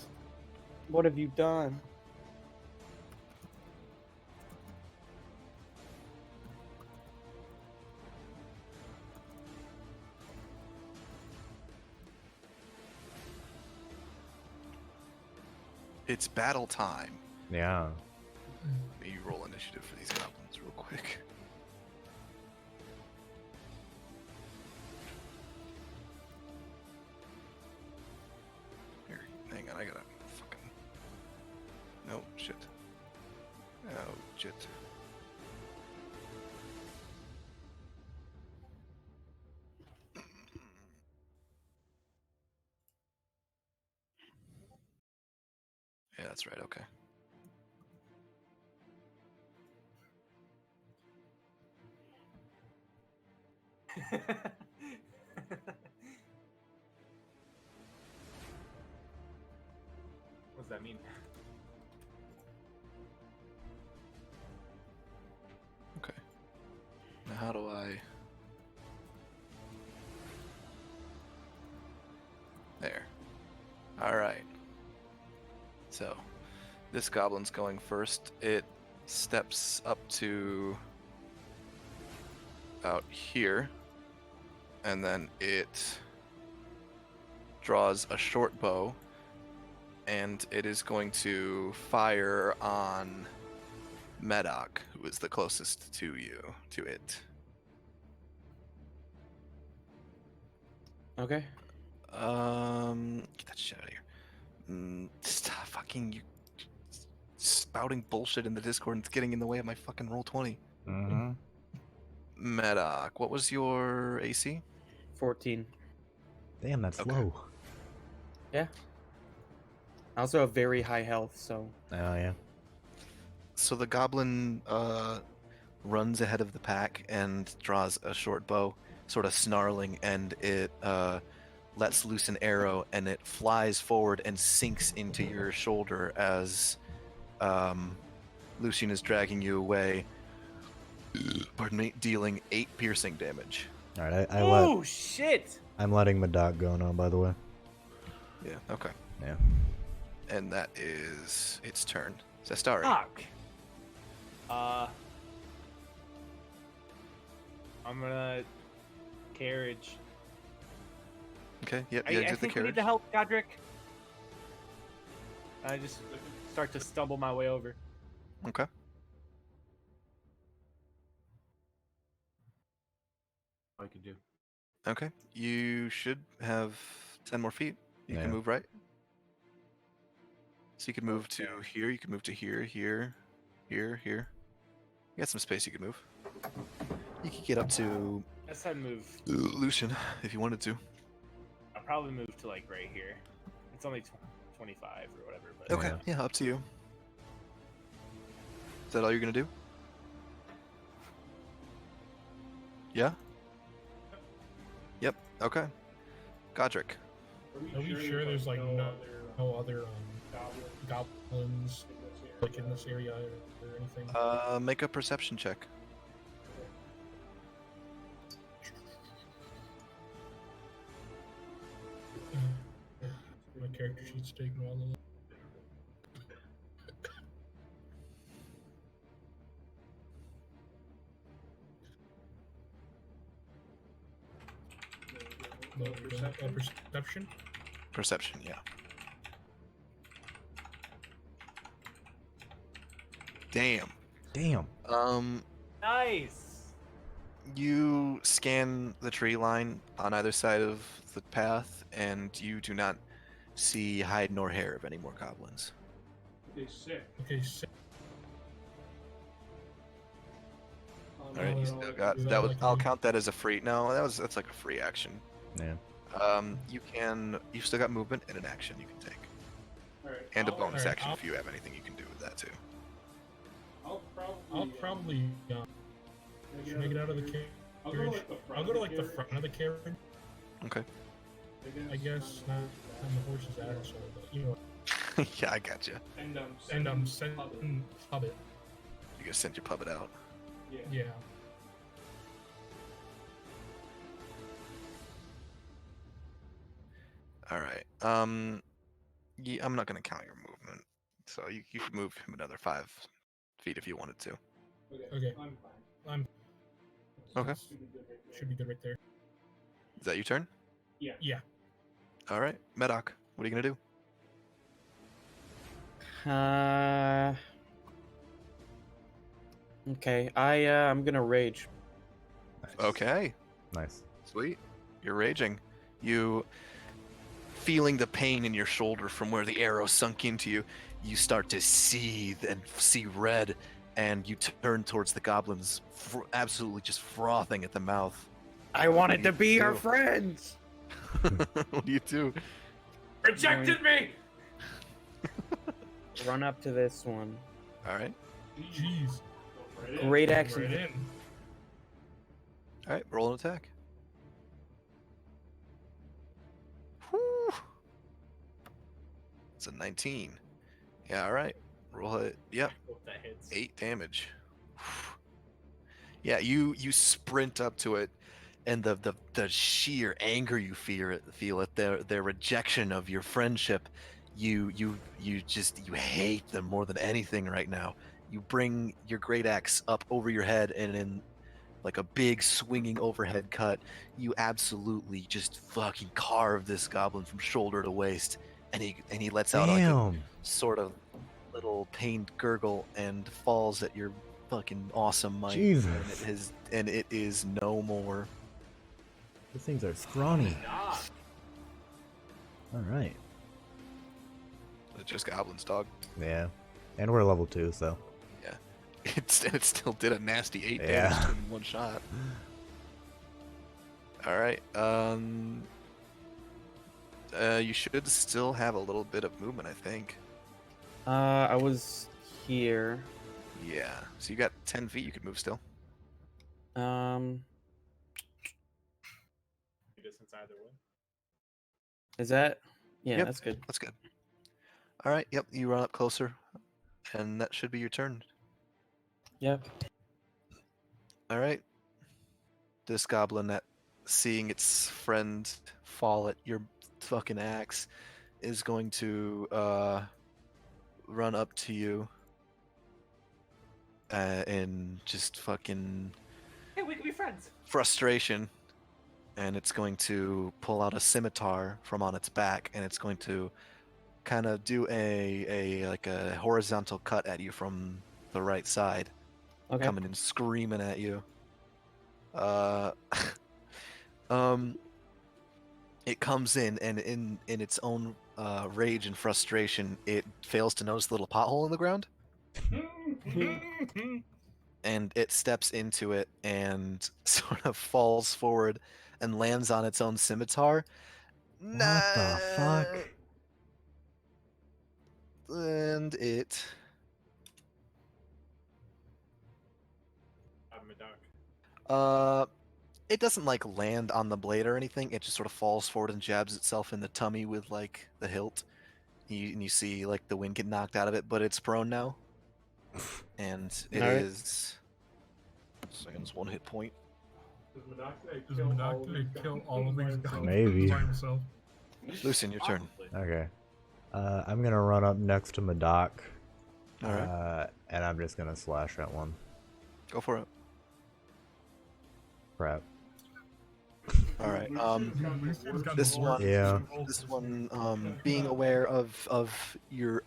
What have you done? It's battle time. Yeah. Maybe roll initiative for these goblins real quick. Here, hang on, I gotta fucking. No, shit. Oh, shit. Yeah, that's right, okay. What does that mean? Okay. Now how do I... There. Alright. So, This goblin's going first. It steps up to out here, and then it draws a short bow, and it is going to fire on Medoc, who is the closest to it. Okay. Get that shit out of here. Stop fucking you spouting bullshit in the Discord and it's getting in the way of my fucking roll 20. Mm-hmm. Medoc, what was your AC? 14. Damn, that's Okay. low. Yeah. I also have very high health, so. Oh, yeah. So the goblin runs ahead of the pack and draws a short bow, sort of snarling, and it lets loose an arrow, and it flies forward and sinks into your shoulder as Lucian is dragging you away. Pardon me, dealing 8 piercing damage. Alright, Oh shit! I'm letting Madoc go now, by the way. Yeah, okay. Yeah. And that is its turn. Zestari. Fuck. I'm gonna carriage. Okay, yep, I you exit the think we need carriage. to help Godric. I just start to stumble my way over. Okay. I could do. Okay. You should have 10 more feet. You Yeah. can move right. So you can move to here, you can move to here, here, here. You got some space you can move. You could get up to Guess I'd move. Lucian if you wanted to. I'll probably move to like right here. It's only 25 or whatever. But Okay, yeah, up to you. Is that all you're gonna do? Yeah? Yep, okay. Godric. Are we sure there's like no other goblins like in this area or anything? Make a perception check. My character sheet's taking a while to load. Perception? Perception, yeah. Damn. Damn. nice. You scan the tree line on either side of the path, and you do not see hide nor hair of any more goblins. Okay, sick. All right, you still got that. Was I'll count that as a free. No, that's like a free action. Yeah. You've still got movement and an action you can take, and a bonus action if you have anything you can do with that too. I'll probably should I get out of the carriage? I'll go to like the front of the carriage. Okay. I guess not on the horse's asshole, but you know. Yeah, I got you. And I'm sending Hobbit. You guys send your puppet out. Yeah. All right. Yeah, I'm not gonna count your movement, so you could move him another 5 feet if you wanted to. Okay. I'm. Okay. Should be good right there. Is that your turn? Yeah. All right, Medoc. What are you gonna do? Okay. I'm gonna rage. Nice. Okay. Nice. Sweet. You're raging. You feeling the pain in your shoulder from where the arrow sunk into you. You start to seethe and see red, and you turn towards the goblins, absolutely just frothing at the mouth. I wanted to be our do? friends. What do you do? Rejected me. Run up to this one. All right. Jeez. Great action. Right in. All right. Roll an attack. Whew. It's a 19. Yeah. All right. Roll it. Yep. Hope that hits. 8 damage. Yeah, you sprint up to it, and the sheer anger you feel at their rejection of your friendship, you hate them more than anything right now. You bring your great axe up over your head, and in like a big swinging overhead cut, you absolutely just fucking carve this goblin from shoulder to waist, and he lets out like a Damn. sort of little pained gurgle and falls at your fucking awesome might. Jesus. And it is no more. These things are scrawny. Alright. It's just goblins, dog. Yeah. And we're level 2, so. It still did a nasty 8 Yeah. damage to him in one shot. All right. You should still have a little bit of movement, I think. I was here. Yeah. So you got 10 feet you could move still. Distance either way. Is that? Yeah, Yep. that's good. That's good. All right. Yep. You run up closer, and that should be your turn. Yep. All right. This goblin, at seeing its friend fall at your fucking axe, is going to run up to you in just fucking Hey, we can be friends. frustration, and it's going to pull out a scimitar from on its back, and it's going to kind of do a horizontal cut at you from the right side. Okay. Coming and screaming at you. It comes in, and in its own rage and frustration, it fails to notice the little pothole in the ground, and it steps into it and sort of falls forward and lands on its own scimitar. What the fuck? And it it doesn't like land on the blade or anything. It just sort of falls forward and jabs itself in the tummy with like the hilt. And you see like the wind get knocked out of it, but it's prone now. And it Alright. is seconds 1 hit point. Does Medocte kill all of these goblins Maybe. by himself? Lucian, your turn. Okay. I'm gonna run up next to Madoc. Alright. And I'm just gonna slash at one. Go for it. Crap. Alright. Lucian's got This the one, Yeah. this one, being aware of your,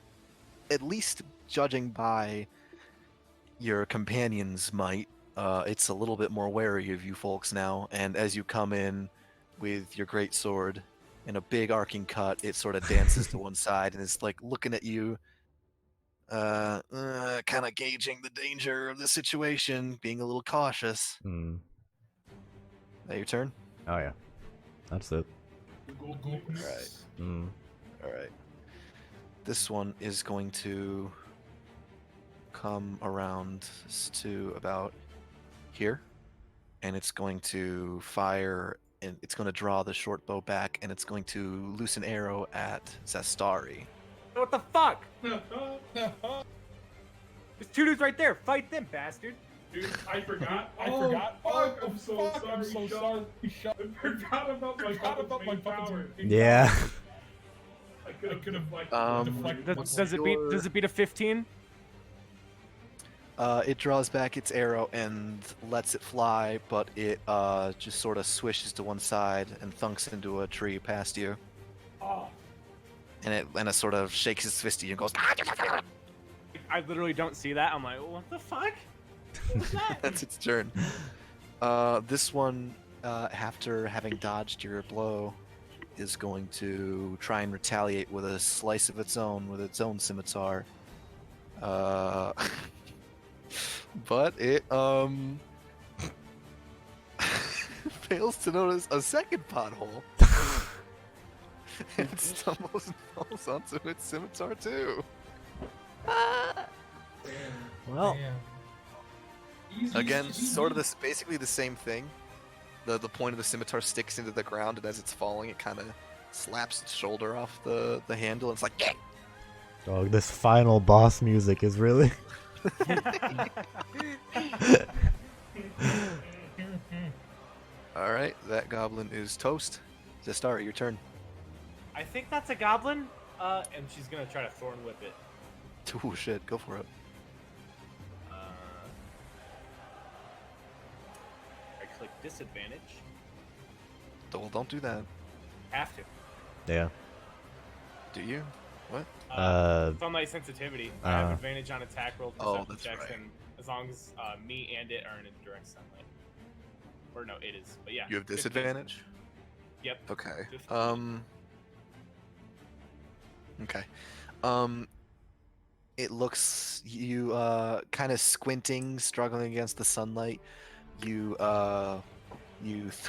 at least judging by your companion's might, it's a little bit more wary of you folks now. And as you come in with your great sword and a big arcing cut, it sort of dances to one side and is like looking at you, kind of gauging the danger of the situation, being a little cautious. Hmm. That your turn? Oh yeah. That's it. Alright. Hmm. Alright. This one is going to come around to about here. And it's going to fire, and it's going to draw the short bow back, and it's going to loose an arrow at Zastari. What the fuck? There's 2 dudes right there. Fight them, bastard. Dude, I forgot. Fuck, I'm so sorry. I forgot about my power. Yeah. I could have like deflected. Does it beat a 15? It draws back its arrow and lets it fly, but it just sort of swishes to one side and thunks into a tree past you. Oh, And it sort of shakes its fist at you and goes. I literally don't see that. I'm like, what the fuck? What's that? That's its turn. This one, after having dodged your blow, is going to try and retaliate with a slice of its own scimitar. But it fails to notice a second pothole. It stumbles and falls onto its scimitar too. Well. Again, sort of this, basically the same thing. The point of the scimitar sticks into the ground, and as it's falling, it kind of slaps its shoulder off the handle, and it's like, yeah! Dog, this final boss music is really. Alright, that goblin is toast. Zastari, your turn. I think that's a goblin. And she's gonna try to thorn whip it. Oh shit, go for it. I click disadvantage. Don't do that. Have to. Yeah. Do you? What? It's on my sensitivity. I have advantage on attack rolls, perception that's checks, right. and as long as me and it are in a direct sunlight. Or no, it is. But yeah. You have 15. disadvantage? Yep. Okay. 15. Okay. It looks you kind of squinting, struggling against the sunlight. You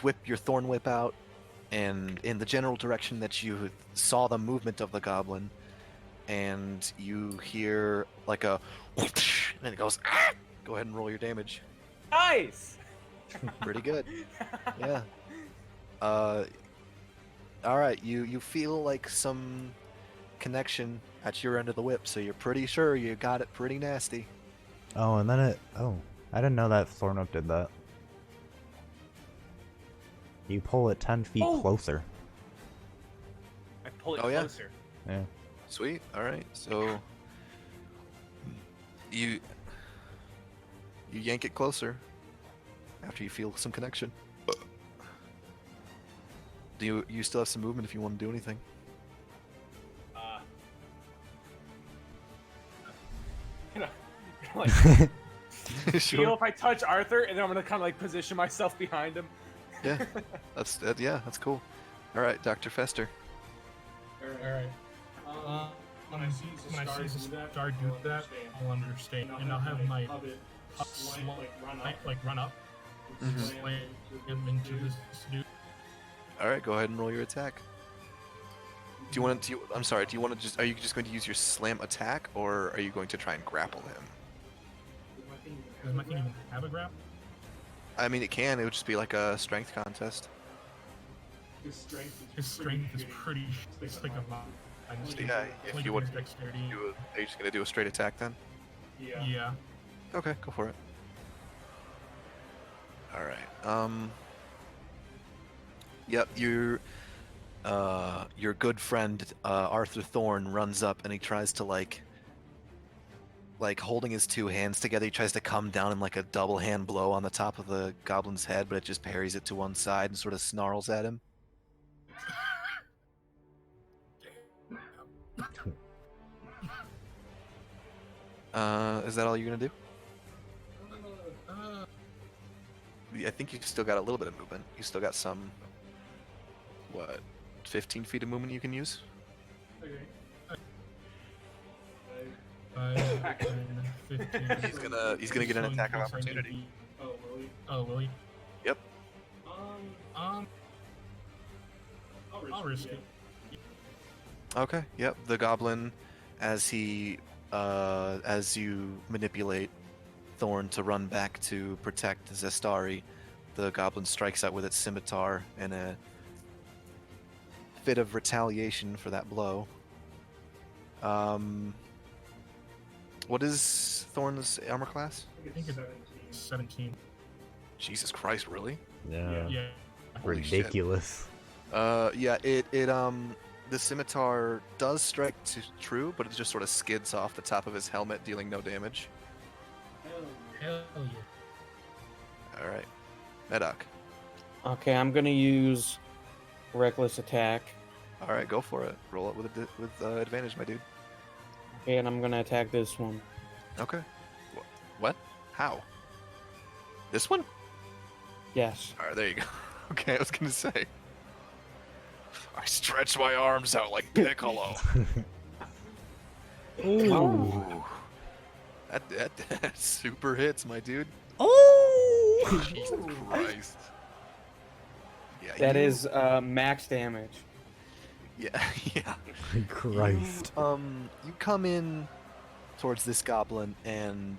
whip your thorn whip out, and in the general direction that you saw the movement of the goblin, and you hear like a whoosh, and it goes. Ah! Go ahead and roll your damage. Nice. Pretty good. Yeah. All right. You feel like some connection at your end of the whip, so you're pretty sure you got it pretty nasty. Oh, and then it... Oh, I didn't know that thorn whip did that. You pull it 10 feet closer. I pull it Oh, yeah? closer. Yeah. Sweet. All right. So you yank it closer after you feel some connection. Do you still have some movement if you want to do anything? Like, Sure. feel if I touch Arthur, and then I'm gonna kind of like position myself behind him. Yeah. That's cool. All right, Dr. Fester. Alright. When I see the star do that, I'll understand, and I'll have my run up, slam into this dude. All right, go ahead and roll your attack. Do you want to? I'm sorry. Do you want to just? Are you just going to use your slam attack, or are you going to try and grapple him? Does my thing even have a grab? I mean, it can. It would just be like a strength contest. His strength is pretty. It's like a. So yeah, if like you would, his dexterity. are you just going to do a straight attack then? Yeah. Okay, go for it. All right. Yep. Your good friend Arthur Thorne runs up and he tries to like holding his two hands together. He tries to come down in like a double hand blow on the top of the goblin's head, but it just parries it to one side and sort of snarls at him. Is that all you're gonna do? I think you still got a little bit of movement. You still got some, what, 15 feet of movement you can use? Okay. 5, 10, 15. He's gonna get an attack of opportunity. Oh, will he? Yep. I'll risk it. Okay. Yep. The goblin, as you manipulate Thorn to run back to protect Zestari, the goblin strikes out with its scimitar in a bit of retaliation for that blow. What is Thorn's armor class? I think it's 17. Jesus Christ, really? Yeah. Yeah. Holy shit. Ridiculous. Yeah, the scimitar does strike true, but it just sort of skids off the top of his helmet, dealing no damage. Hell yeah. All right, Medoc. Okay, I'm gonna use reckless attack. All right, go for it. Roll it with advantage, my dude. Okay, and I'm gonna attack this one. Okay. What? How? This one? Yes. All right, there you go. Okay, I was gonna say. I stretch my arms out like Piccolo. Ooh. That super hits, my dude. Oh! Jesus Christ. Yeah, That is max damage. Yeah, yeah. Christ. You come in towards this goblin, and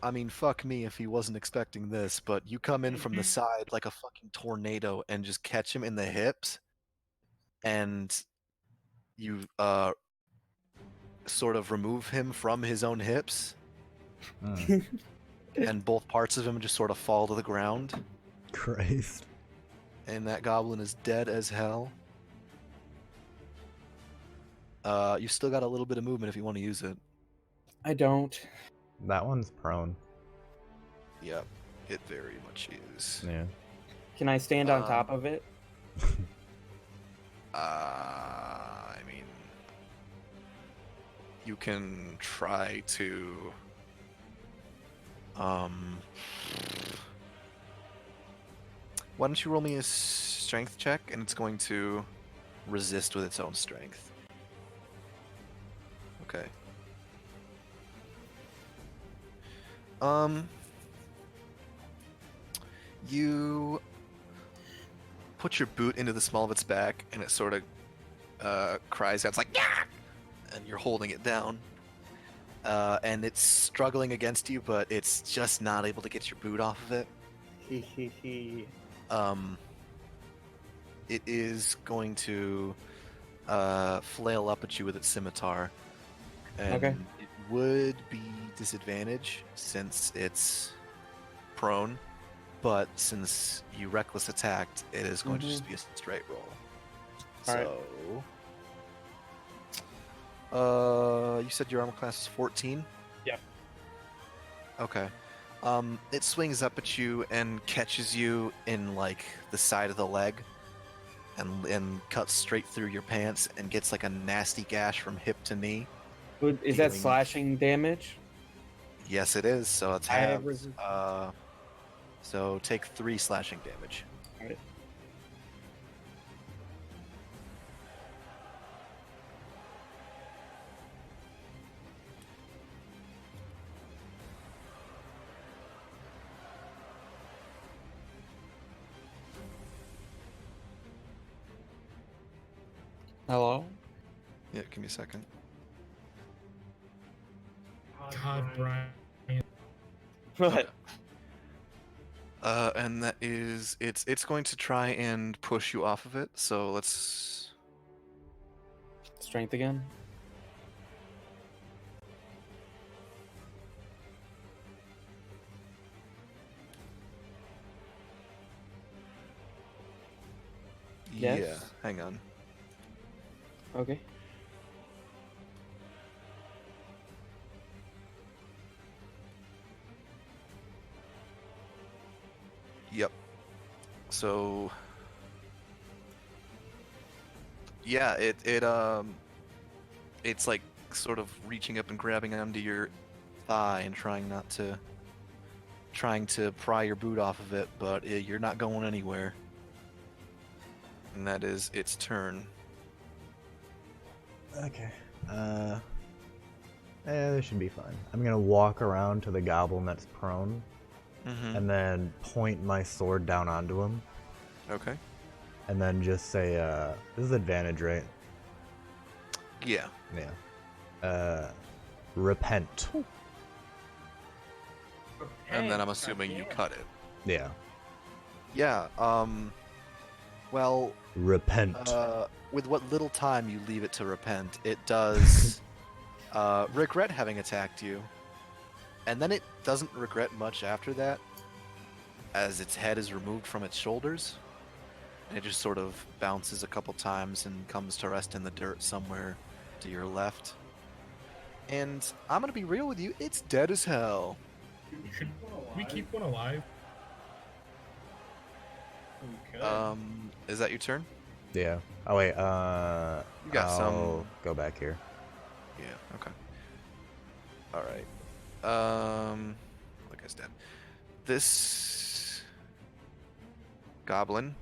I mean, fuck me if he wasn't expecting this, but you come in from the side like a fucking tornado and just catch him in the hips, and you sort of remove him from his own hips, and both parts of him just sort of fall to the ground, Christ. and that goblin is dead as hell. You still got a little bit of movement if you want to use it. I don't. That one's prone. Yep, it very much is. Yeah. Can I stand on top of it? I mean, you can try to. Why don't you roll me a strength check, and it's going to resist with its own strength. Okay. You put your boot into the small of its back, and it sort of cries out. It's like, yeah! And you're holding it down. And it's struggling against you, but it's just not able to get your boot off of it. It is going to flail up at you with its scimitar. And Okay. it would be disadvantage since it's prone, but since you reckless attacked, it is going to just be a straight roll. Alright. So, you said your armor class is 14? Yep. Okay. It swings up at you and catches you in like the side of the leg, and cuts straight through your pants and gets like a nasty gash from hip to knee. Is that Dealing- slashing damage? Yes, it is. So it's I have halved. resist- So take 3 slashing damage. Alright. Hello? Yeah, give me a second. God, Brian. What? And that is it's going to try and push you off of it. So let's. Strength again? Yes? Yeah, hang on. Okay. Yep. So. Yeah, it's like sort of reaching up and grabbing onto your thigh and trying to pry your boot off of it, but you're not going anywhere. And that is its turn. Okay. This should be fine. I'm gonna walk around to the goblin that's prone, Mm-hmm. and then point my sword down onto him, Okay. and then just say, this is advantage, right? Yeah. Yeah. Repent. And then I'm assuming you cut it. Yeah. Yeah. Well, Repent. with what little time you leave it to repent, it does regret having attacked you. And then it doesn't regret much after that, as its head is removed from its shoulders. And it just sort of bounces a couple times and comes to rest in the dirt somewhere to your left. And I'm going to be real with you, it's dead as hell. Should we keep one alive? Is that your turn? Yeah. Oh wait, You got some- I'll go back here. Yeah, okay. Alright. That guy's dead. This goblin,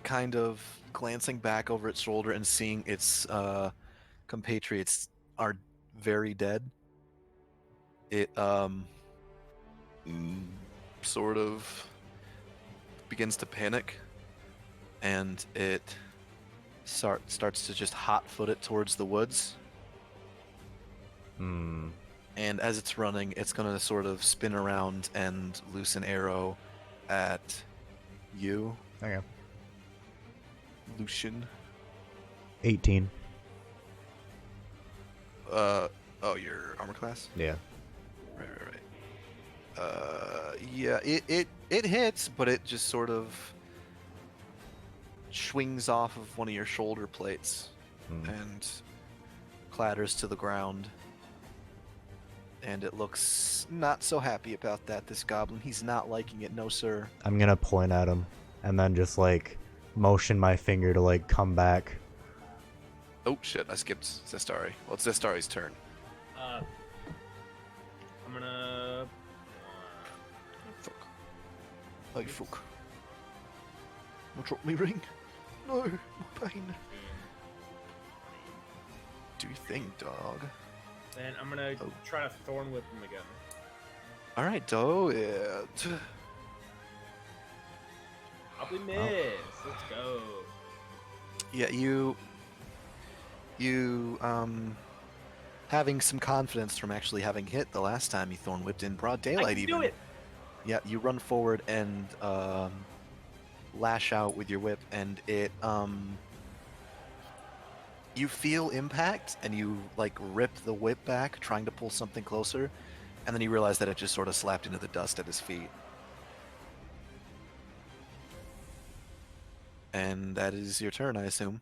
kind of glancing back over its shoulder and seeing its compatriots are very dead. It sort of begins to panic, and it starts to just hot-foot it towards the woods. Hmm. And as it's running, it's going to sort of spin around and loose an arrow at you, Okay. Lucian. 18. Oh, your armor class? Yeah. Right. Yeah, it hits, but it just sort of swings off of one of your shoulder plates and clatters to the ground. And it looks not so happy about that, this goblin. He's not liking it, no sir. I'm gonna point at him and then just like motion my finger to like come back. Oh shit, I skipped Zestari. Well, it's Zestari's turn. I'm gonna. Fuck. Oh, fuck. I'll drop me ring. No, my pain. Do your thing, dog. Then I'm gonna try to thorn whip him again. Alright, do it. Probably miss. Let's go. Yeah, you having some confidence from actually having hit the last time you thorn whipped in broad daylight. I can even. do it. Yeah, you run forward and lash out with your whip, and it you feel impact, and you like rip the whip back, trying to pull something closer, and then you realize that it just sort of slapped into the dust at his feet. And that is your turn, I assume.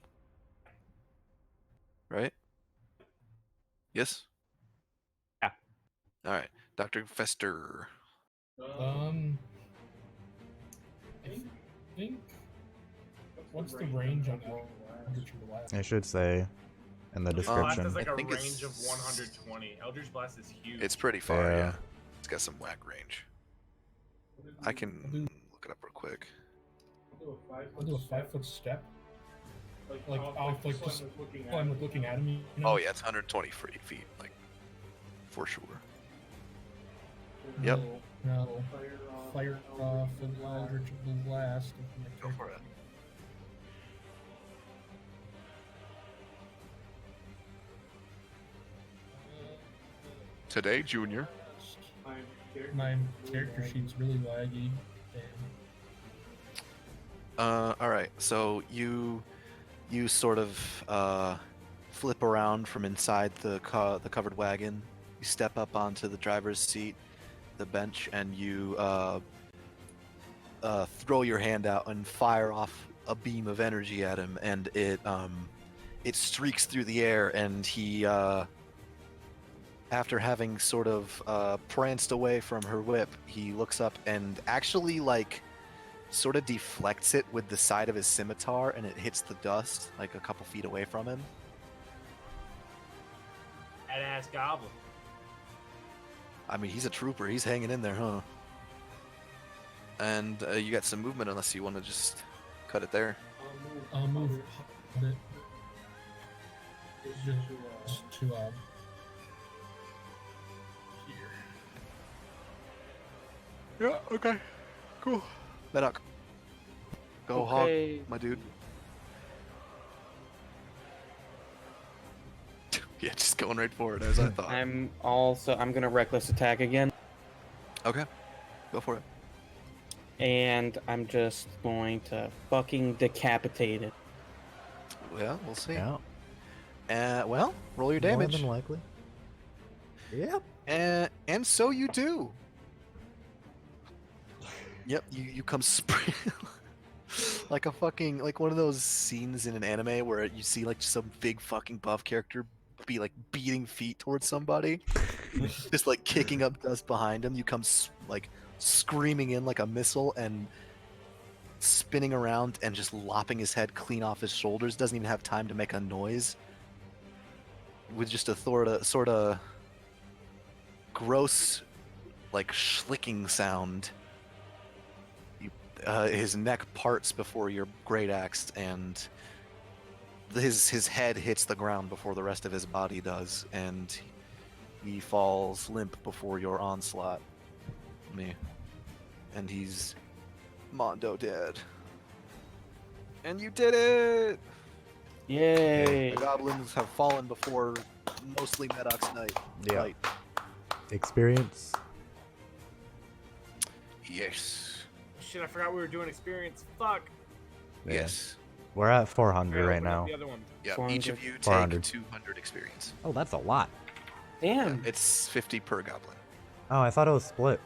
Right? Yes? Yeah. Alright. Dr. Fester. I think. What's the range on Eldritch Blast? I should say in the Blast description. has like I a think range of it's- 120. Eldritch Blast is huge. It's pretty far, Yeah. yeah. It's got some whack range. I can look it up real quick. I'll do a 5-foot step. Like I'll like just while I'm looking at him. You know? Oh yeah, it's 120 feet, like for sure. Yep. No. Fire off and Eldritch Blast. Go for it. Today, Junior. My character sheet's really laggy. All right. So you sort of flip around from inside the covered wagon. You step up onto the driver's seat, the bench, and you throw your hand out and fire off a beam of energy at him, and it streaks through the air, and he after having sort of pranced away from her whip, he looks up and actually like sort of deflects it with the side of his scimitar, and it hits the dust like a couple feet away from him. Badass goblin. I mean, he's a trooper. He's hanging in there, huh? And you got some movement unless you want to just cut it there. I'll move a bit. Just to here. Yeah, okay. Cool. Medoc. Go Okay. hog, my dude. Yeah, just going right for it as I thought. I'm gonna reckless attack again, Okay. Go for it. and I'm just going to fucking decapitate it. Well, we'll see. Yeah. Well, roll your More damage. than likely. Yep. And so you do. Yep, you come spring like a fucking like one of those scenes in an anime where you see like some big fucking buff character be like beating feet towards somebody, just like kicking up dust behind him. You come like screaming in like a missile and spinning around and just lopping his head clean off his shoulders. Doesn't even have time to make a noise. With just a sort of gross, like schlicking sound. His neck parts before your great axe, and his head hits the ground before the rest of his body does, and he falls limp before your onslaught. And he's Mondo dead. And you did it! Yay! The goblins have fallen before mostly Medoc's night. Yeah. Right. Experience. Yes. Shit, I forgot we were doing experience. Fuck. Yeah. Yes. We're at 400 Alright, right open up now. The other one. Yeah. 400. Each of you take 400. 200 experience. Oh, that's a lot. Damn, It's 50 per goblin. Oh, I thought it was split.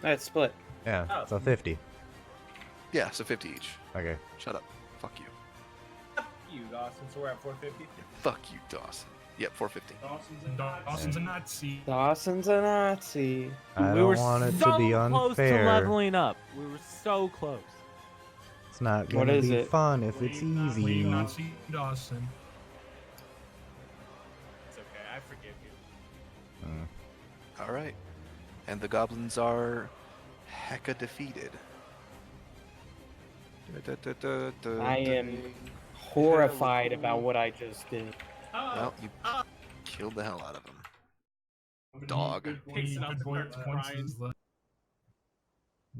that's split. Yeah, Oh. so 50. Yeah, so 50 each. Okay. Shut up. Fuck you. You, Dawson. So we're at 450. Fuck you, Dawson. Yep, 450. Dawson's a Nazi. Dawson's a Nazi. I we don't were want it so to be close to unfair. leveling up. We were so close. It's not What gonna is be it? fun if it's easy. Lean Nazi Dawson. It's okay. I forgive you. All right. And the goblins are hecka defeated. I am horrified about what I just did. Well, you killed the hell out of him. Dog. Picks it up Good and boy, starts points crying. his left.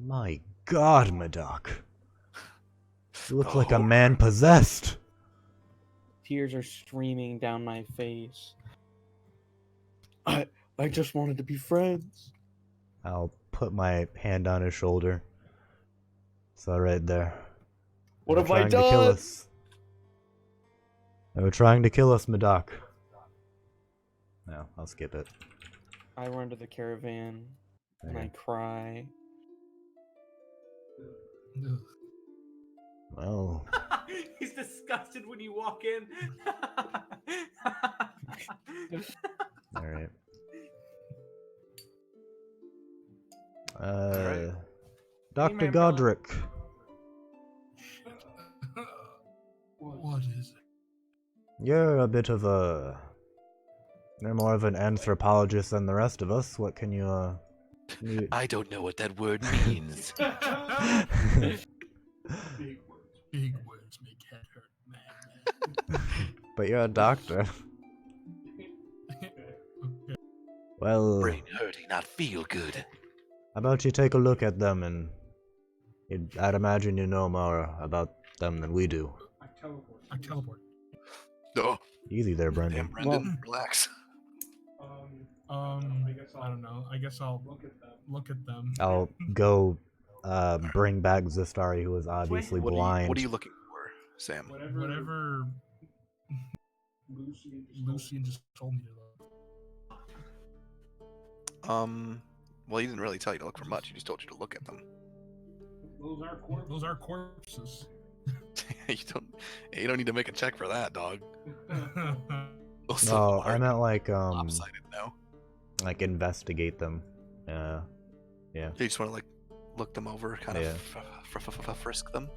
My God, Madoc. You look The like a horror. man possessed. Tears are streaming down my face. I just wanted to be friends. I'll put my hand on his shoulder. It's all right there. What They have were I trying to kill done? us. They were trying to kill us, Madoc. No, I'll skip it. I run to the caravan and I Okay. cry. Ugh. Well, He's disgusted when you walk in. all right. Alright. Dr. man, Godric. What is it? You're a bit of a... You're more of an anthropologist than the rest of us. What can you, I don't know what that word means. Big words make head hurt, man. But you're a doctor. Well, Brain hurting, not feel good. how about you take a look at them and... I'd imagine you know more about them than we do. I teleport. Oh, Easy there, Damn, Brendan. Brendan, relax. I don't know. I guess I'll look at them. I'll go bring back Zistari, who is obviously What blind. are you looking for, Sam? Whatever Lucian just told me to look. Well, he didn't really tell you to look for much. He just told you to look at them. Those are corpses. You don't need to make a check for that, dog. Also, No, I are meant like lopsided now. like investigate them. Yeah. You just want to like look them over, kind Yeah. of frisk them.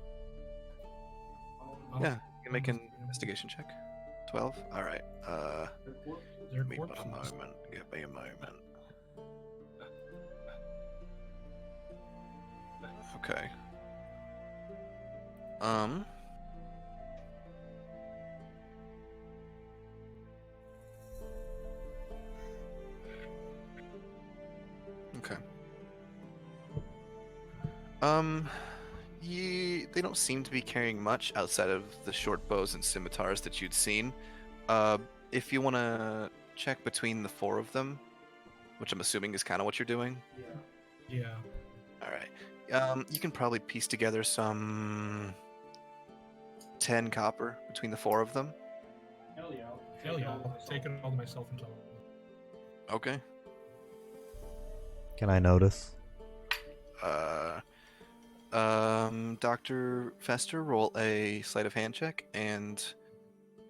Yeah, you can make an investigation check. 12. All right. They're Give me a corpses. moment. Give me a moment. Okay. Okay. They don't seem to be carrying much outside of the short bows and scimitars that you'd seen. If you want to check between the four of them, which I'm assuming is kind of what you're doing. Yeah. All right. You can probably piece together some 10 copper between the four of them. Hell yeah. I'll take it all to myself and tell them. Okay. Can I notice? Dr. Fester, roll a sleight of hand check and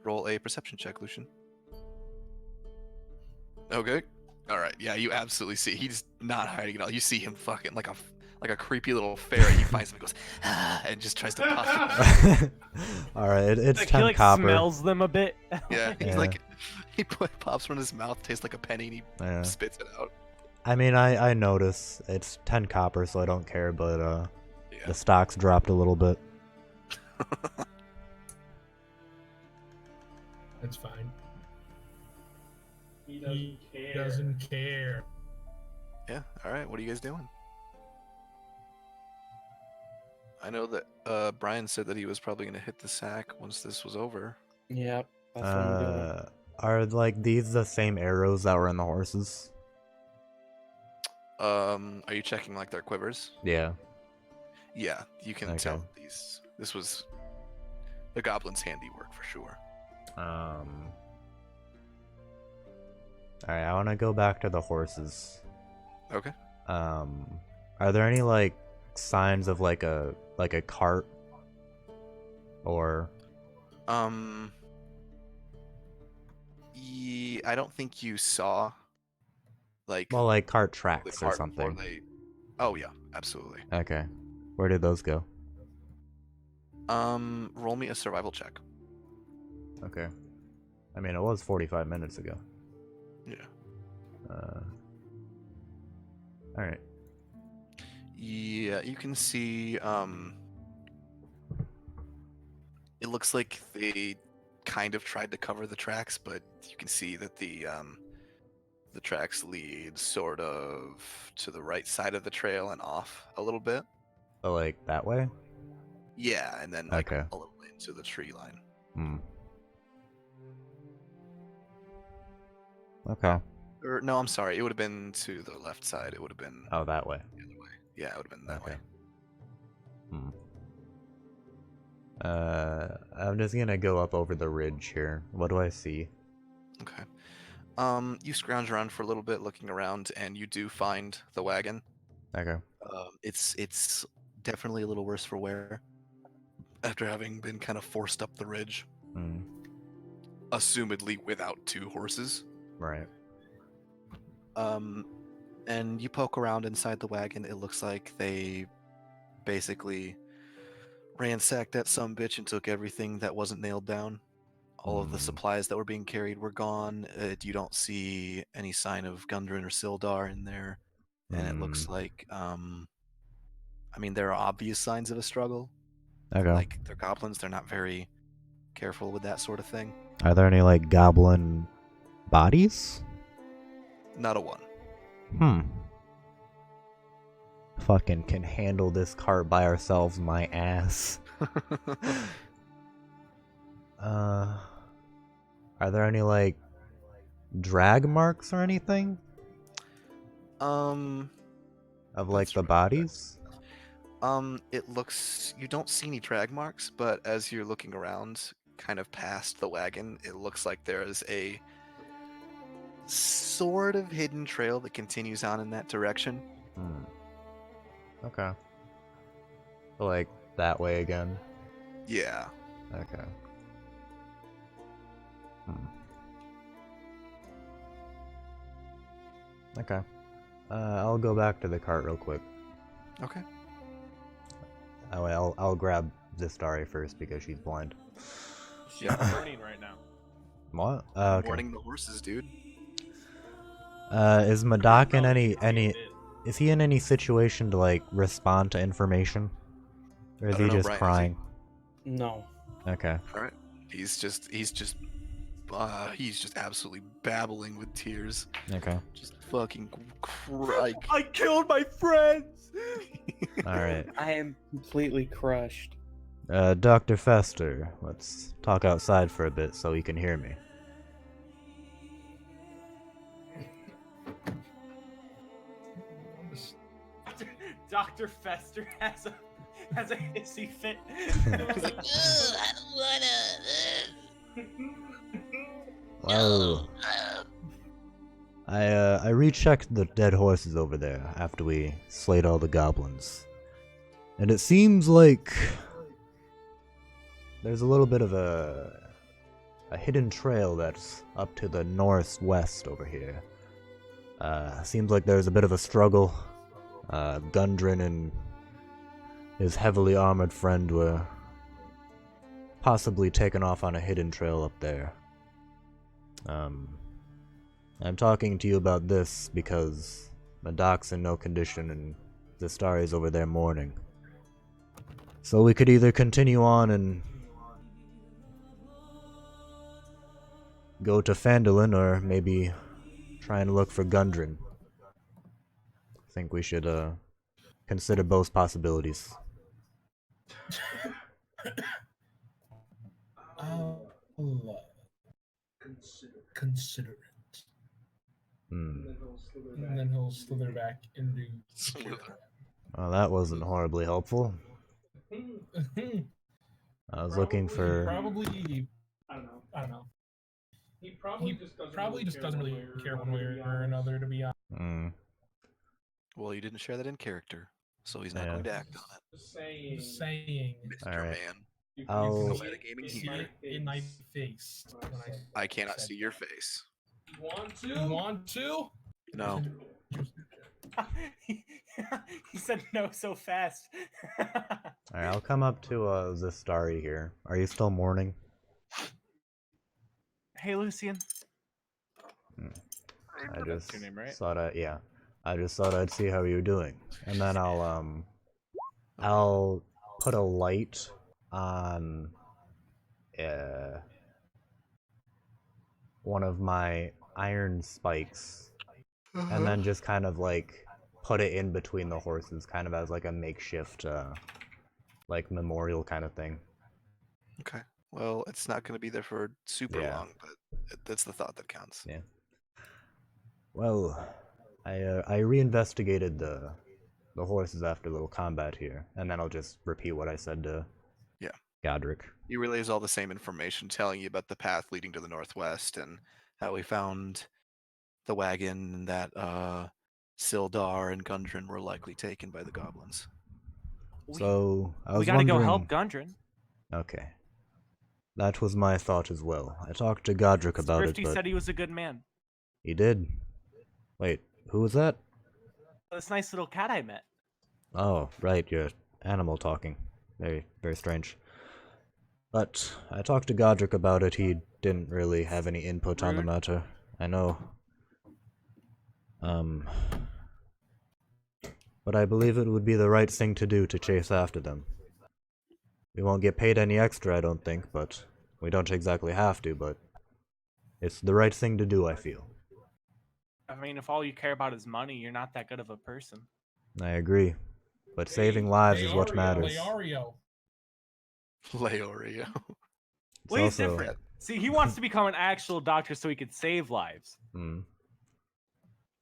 roll a perception check, Lucian. Okay. All right. Yeah, you absolutely see. He's not hiding at all. You see him fucking like a creepy little ferret. He finds him and goes, ah, and just tries to puff him. All right, it's Like, 10 he like copper. smells them a bit. Yeah, he's Yeah. like, pops from his mouth, tastes like a penny, and he Yeah. spits it out. I mean, I notice it's 10 copper, so I don't care. But Yeah. the stock's dropped a little bit. That's fine. He doesn't care. Yeah. All right. What are you guys doing? I know that Brian said that he was probably going to hit the sack once this was over. Yep, that's what I'm doing. Are like these the same arrows that were in the horses? Are you checking like their quivers? Yeah. Yeah, you can Okay. tell these. This was the goblin's handiwork for sure. All right, I want to go back to the horses. Okay. Are there any like signs of like a cart Or I don't think you saw like well, like cart the tracks or cart before something. they. Oh yeah, absolutely. Okay. Where did those go? Roll me a survival check. Okay. I mean, it was 45 minutes ago. Yeah. All right. Yeah, you can see. It looks like they kind of tried to cover the tracks, but you can see that the tracks lead sort of to the right side of the trail and off a little bit. So, like that way? Yeah, and then like Okay. a little into the tree line. Hmm. Okay. Or no, I'm sorry. It would have been to the left side. It would have been Oh, that way. the other way. Yeah, it would have been that Okay. way. Hmm. I'm just gonna go up over the ridge here. What do I see? Okay. You scrounge around for a little bit, looking around, and you do find the wagon. Okay. It's definitely a little worse for wear after having been kind of forced up the ridge, Hmm. assumedly without two horses. Right. And you poke around inside the wagon. It looks like they basically ransacked that sumbitch and took everything that wasn't nailed down. All of the supplies that were being carried were gone. You don't see any sign of Gundren or Sildar in there, and it looks like, I mean, there are obvious signs of a struggle. Okay. Like, they're goblins; they're not very careful with that sort of thing. Are there any like goblin bodies? Not a one. Hmm. Fucking can handle this cart by ourselves, my ass. Are there any like drag marks or anything of like Let's the remember that. bodies? It looks, you don't see any drag marks, but as you're looking around, kind of past the wagon, it looks like there is a sort of hidden trail that continues on in that direction. Hmm. Okay. So, like that way again. Yeah. Okay. Hmm. Okay. I'll go back to the cart real quick. Okay. Oh, I'll grab Zistari first because she's blind. She's burning right now. What? Okay. Warning the horses, dude. Is Madak in Bro, any you can see a bit. is he in any situation to like respond to information? Or is I don't he know, just Brian, is he? crying? No. Okay. All right. He's just absolutely babbling with tears. Okay. Just fucking cry. I killed my friends. Alright. I am completely crushed. Dr. Fester, let's talk outside for a bit so you can hear me. Dr. Fester has a hissy fit. He's like, "Ugh, I don't wanna. Well, I rechecked the dead horses over there after we slayed all the goblins. And it seems like there's a little bit of a hidden trail that's up to the northwest over here. Seems like there's a bit of a struggle. Gundren and his heavily armored friend were possibly taken off on a hidden trail up there. I'm talking to you about this because Madoc's in no condition and Zistari's over there mourning. So we could either continue on and go to Phandelver or maybe try and look for Gundren. I think we should consider both possibilities. I'll consider it. Hmm. And then he'll slither back into. Well, that wasn't horribly helpful. I was looking for... Probably. I don't know. He probably just doesn't really care one way or another, to be honest. Hmm. Well, you didn't share that in character, so he's not Yeah. going to act on it. Just saying. Mr. Alright. Man. I'll- You Metagaming see here. it in my face. When I cannot said see your face. You want to? No. he said no so fast. Alright, I'll come up to Zastari here. Are you still mourning? Hey, Lucian. I just your name, right? thought I just thought I'd see how you're doing. And then I'll put a light on one of my iron spikes and then just kind of like put it in between the horses, kind of as like a makeshift like memorial kind of thing. Okay. Well, it's not going to be there for super Yeah. long, but that's the thought that counts. Yeah. Well, I reinvestigated the horses after a little combat here, and then I'll just repeat what I said to Godric. He relays all the same information, telling you about the path leading to the northwest and how we found the wagon that Sildar and Gundren were likely taken by the goblins. So I was We gotta wondering. go help Gundren. Okay, that was my thought as well. I talked to Godric about Thrifty it, but said he was a good man. he did. Wait, who was that? This nice little cat I met. Oh, right, your animal talking. Very, very strange. But I talked to Godric about it. He didn't really have any input on the Rude. matter. I know. But I believe it would be the right thing to do to chase after them. We won't get paid any extra, I don't think, but we don't exactly have to, but it's the right thing to do, I feel. I mean, if all you care about is money, you're not that good of a person. I agree. But saving lives is what matters. Leario. Leorio. It's Well, he's also- different. See, he wants to become an actual doctor so he could save lives. Hmm.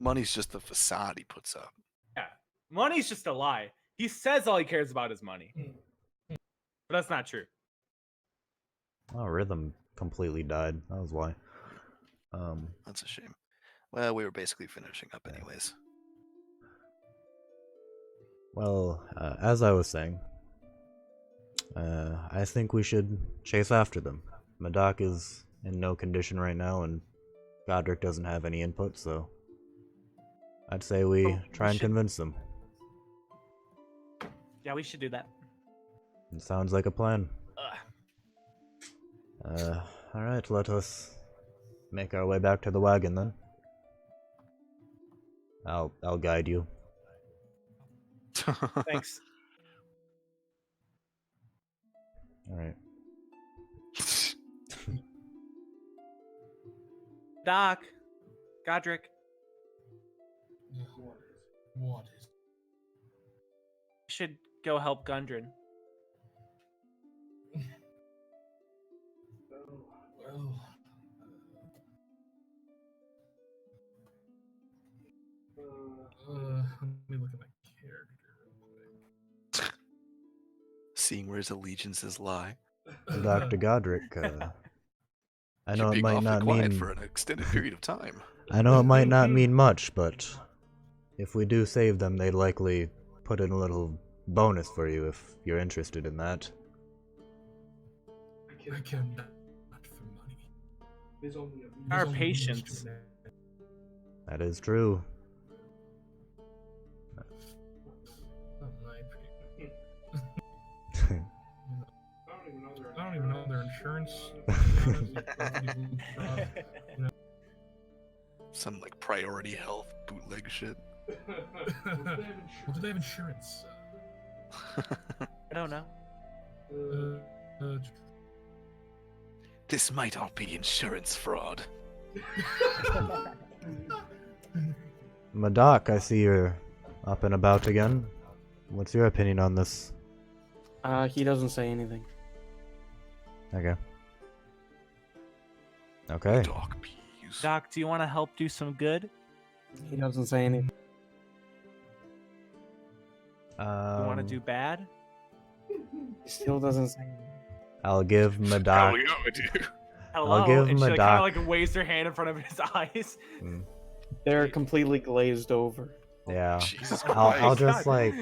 Money's just the facade he puts up. Yeah, money's just a lie. He says all he cares about is money, but that's not true. Oh, Rhythm completely died. That was why. That's a shame. Well, we were basically finishing up anyways. Well, as I was saying, I think we should chase after them. Madak is in no condition right now, and Godric doesn't have any input, so I'd say we try and should- convince them. Yeah, we should do that. It sounds like a plan. Ugh. Alright, let us make our way back to the wagon then. I'll guide you. Thanks. Alright. Doc, Godric, What is? should go help Gundren. Well, let me look at my character real quick. Seeing where his allegiances lie. Dr. Godric, I know You're it being might awfully not quiet mean for an extended period of time. I know it might not mean much, but if we do save them, they'd likely put in a little bonus for you if you're interested in that. I can not for money. Our There's only patience. means to an end. That is true. Not my opinion. I don't even know their insurance. Some like priority health bootleg shit. Well, do they have insurance? I don't know. This might all be insurance fraud. Madak, I see you're up and about again. What's your opinion on this? He doesn't say anything. Okay. Okay. Dog peas. Doc, do you want to help do some good? He doesn't say anything. You want to do bad? He still doesn't say anything. I'll give Hell Madak. yeah, I do. Hello, give and she him a like, doc. kind of like waves her hand in front of his eyes. They're completely glazed over. Yeah. Jesus I'll Christ. just like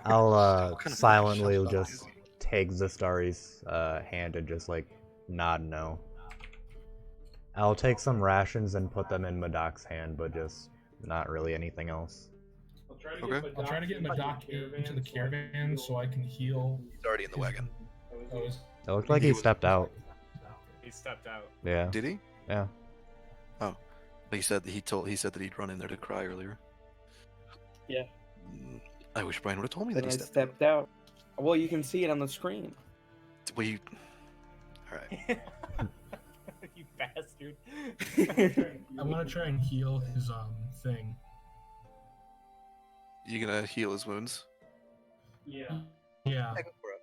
I'll What kind of silently shut just up. take Zastari's hand and just like nod no. I'll take some rations and put them in Madoc's hand, but just not really anything else. Okay. I'll try to get Madoc into the caravan so I can heal. He's already in the wagon. Those. It looked like he stepped out. He stepped out. Yeah. Did he? Yeah. He said that he'd run in there to cry earlier. Yeah. I wish Brian would have told me that Then he I stepped stepped out. Well, you can see it on the screen. out. Well, all right. You bastard. I want to try and heal his thing. You gonna heal his wounds? Yeah. Yeah, go for it.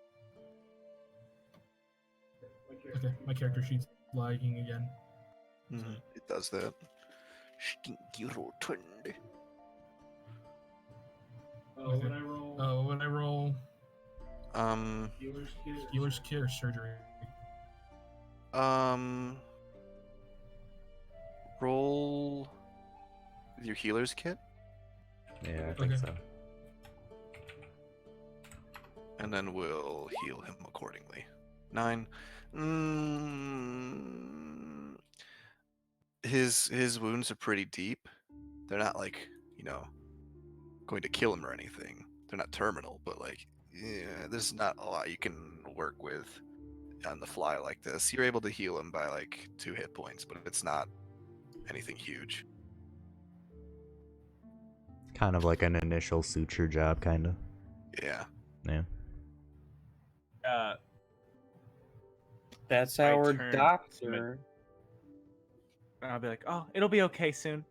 Okay, my character sheet's lagging again. Mm-hmm. It does that. Stinky rotund. Okay. When I roll healer's kit or surgery. Roll with your healer's kit, Yeah, I think Okay. so. and then we'll heal him accordingly. 9. His wounds are pretty deep. They're not like, going to kill him or anything. They're not terminal, but like, yeah, there's not a lot you can work with on the fly like this. You're able to heal him by like 2 hit points, but it's not anything huge. Kind of like an initial suture job, kind of. Yeah. Yeah. That's I our turned doctor. And I'll be like, oh, it'll be okay soon.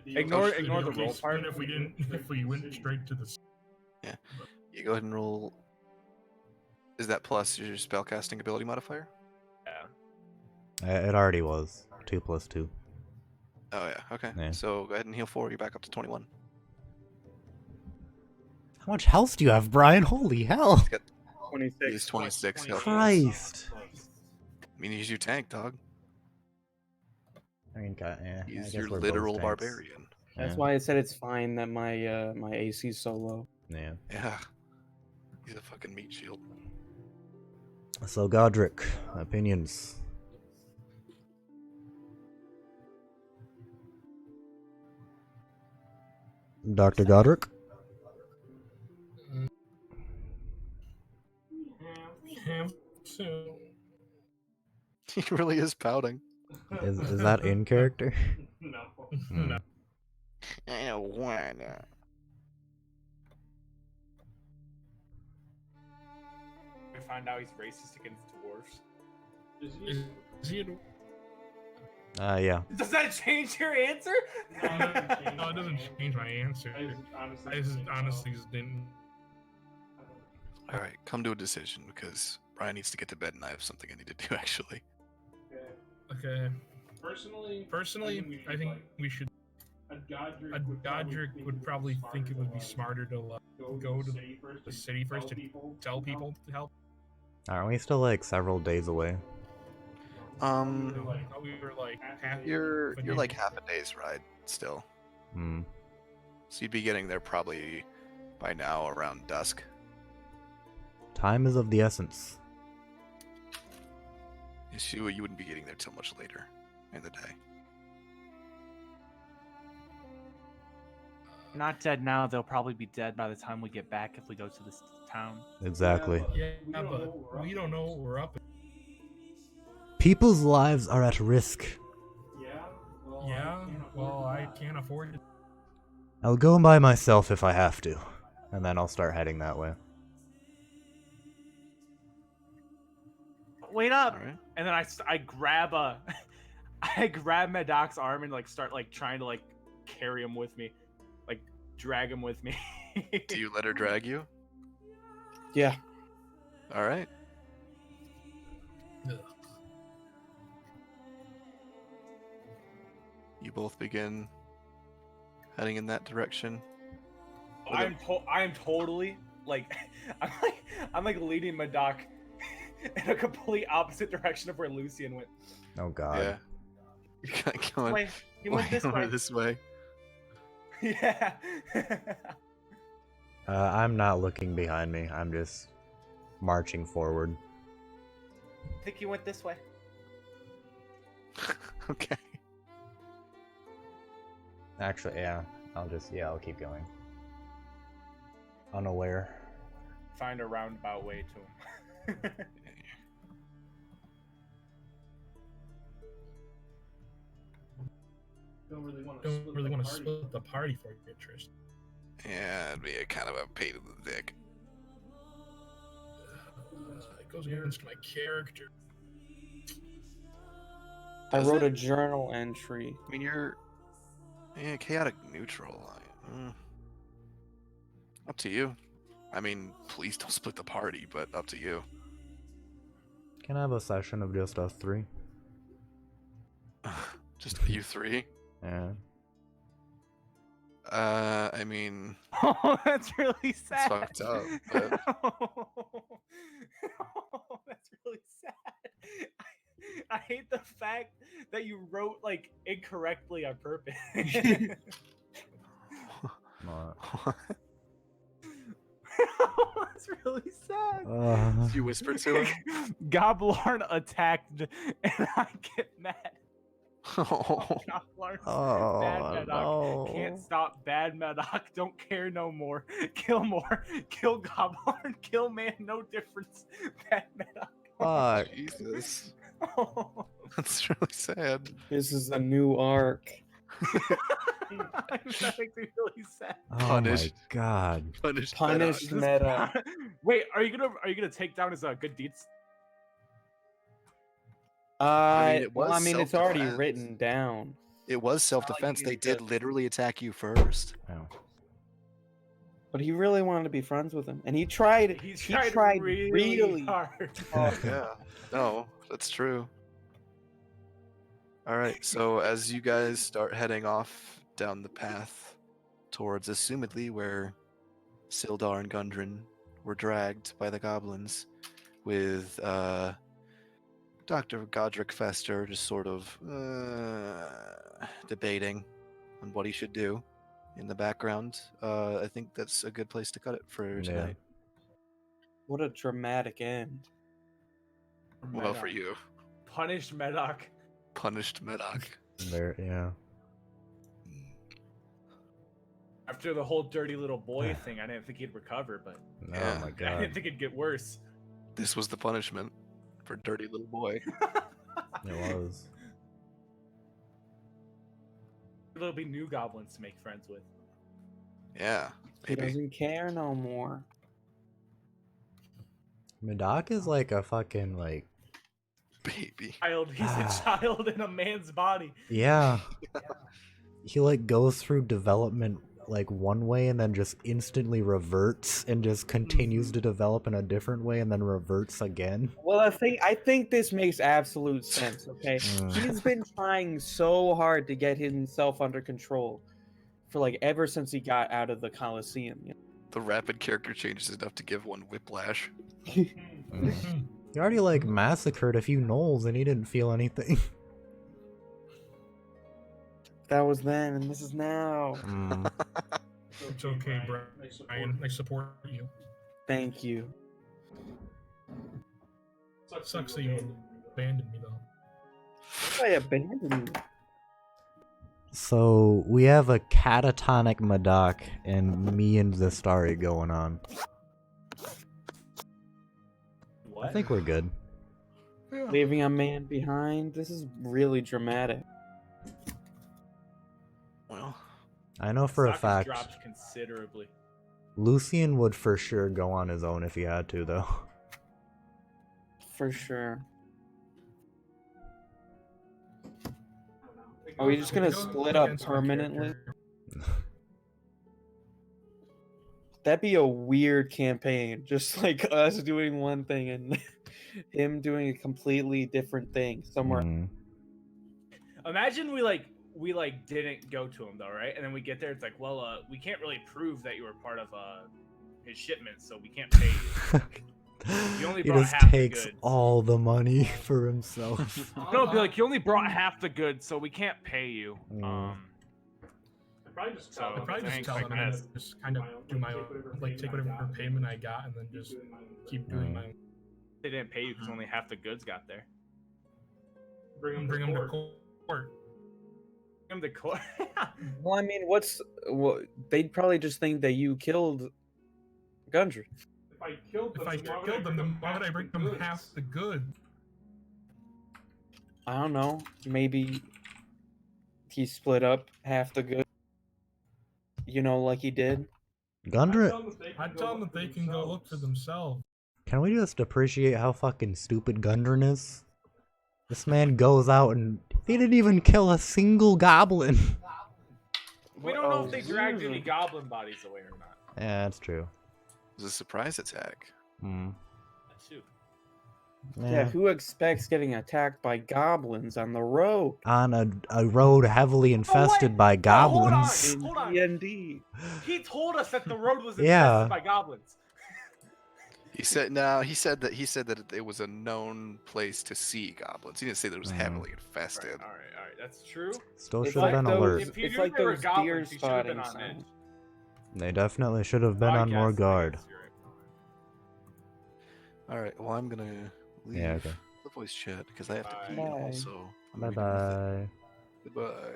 Ignore the roll part. If we went straight to the. You go ahead and roll. Is that plus your spellcasting ability modifier? Yeah. It already was 2 + 2. Oh yeah. Okay. Yeah. So go ahead and heal 4. You're back up to 21. How much health do you have, Brian? Holy hell! 26. He's 26 health. Christ! I mean, he's your tank, dog. I mean, yeah, I He's guess your we're both literal tanks. barbarian. That's Yeah. why I said it's fine that my AC's so low. Yeah. Yeah. He's a fucking meat shield. So, Godric, opinions? Dr. Godric? So He really is pouting. Is that in character? no. Hmm. No. I don't wanna. We find out he's racist against dwarves. Is he? Yeah. Does that change your answer? No, it doesn't change my answer. I just honestly just didn't. All right, come to a decision because Brian needs to get to bed and I have something I need to do actually. Okay. Personally, I think we should. A Godric would probably think it would be smarter to go to the city first to tell people to help. Aren't we still like several days away? We were like You're like half a day's ride still, Hmm. so you'd be getting there probably by now around dusk. Time is of the essence. You wouldn't be getting there till much later in the day. Not dead now. They'll probably be dead by the time we get back if we go to this town. Exactly. Yeah, but we don't know what we're up. People's lives are at risk. Yeah, well, I can't afford it. I'll go by myself if I have to, and then I'll start heading that way. Wait up! All right. And then I grab I grab Madoc's arm and like start like trying to like carry him with me, like drag him with me. Do you let her drag you? Yeah. All right. Ugh. You both begin heading in that direction. I'm totally like I'm like leading Madoc in a complete opposite direction of where Lucian went. Oh god. Yeah. You're kind of going. Wait, he went this way. This way. Yeah. I'm not looking behind me. I'm just marching forward. I think you went this way. Okay. Actually, yeah. I'll keep going. Unaware. Find a roundabout way to him. Don't really want to split the party for your interest. Yeah, it'd be a kind of a pain in the dick. It goes against my character. I Does wrote it? a journal entry. I mean, you're chaotic neutral. Up to you. I mean, please don't split the party, but up to you. Can I have a session of just us three? Just you three. Yeah. I mean, Oh, that's really sad. fucked up, but- Oh, that's really sad. I hate the fact that you wrote like incorrectly on purpose. What? That's really sad. You whispered to him. Goblin attacked, and I get mad. Goblarn's bad Medoc. no. Can't stop bad Medoc. Don't care no more. Kill more. Kill Goblin. Kill man. No difference. Bad Medoc. Fuck. Jesus, Oh. that's really sad. This is a new arc. That makes me really sad. Oh my Punished. god. Punished. Punished Medoc. meta. Wait, are you gonna take down his good deeds? it Well, was I mean, it's already self-defense. written down. It was self-defense. you They did. did literally attack you first. Oh. But he really wanted to be friends with him, and he tried. He He tried, tried really, really hard. Yeah. No, that's true. All right. So as you guys start heading off down the path towards, assumedly, where Sildar and Gundren were dragged by the goblins, with Dr. Godric Fester just sort of debating on what he should do in the background. I think that's a good place to cut it for Yeah. tonight. What a dramatic end. Well, for you, Punished Medoc. punished Medoc. There, yeah. After the whole dirty little boy thing, I didn't think he'd recover, but Yeah. Oh my I god. didn't think it'd get worse. This was the punishment for dirty little boy. It was. There'll be new goblins to make friends with. Yeah, He maybe. doesn't care no more. Medoc is like a fucking like. Baby. He's a child in a man's body. Yeah. He like goes through development like one way and then just instantly reverts and just continues to develop in a different way and then reverts again. Well, I think this makes absolute sense. Okay, he's been trying so hard to get himself under control for like ever since he got out of the Coliseum. You know? The rapid character changes enough to give one whiplash. He already like massacred a few gnolls and he didn't feel anything. That was then, and this is now. It's okay, Brian. I support you. Thank you. Sucks that you abandoned me, though. I abandoned you. So we have a catatonic Medoc and me and Zestari going on. What? I think we're good. Leaving a man behind. This is really dramatic. Well, I know for a Stock has fact dropped considerably. Lucian would for sure go on his own if he had to, though. For sure. Are we just gonna Go split up against my permanently? character. That'd be a weird campaign. Just like us doing one thing and him doing a completely different thing somewhere. Mm. Imagine we didn't go to him though, right? And then we get there, it's like, well, we can't really prove that you were part of his shipment, so we can't pay you. You only He brought just half the takes goods. all the money for himself. No, it'd be like you only brought half the goods, so we can't pay you. Mm. So I'd probably just thanks, tell I them and guess. just kind of do my own, like take whatever payment I got and then just keep doing my own. They didn't pay you because only half the goods got there. Bring them to court. Come to court. Well, I mean, they'd probably just think that you killed Gundry. If I killed them, then why would I bring them half the goods? I don't know. Maybe he split up half the good. You know, like he did. Gundry, I'd tell them that they can go look for themselves. can we just appreciate how fucking stupid Gundren is? This man goes out and he didn't even kill a single goblin. We don't know if they dragged any goblin bodies away or not. Yeah, that's true. It was a surprise attack. Hmm. That's true. Yeah, who expects getting attacked by goblins on the road? On a road heavily infested by goblins. Hold on. D&D. He told us that the road was infested Yeah. by goblins. He said that it was a known place to see goblins. He didn't say that it was heavily infested. All right, that's true. Still It's should have been like alert. those- If he It's knew like they were those goblins, deer he should have been spotting on edge. signs. They definitely should have been I on more guess guard. you're right. All right. Well, I'm gonna leave Yeah, okay. the voice chat because I have to pee Bye. also. Bye bye. Goodbye.